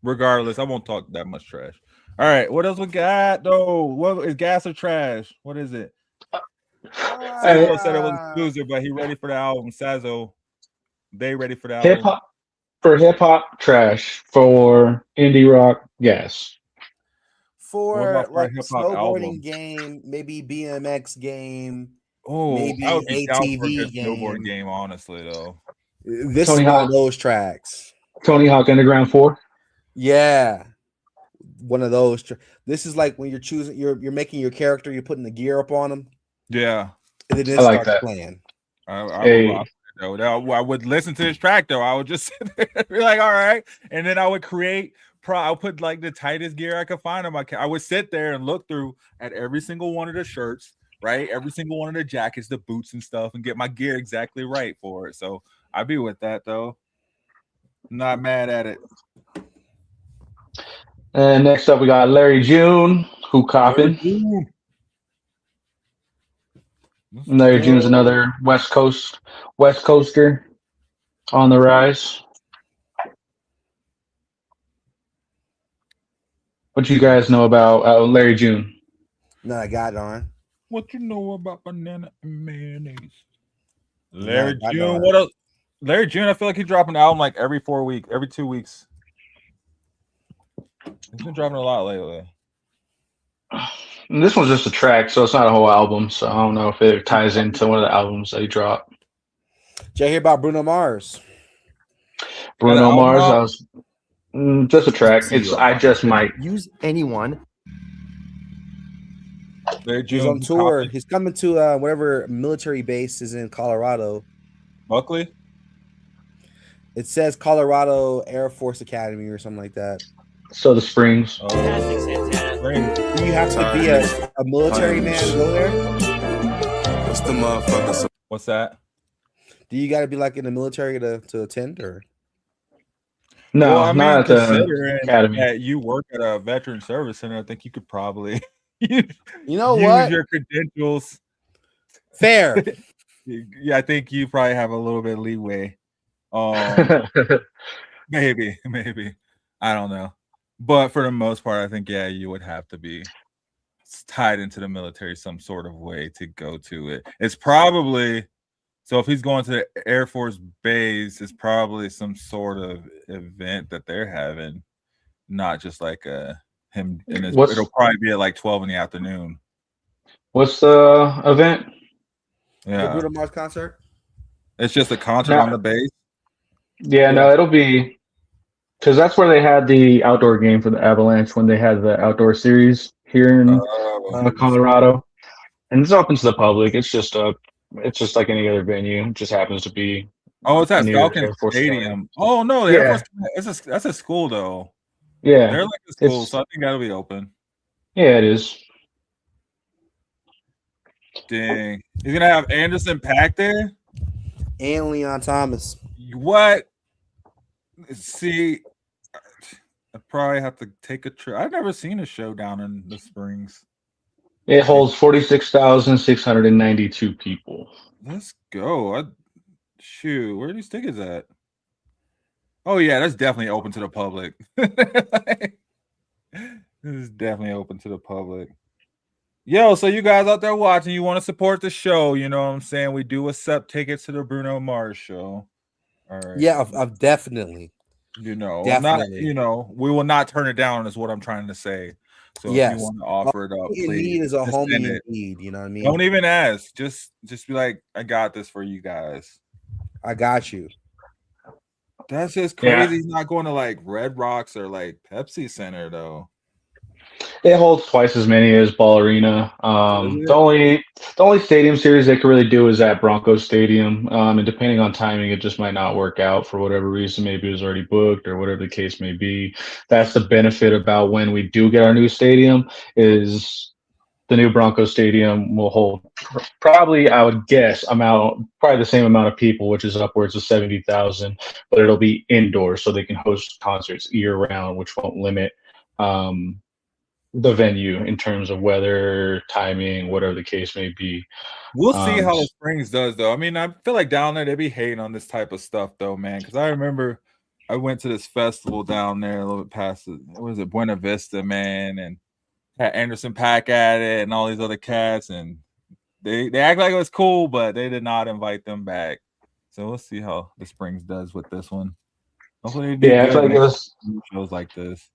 Regardless, I won't talk that much trash. All right, what else we got though? What is gas or trash? What is it? Sazo said it was a loser, but he ready for the album. Sazo, they ready for the album.
Hip hop, trash. For indie rock, gas.
For like snowboarding game, maybe BMX game.
Oh,
maybe
I would be down for a
ATV
good
game.
snowboard game, honestly though.
This is one of those tracks.
Tony Hawk Underground 4.
Yeah, one of those. This is like when you're choosing, you're making your character, you're putting the gear up on them.
Yeah,
and then it
I like
starts
that.
playing.
I would listen to this track though. I would just sit there and be like, all right, and then I would create. I'll put like the tightest gear I could find on my. I would sit there and look through at every single one of the shirts, right? Every single one of the jackets, the boots and stuff, and get my gear exactly right for it. So I'd be with that though. Not mad at it.
And next up, we got Larry June, who copping. Larry June's another West Coaster on the rise. What you guys know about Larry June?
No, I got it on.
What you know about banana and mayonnaise? Larry June, what else? Larry June, I feel like he's dropping an album like every 2 weeks. He's been dropping a lot lately.
And this one's just a track, so it's not a whole album. So I don't know if it ties into one of the albums that he dropped.
Did you hear about Bruno Mars?
Bruno Mars, just a track. It's I Just Might.
Use anyone.
He's on tour. He's coming to whatever military base is in Colorado.
Buckley?
It says Colorado Air Force Academy or something like that.
So the Springs.
Do you have to be a military man to go there?
What's the motherfucker?
What's that?
Do you got to be like in the military to attend or?
No,
well, I mean,
not at the
considering
academy.
that you work at a veteran service center, I think you could probably
you know
use
what?
your credentials.
Fair.
Yeah, I think you probably have a little bit of leeway. Maybe. I don't know. But for the most part, I think, yeah, you would have to be tied into the military some sort of way to go to it. It's probably, so if he's going to the Air Force base, it's probably some sort of event that they're having, not just like him in his, it'll probably be at like 12 in the afternoon.
What's the event?
The Bruno Mars concert?
It's just a concert on the base?
Yeah, no, it'll be, because that's where they had the outdoor game for the Avalanche when they had the outdoor series here in Colorado, and it's open to the public. It's just like any other venue. It just happens to be.
Oh, it's at Falcon Stadium. Oh no, the Air Force, that's a school though.
Yeah,
they're like a school, so I think that'll be open.
Yeah, it is.
Dang, he's gonna have Anderson .Paak there
and Leon Thomas.
What? See, I probably have to take a trip. I've never seen a show down in the Springs.
It holds 46,692 people.
Let's go. Shoot, where are these tickets at? Oh, yeah, that's definitely open to the public. This is definitely open to the public. Yo, so you guys out there watching, you want to support the show, you know what I'm saying? We do accept tickets to the Bruno Mars show. All right.
Yeah, I'm definitely.
You know,
Definitely.
not, we will not turn it down, is what I'm trying to say. So
Yes.
if you want to offer it up,
In
please.
need is a
just
homie
send
in
it.
need. You know what I mean?
Don't even ask. Just be like, I got this for you guys.
I got you.
That's just crazy. He's not going to like Red Rocks or like Pepsi Center though.
It holds twice as many as Ball Arena. The only stadium series they could really do is at Broncos Stadium. And depending on timing, it just might not work out for whatever reason. Maybe it was already booked or whatever the case may be. That's the benefit about when we do get our new stadium is the new Broncos Stadium will hold probably, I would guess, probably the same amount of people, which is upwards of 70,000, but it'll be indoors so they can host concerts year round, which won't limit the venue in terms of weather, timing, whatever the case may be.
We'll see how the Springs does, though. I mean, I feel like down there they be hating on this type of stuff, though, man. Because I remember I went to this festival down there a little bit past Buena Vista, man, and had Anderson .Paak at it and all these other cats, and they act like it was cool, but they did not invite them back. So we'll see how the Springs does with this one. Hopefully,
I feel like it was
shows like this.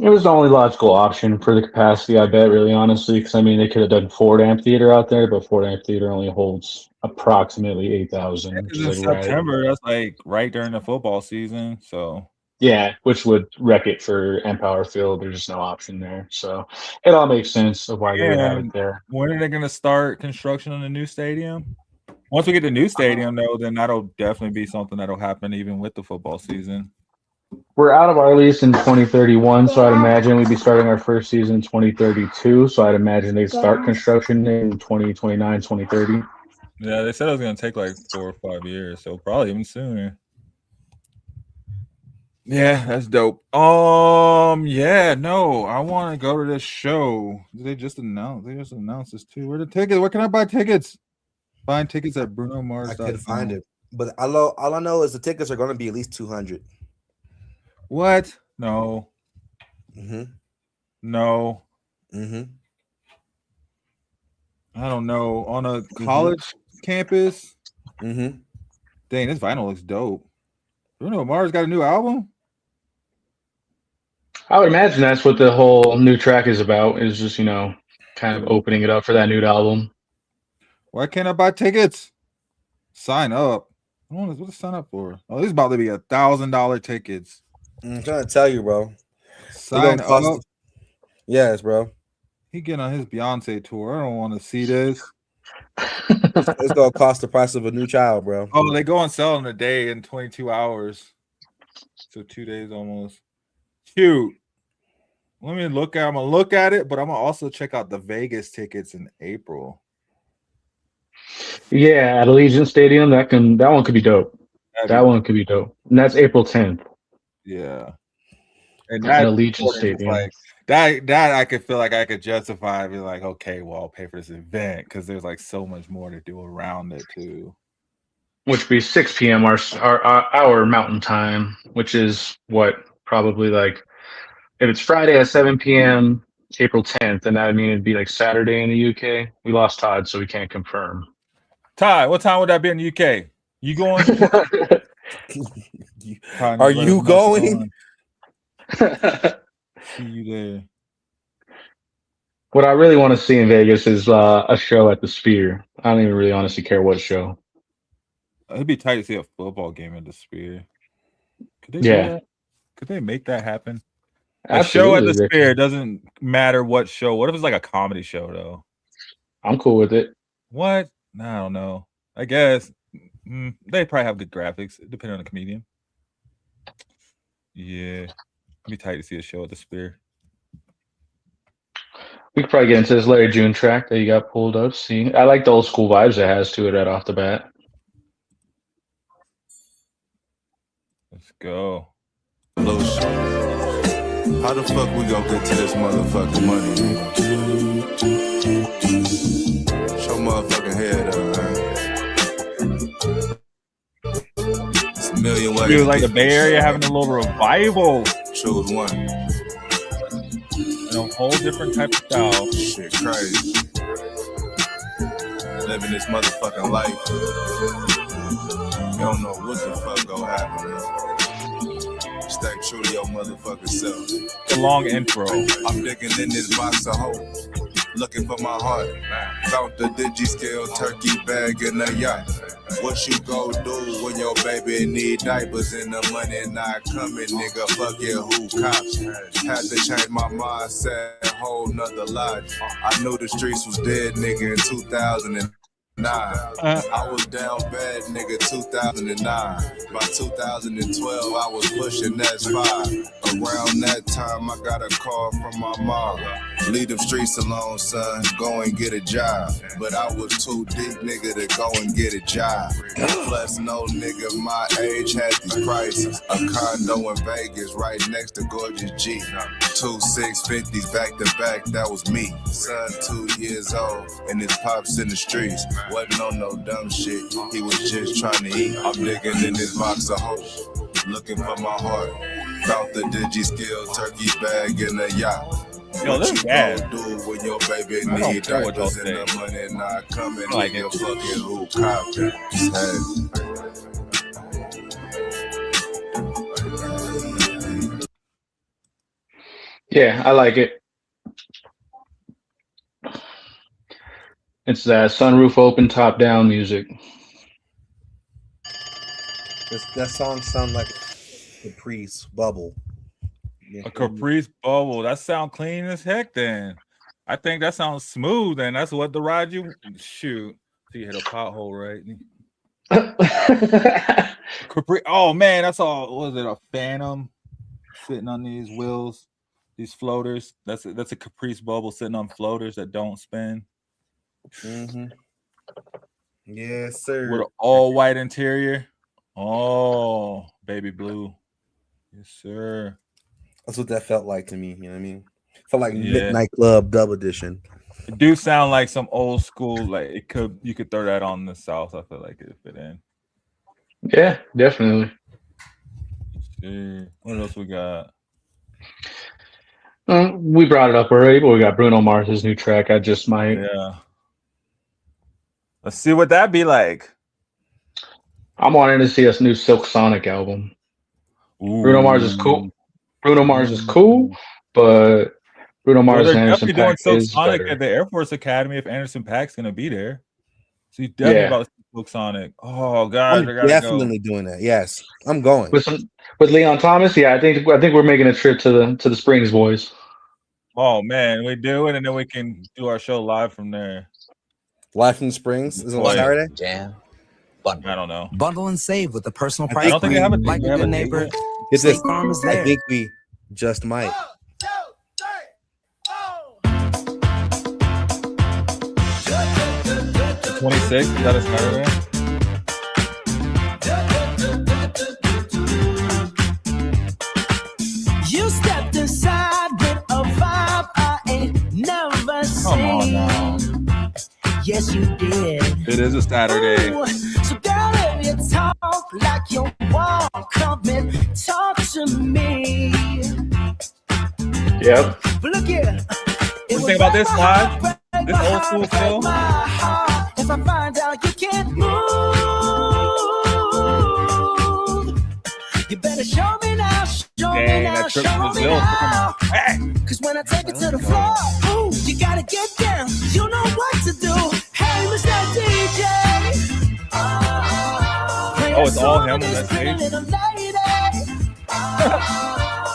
It was the only logical option for the capacity, I bet, really honestly, because I mean they could have done Ford Amphitheater out there, but Ford Amphitheater only holds approximately 8,000.
Yeah, in September, that's like right during the football season. So
yeah, which would wreck it for Empower Field. There's just no option there, so it all makes sense of why they would have it there.
When are they going to start construction on the new stadium? Once we get the new stadium, though, then that'll definitely be something that'll happen even with the football season.
We're out of our lease in 2031, so I'd imagine we'd be starting our first season in 2032. So I'd imagine they'd start construction in 2029, 2030.
Yeah, they said it was going to take like 4 or 5 years, so probably even sooner. Yeah, that's dope. Yeah, no, I want to go to this show. They just announced this too. Where the tickets? Where can I buy tickets? Buying tickets at Bruno Mars.
I couldn't find it, but all I know is the tickets are going to be at least 200.
What? No.
Mm-hmm.
No.
Mm-hmm.
I don't know. On a college campus?
Mm-hmm.
Dang, this vinyl looks dope. Bruno Mars got a new album?
I would imagine that's what the whole new track is about, is just, kind of opening it up for that new album.
Why can't I buy tickets? Sign up. What to sign up for? Oh, this is about to be $1,000 tickets.
I'm trying to tell you, bro.
Sign up.
Yes, bro.
He getting on his Beyonce tour. I don't want to see this.
It's gonna cost the price of a new child, bro.
Oh, they go on sale in a day in 22 hours. So 2 days almost. Cute. I'm gonna look at it, but I'm gonna also check out the Vegas tickets in April.
Yeah, at Allegiant Stadium, that one could be dope. That one could be dope. And that's April 10th.
Yeah. And
at Allegiant Stadium.
Like that I could feel like I could justify being like, okay, well, I'll pay for this event because there's like so much more to do around it too.
Which would be 6 p.m. our mountain time, which is what probably like if it's Friday at 7 p.m. April 10th, then that would mean it'd be like Saturday in the UK. We lost Todd, so we can't confirm.
Todd, what time would that be in the UK? You going?
Are you going?
See you there.
What I really want to see in Vegas is a show at the Sphere. I don't even really honestly care what show.
It'd be tight to see a football game at the Sphere. Could they do that? Could they make that happen? A show at the Sphere doesn't matter what show. What if it's like a comedy show though?
I'm cool with it.
What? I don't know. I guess they probably have good graphics, depending on the comedian. Yeah, it'd be tight to see a show at the Sphere.
We could probably get into this Larry June track that you got pulled up. See, I like the old school vibes it has to it right off the bat.
Let's go.
How the fuck we gonna get to this motherfucking money? Show motherfucking head up, man. It's a million ways.
Dude, like the Bay Area having a little revival.
Choose one.
in a whole different type of style.
Shit crazy. Living this motherfucking life. You don't know what the fuck gonna happen, man. Stay true to your motherfucking self.
It's a long intro.
I'm digging in this box of hope, looking for my heart. Found the digi-scale turkey bag in the yacht. What you go do when your baby need diapers and the money not coming, nigga? Fuck it, who cops? Had to change my mindset, whole nother life. I knew the streets was dead, nigga, in 2009. I was down bad, nigga, 2009. By 2012, I was pushing S5. Around that time, I got a call from my mom. Leave them streets alone, son. Go and get a job. But I was too deep, nigga, to go and get a job. Plus, no nigga my age had these prices. A condo in Vegas right next to Gorgeous G. 2 650s back to back, that was me. Son, 2 years old, and his pops in the streets. Wasn't on no dumb shit, he was just trying to eat. I'm digging in this box of hope, looking for my heart. Found the digi-scale turkey bag in the yacht.
Yo, this is bad.
Do when your baby need diapers and the money not coming, like your fucking who cop
Yeah, I like it. It's that sunroof open, top down music.
That song sounds like Caprice Bubble. Yeah.
A Caprice Bubble. That sound clean as heck then. I think that sounds smooth, and that's what the ride you shoot. So you hit a pothole, right? Capri. Oh man, that's all. Was it a Phantom sitting on these wheels, these floaters? That's a Caprice Bubble sitting on floaters that don't spin.
Mm-hmm. Yes, sir.
With an all white interior. Oh, baby blue. Yes, sir.
That's what that felt like to me. You know what I mean? Felt like Midnight Club Dub Edition.
It do sound like some old school. Like you could throw that on the South. I feel like it fit in.
Yeah, definitely.
Let's see. What else we got?
We brought it up already, but we got Bruno Mars's new track. I Just Might.
Yeah. Let's see what that be like.
I'm wanting to see this new Silk Sonic album.
Ooh.
Bruno Mars is cool. Bruno Mars is cool, but Bruno Mars and Anderson
definitely
.Paak
doing
is
Silk Sonic
better.
at the Air Force Academy if Anderson .Paak's gonna be there. So you definitely about to see Silk Sonic. Oh God,
I'm definitely doing that. Yes, I'm going
with Leon Thomas. Yeah, I think we're making a trip to the Springs, boys.
Oh man, we do it, and then we can do our show live from there.
Live from the Springs is it on Saturday?
Jam.
I don't know.
Bundle and save with the personal price.
I don't think they have a
like a good neighbor.
It's this.
Farm is
I
there.
think we just might.
The 26th, is that a Saturday?
You stepped inside with a vibe I ain't never seen.
Come on now.
Yes, you did.
It is a Saturday.
Ooh, so girl, if you talk like you want, come and talk to me.
Yep.
But look here.
What do you think about this live? This old school still?
If I find out you can't move, you better show me now. Show me
Dang,
now.
that trip to
Show me
Brazil.
now.
Hey.
Cause when I take it to the floor, ooh, you gotta get down. You know what to do. Hey, Mr. DJ.
Oh, it's all him on that stage?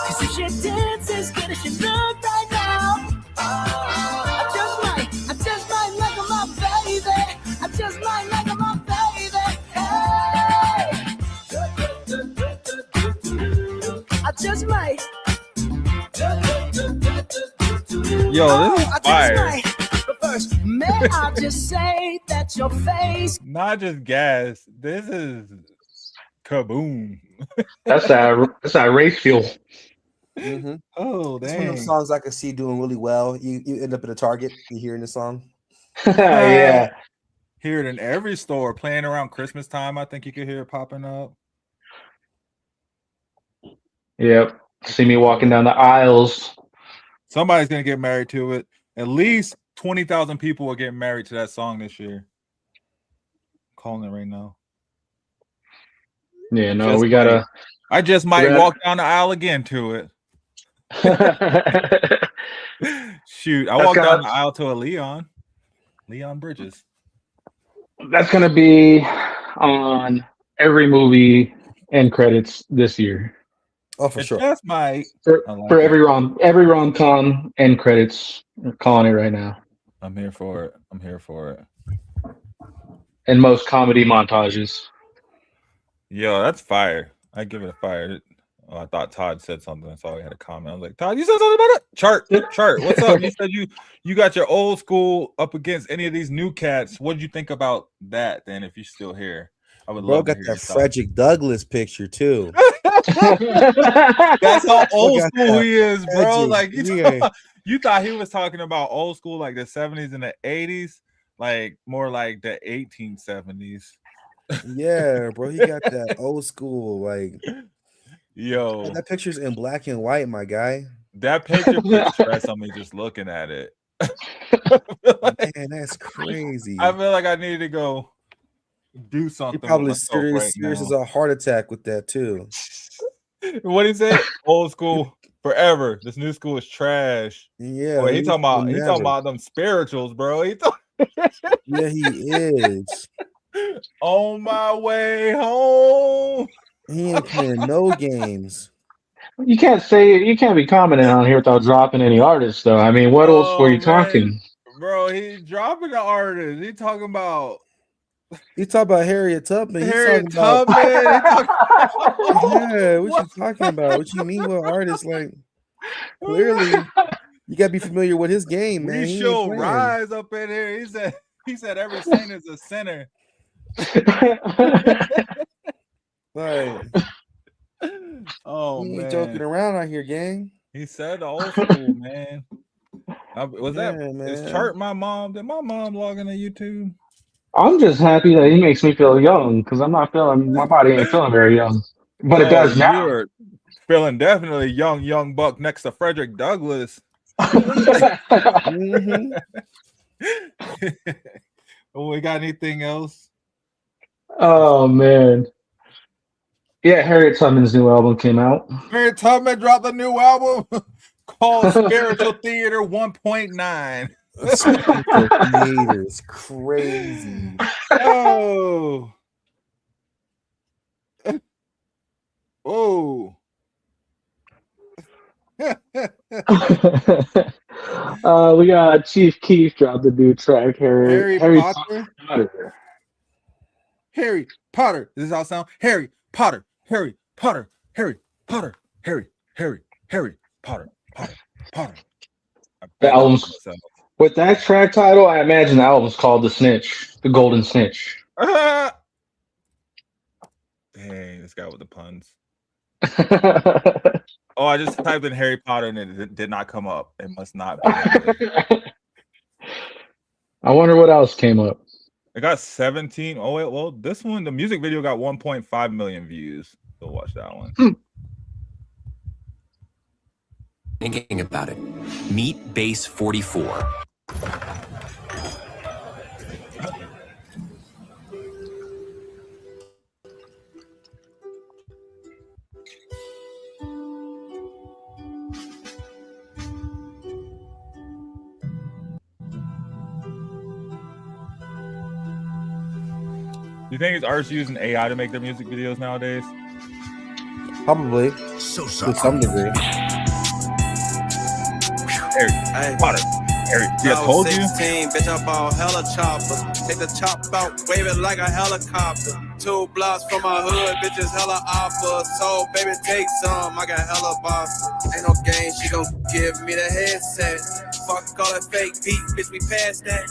Cause if she dances, good as she look right now. I just might like my baby. I just might like my baby. Hey. I just might.
Yo, this is fire.
But first, may I just say that your face.
Not just gas. This is kaboom.
That's that race fuel.
Mm-hmm.
Oh,
It's one of
dang.
those songs I can see doing really well. You end up at a Target, you hearing the song.
Yeah.
Hear it in every store. Playing around Christmas time, I think you could hear it popping up.
Yep. See me walking down the aisles.
Somebody's gonna get married to it. At least 20,000 people will get married to that song this year. Calling it right now.
Yeah, no, we gotta.
I just might walk down the aisle again to it. Shoot, I walked down the aisle to a Leon Bridges.
That's gonna be on every movie end credits this year.
Oh, for sure.
Just might
For every rom-com end credits. We're calling it right now.
I'm here for it.
And most comedy montages.
Yo, that's fire. I give it a fire. Oh, I thought Todd said something. I saw he had a comment. I was like, Todd, you said something about it? Chart. What's up? You said you got your old school up against any of these new cats. What did you think about that then if you're still here? I would love to hear
that Frederick Douglass picture too.
That's how old school he is, bro. Like you thought he was talking about old school like the 70s and the 80s, like more like the 1870s.
Yeah, bro. He got that old school, like
yo.
That picture's in black and white, my guy.
That picture puts stress on me just looking at it.
Man, that's crazy.
I feel like I need to go do something.
He probably serious as a heart attack with that too.
What did he say? Old school forever. This new school is trash.
Yeah,
boy, he talking about them spirituals, bro.
Yeah, he is.
On my way home.
He ain't playing no games.
You can't be commenting on here without dropping any artists, though. I mean, what else were you talking?
Bro, he dropping the artist. He talking about
Harriet Tubman.
Harriet Tubman.
Yeah, what you talking about? What you mean what artist? Like, clearly, you gotta be familiar with his game, man.
We show Rise up in here. He said every saint is a sinner.
Like,
oh
he ain't
man,
joking around out here, gang.
He said the old school, man. Is Chart my mom? Did my mom log into YouTube?
I'm just happy that he makes me feel young because my body ain't feeling very young, but it does now.
You're feeling definitely young buck next to Frederick Douglass.
Mm-hmm.
We got anything else?
Oh man. Yeah, Harriet Tubman's new album came out.
Harriet Tubman dropped a new album called Spiritual Theater 1.9.
It's crazy.
Oh. Oh.
We got Chief Keef dropped a new track.
Harry Potter. Harry Potter. Does this all sound? Harry Potter. Harry Potter. Harry Potter. Harry Potter. Potter.
The album's with that track title. I imagine the album's called The Snitch, The Golden Snitch.
Dang, this guy with the puns. Oh, I just typed in Harry Potter and it did not come up. It must not be.
I wonder what else came up.
It got 17. Oh, wait, well, this one, the music video got 1.5 million views. So watch that one.
Thinking about it. Meet Base 44.
Do you think it's artists using AI to make their music videos nowadays?
Probably. To some degree.
Harry Potter. Harry, I told you.
16, bitch, I bought hella choppers. Take the chop out, wave it like a helicopter. 2 blocks from my hood, bitches hella offers. So, baby, take some. I got hella boss. Ain't no game, she gon' give me the headset. Fuck all that fake beat, bitch, we past that.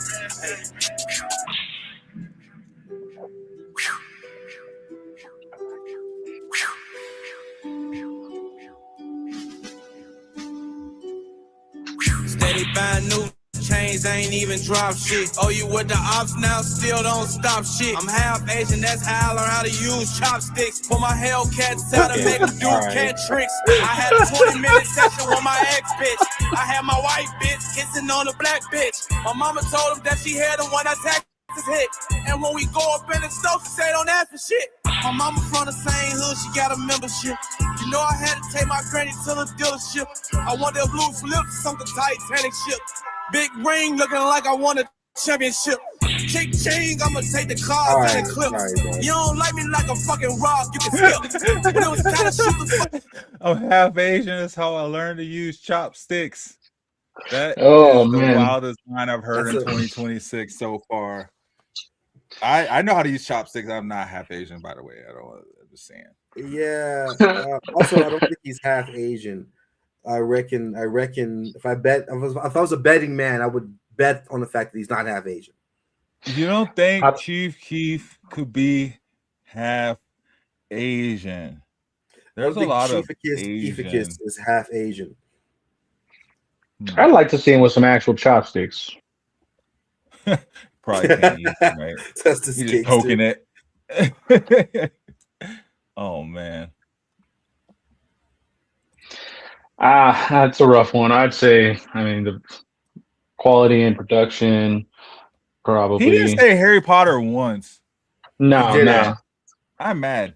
Steady buying new chains, I ain't even drop shit. Oh, you with the ops now, still don't stop shit. I'm half Asian, that's how I learned how to use chopsticks. Pull my Hellcats out and make them do cat tricks. I had a 20-minute session with my ex bitch. I had my white bitch kissing on a black bitch. My mama told him that she had the one I taxes hit. And when we go up in the store, she say don't ask for shit. My mama from the same hood, she got a membership. You know I had to take my granny to the dealership. I want their blue flips on the Titanic ship. Big ring looking like I won a championship. Kick chain, I'ma take the cars and the clips. You don't like me like a fucking rock, you can skip. But it was kinda shoot the fuck.
I'm half Asian. That's how I learned to use chopsticks. That is the wildest line I've heard in 2026 so far. I know how to use chopsticks. I'm not half Asian, by the way. I'm just saying.
Yeah. Also, I don't think he's half Asian. I reckon. If I was a betting man, I would bet on the fact that he's not half Asian.
You don't think Chief Keef could be half Asian? There's a lot of Asian.
Is half Asian.
I'd like to see him with some actual chopsticks.
Probably can't use them, right? He's just poking it. Oh man.
That's a rough one. I'd say, I mean, the quality and production, probably.
He didn't say Harry Potter once.
No.
I'm mad.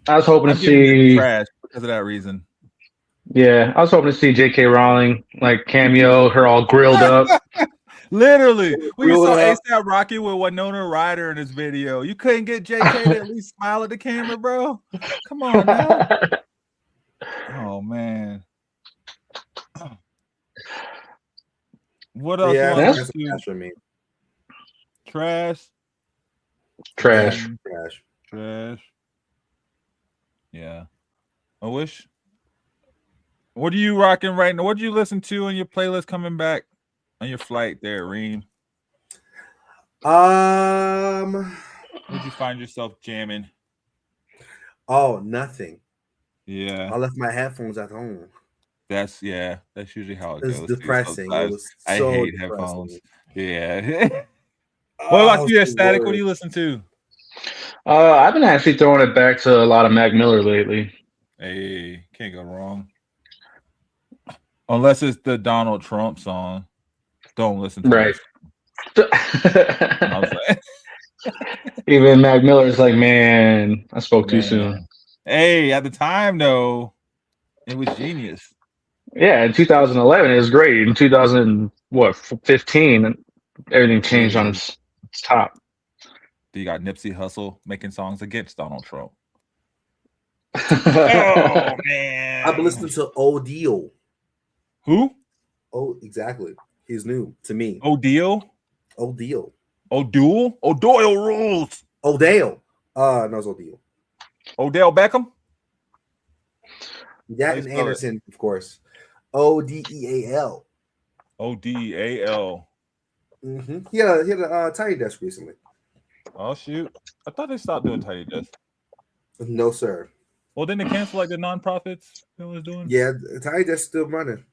I was hoping to see
trash because of that reason.
Yeah, I was hoping to see J.K. Rowling like cameo, her all grilled up.
Literally, we saw ASAP Rocky with Winona Ryder in his video. You couldn't get JK to at least smile at the camera, bro. Come on now. Oh man. What else?
Yeah, that's for me.
Trash. Yeah. I wish. What are you rocking right now? What do you listen to in your playlist coming back on your flight there, Reem? Where'd you find yourself jamming?
Oh, nothing.
Yeah.
I left my headphones at home.
That's usually how it goes.
It's depressing. It was
I hate
depressing.
headphones. Yeah. What about you, Statik? What do you listen to?
I've been actually throwing it back to a lot of Mac Miller lately.
Hey, can't go wrong. Unless it's the Donald Trump song. Don't listen to it.
Even Mac Miller's like, man, I spoke too soon.
Hey, at the time though, it was genius.
Yeah, in 2011 it was great. In 2015, everything changed on its top.
You got Nipsey Hussle making songs against Donald Trump.
Oh man, I've been listening to O'Deal.
Who?
Oh, exactly. He's new to me.
O'Deal.
O'Deal.
O'Doyle. O'Doyle rules.
O'Dale. No, it's O'Deal.
Odell Beckham.
That and Anderson, of course. Odeal.
Odal.
Mm-hmm. He had a Tiny Desk recently.
Oh shoot! I thought they stopped doing Tiny Desk.
No, sir.
Well, didn't they cancel like the nonprofits that was doing?
Yeah, Tiny Desk still running.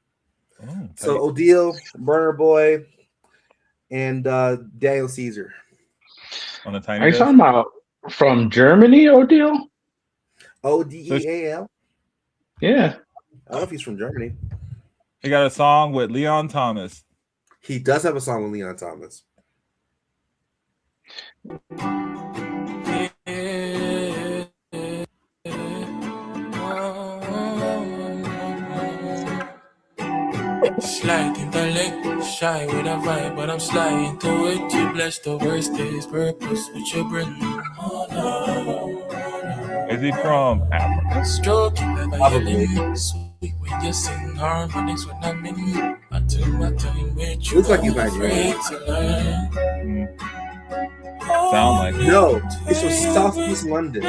Oh,
so O'Deal, Burner Boy, and Daniel Caesar.
On the Tiny
Are you
Desk?
talking about from Germany, O'Deal?
Odeal?
Yeah.
I don't know if he's from Germany.
He got a song with Leon Thomas.
He does have a song with Leon Thomas.
Slide intellect, shy with a vibe, but I'm sliding to it. You bless the worst days, purpose with your brain. Oh no.
Is he from Africa?
Stroking the violin, sweet when you sing harmonics when I'm in. I took my time with you.
Looks like he's Nigerian.
Sound like it.
No, he's from Southeast London.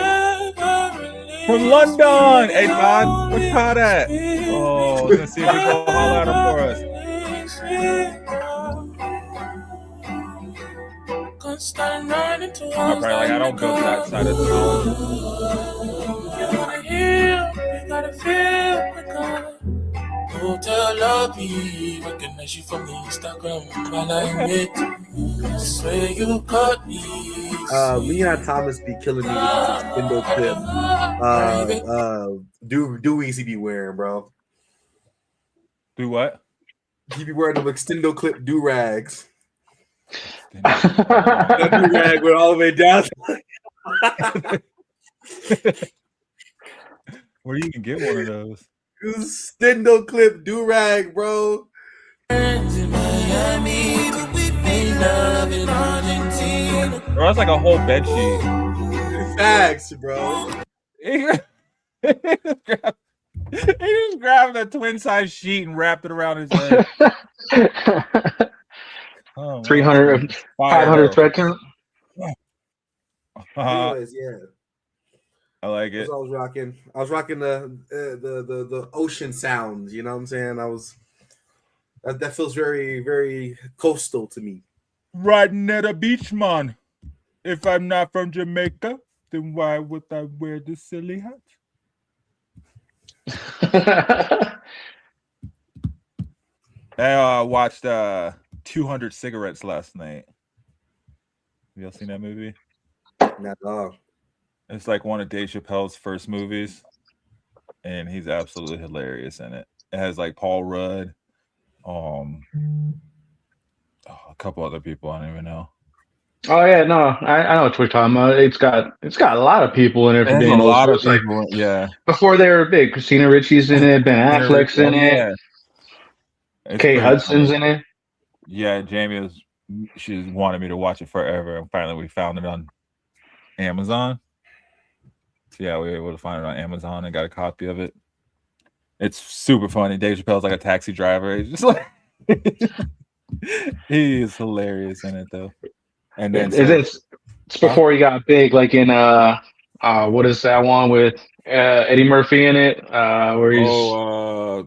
From London! Hey, man, what's called that? Oh, we're gonna see if we go holler at him for us. I'm probably like, I don't go to that side of town.
You wanna heal, you gotta feel the God. Oh, tell me, recognize you from the Instagram. While I wait, I swear you caught me.
Leon Thomas be killing me with this extendo clip. Dewey's he be wearing, bro.
Do what?
He be wearing them extendo clip do rags. That do rag went all the way down.
Where do you even get one of those?
Extendo clip do rag, bro.
Bro, that's like a whole bed sheet.
Facts, bro.
He just grabbed a twin size sheet and wrapped it around his head.
300, 500 thread count.
Anyways, yeah.
I like it.
That's what I was rocking the ocean sounds. You know what I'm saying? That feels very, very coastal to me.
Riding at a beach, man. If I'm not from Jamaica, then why would I wear this silly hat? I watched 200 Cigarettes last night. Have y'all seen that movie?
Not at all.
It's like one of Dave Chappelle's first movies, and he's absolutely hilarious in it. It has like Paul Rudd, a couple other people I don't even know.
Oh yeah, no, I know what we're talking about. It's got a lot of people in it. For being
a lot of
like,
people, yeah.
Before they were big, Christina Ricci's in it, Ben Affleck's in it, Kate Hudson's in it.
Yeah, Jamie she's wanted me to watch it forever, and finally we found it on Amazon. So yeah, we were able to find it on Amazon and got a copy of it. It's super funny. Dave Chappelle's like a taxi driver. He's just like he is hilarious in it though. And then
it's before he got big, like in what is that one with Eddie Murphy in it? Where he's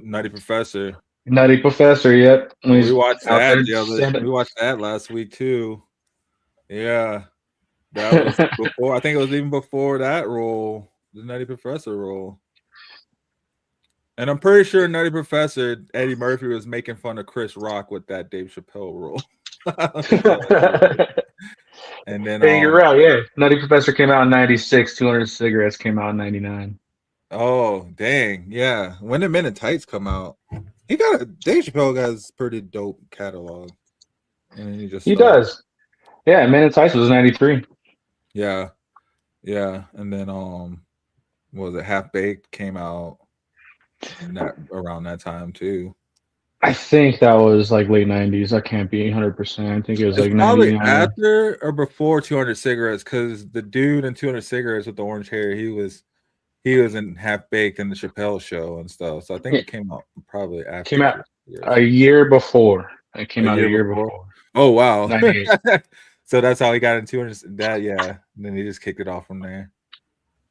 Nutty Professor.
Nutty Professor, yep.
We watched that we watched that last week too. Yeah. That was before. I think it was even before that role, the Nutty Professor role. And I'm pretty sure Nutty Professor, Eddie Murphy was making fun of Chris Rock with that Dave Chappelle role. And then
you're right, yeah. Nutty Professor came out in 96, 200 Cigarettes came out in 99.
Oh, dang. Yeah. When did Men in Tights come out? Dave Chappelle got a pretty dope catalog. And he
does. Yeah, Men in Tights was 93.
Yeah. Yeah. And then what was it? Half Baked came out around that time too.
I think that was like late 90s. I can't be 100%. I think it was like
probably
99.
after or before 200 Cigarettes, because the dude in 200 Cigarettes with the orange hair, he was in Half Baked in the Chappelle Show and stuff. So I think it came out probably after.
Came out a year before. It came out a year before.
Oh wow.
98.
So that's how he got in 200. That yeah. And then he just kicked it off from there.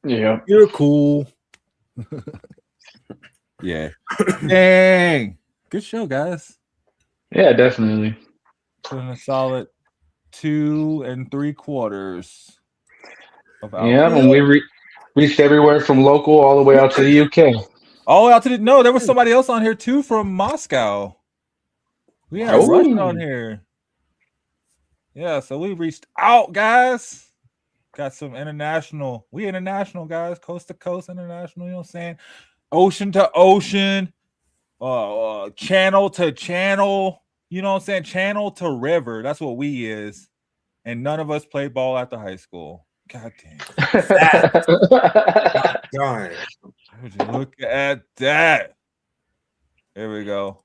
Yeah.
You're cool. Yeah. Dang. Good show, guys.
Yeah, definitely.
Putting a solid 2 3/4 of our
and we reached everywhere from local all the way out to the UK.
All the way out to no, there was somebody else on here too from Moscow. We had Russian on here. Yeah, so we reached out, guys. Got some international. We international, guys. Coast to coast international, you know what I'm saying? Ocean to ocean. Channel to channel, you know what I'm saying? Channel to river. That's what we is. And none of us played ball after high school. God damn.
Darn.
Would you look at that? Here we go.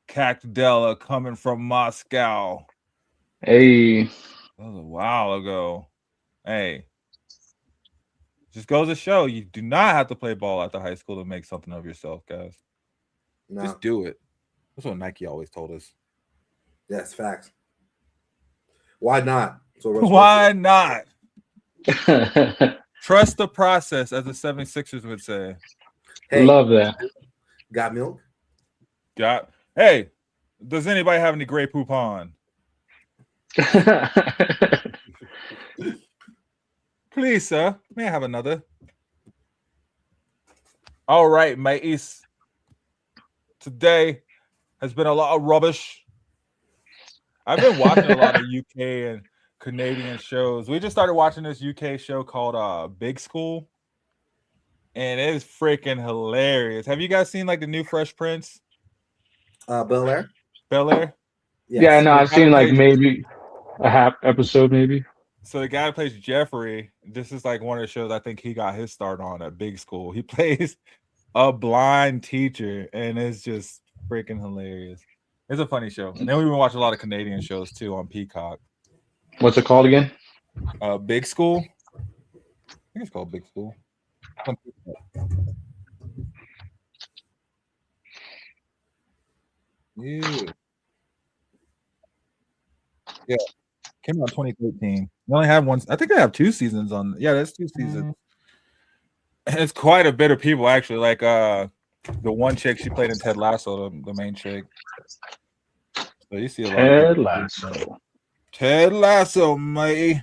Cactadella coming from Moscow.
Hey.
That was a while ago. Hey. Just goes to show you do not have to play ball after high school to make something of yourself, guys. No. Just do it. That's what Nike always told us.
Yes, facts. Why not?
Why not? Trust the process, as the 76ers would say.
Hey, love that.
Got milk?
Hey, does anybody have any Grey Poupon? Please, sir. May I have another? All right, mateys. today has been a lot of rubbish. I've been watching a lot of UK and Canadian shows. We just started watching this UK show called Big School, and it is freaking hilarious. Have you guys seen like the new Fresh Prince?
Bel Air.
Bel Air.
Yes.
Yeah, no, I've seen like maybe a half episode, maybe.
So the guy who plays Jeffrey, this is like one of the shows I think he got his start on at Big School. He plays a blind teacher, and it's just freaking hilarious. It's a funny show. And then we've been watching a lot of Canadian shows too on Peacock.
What's it called again?
Big School. I think it's called Big School. Yeah. Came out in 2013. We only have one. I think they have 2 seasons on. Yeah, that's 2 seasons. And it's quite a bit of people actually. Like the one chick, she played in Ted Lasso, the main chick. So you see a lot.
Ted Lasso.
Ted Lasso, mate.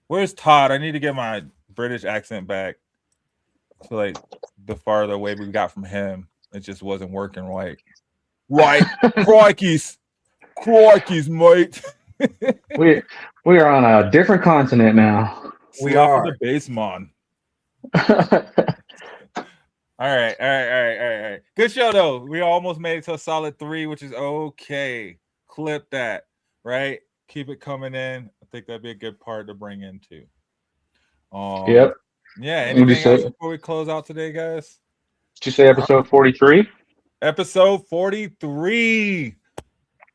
Where's Todd? I need to get my British accent back. So like the farther away we got from him, it just wasn't working right. Right, crikeys, mate.
we are on a different continent now.
We are the baseman. All right. Good show though. We almost made it to a solid 3, which is okay. Clip that, right? Keep it coming in. I think that'd be a good part to bring in too.
Yep.
Yeah. Anything else before we close out today, guys?
Did you say episode 43?
Episode 43.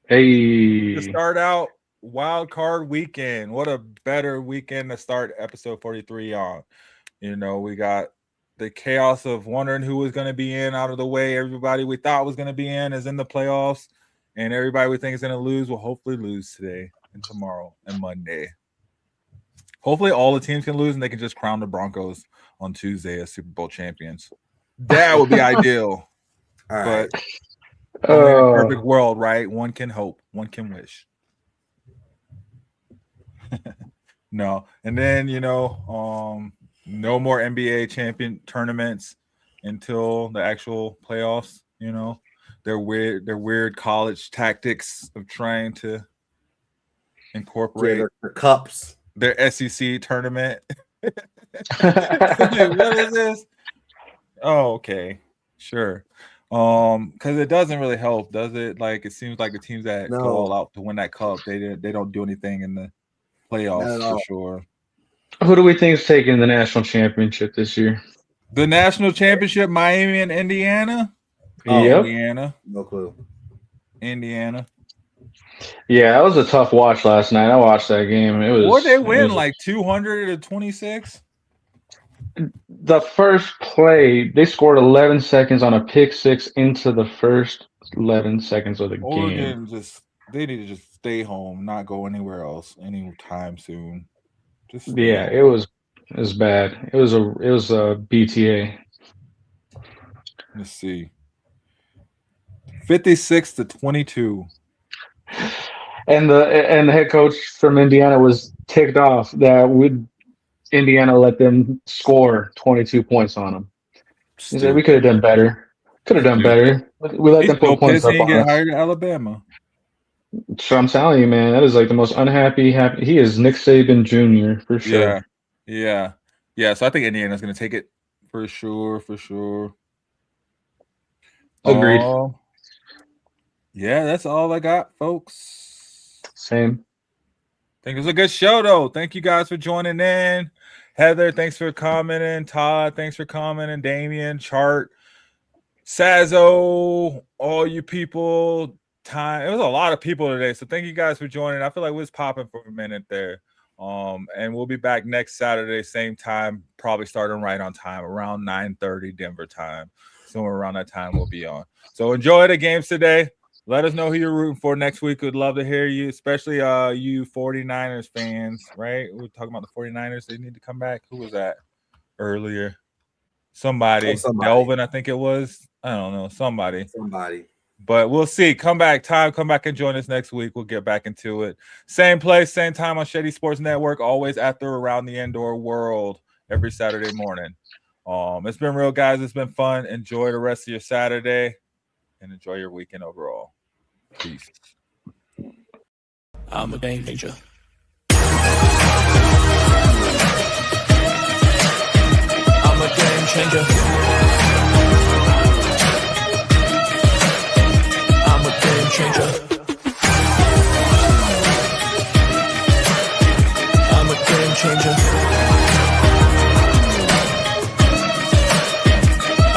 Hey.
To start out Wildcard Weekend. What a better weekend to start episode 43 on. You know, we got the chaos of wondering who was going to be in out of the way. Everybody we thought was going to be in is in the playoffs, and everybody we think is going to lose will hopefully lose today and tomorrow and Monday. Hopefully all the teams can lose and they can just crown the Broncos on Tuesday as Super Bowl champions. That would be ideal.
All right.
But in a perfect world, right? One can hope, one can wish. No. And then, you know, no more NBA champion tournaments until the actual playoffs, you know. Their weird college tactics of trying to incorporate
their cups.
Their SEC tournament. What is this? Oh, okay. Sure. Because it doesn't really help, does it? Like it seems like the teams that go all out to win that cup, they don't do anything in the playoffs for sure.
Who do we think is taking the national championship this year?
The national championship, Miami and Indiana.
Yep.
Indiana.
No clue.
Indiana.
Yeah, that was a tough watch last night. I watched that game. It was.
What they win like 226?
The first play, they scored 11 seconds on a pick 6 into the first 11 seconds of the
Oregon
game.
They need to just stay home, not go anywhere else anytime soon.
It was bad. It was a BTA.
Let's see. 56-22.
And the head coach from Indiana was ticked off that Indiana let them score 22 points on them. He said we could have done better. We let them put points up on us.
Hired at Alabama.
So I'm telling you, man, that is like the most unhappy. He is Nick Saban Jr. for sure.
Yeah. So I think Indiana's going to take it for sure.
Agreed.
Yeah, that's all I got, folks.
Same.
I think it was a good show, though. Thank you guys for joining in. Heather, thanks for commenting. Todd, thanks for commenting. Damien, Chart, Sazo, all you people. It was a lot of people today, so thank you guys for joining. I feel like we was popping for a minute there. And we'll be back next Saturday, same time, probably starting right on time, around 9:30 Denver time. Somewhere around that time we'll be on. So enjoy the games today. Let us know who you're rooting for next week. We'd love to hear you, especially you 49ers fans, right? We were talking about the 49ers. They need to come back. Who was that earlier? Somebody. Delvin, I think it was. I don't know. Somebody. But we'll see. Come back and join us next week. We'll get back into it. Same place, same time on Shady Sports Network. Always after Around the Indoor World every Saturday morning. It's been real, guys. It's been fun. Enjoy the rest of your Saturday and enjoy your weekend overall. Peace.
I'm a game changer. I'm a game changer. I'm a game changer. I'm a game changer.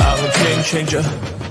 I'm a game changer.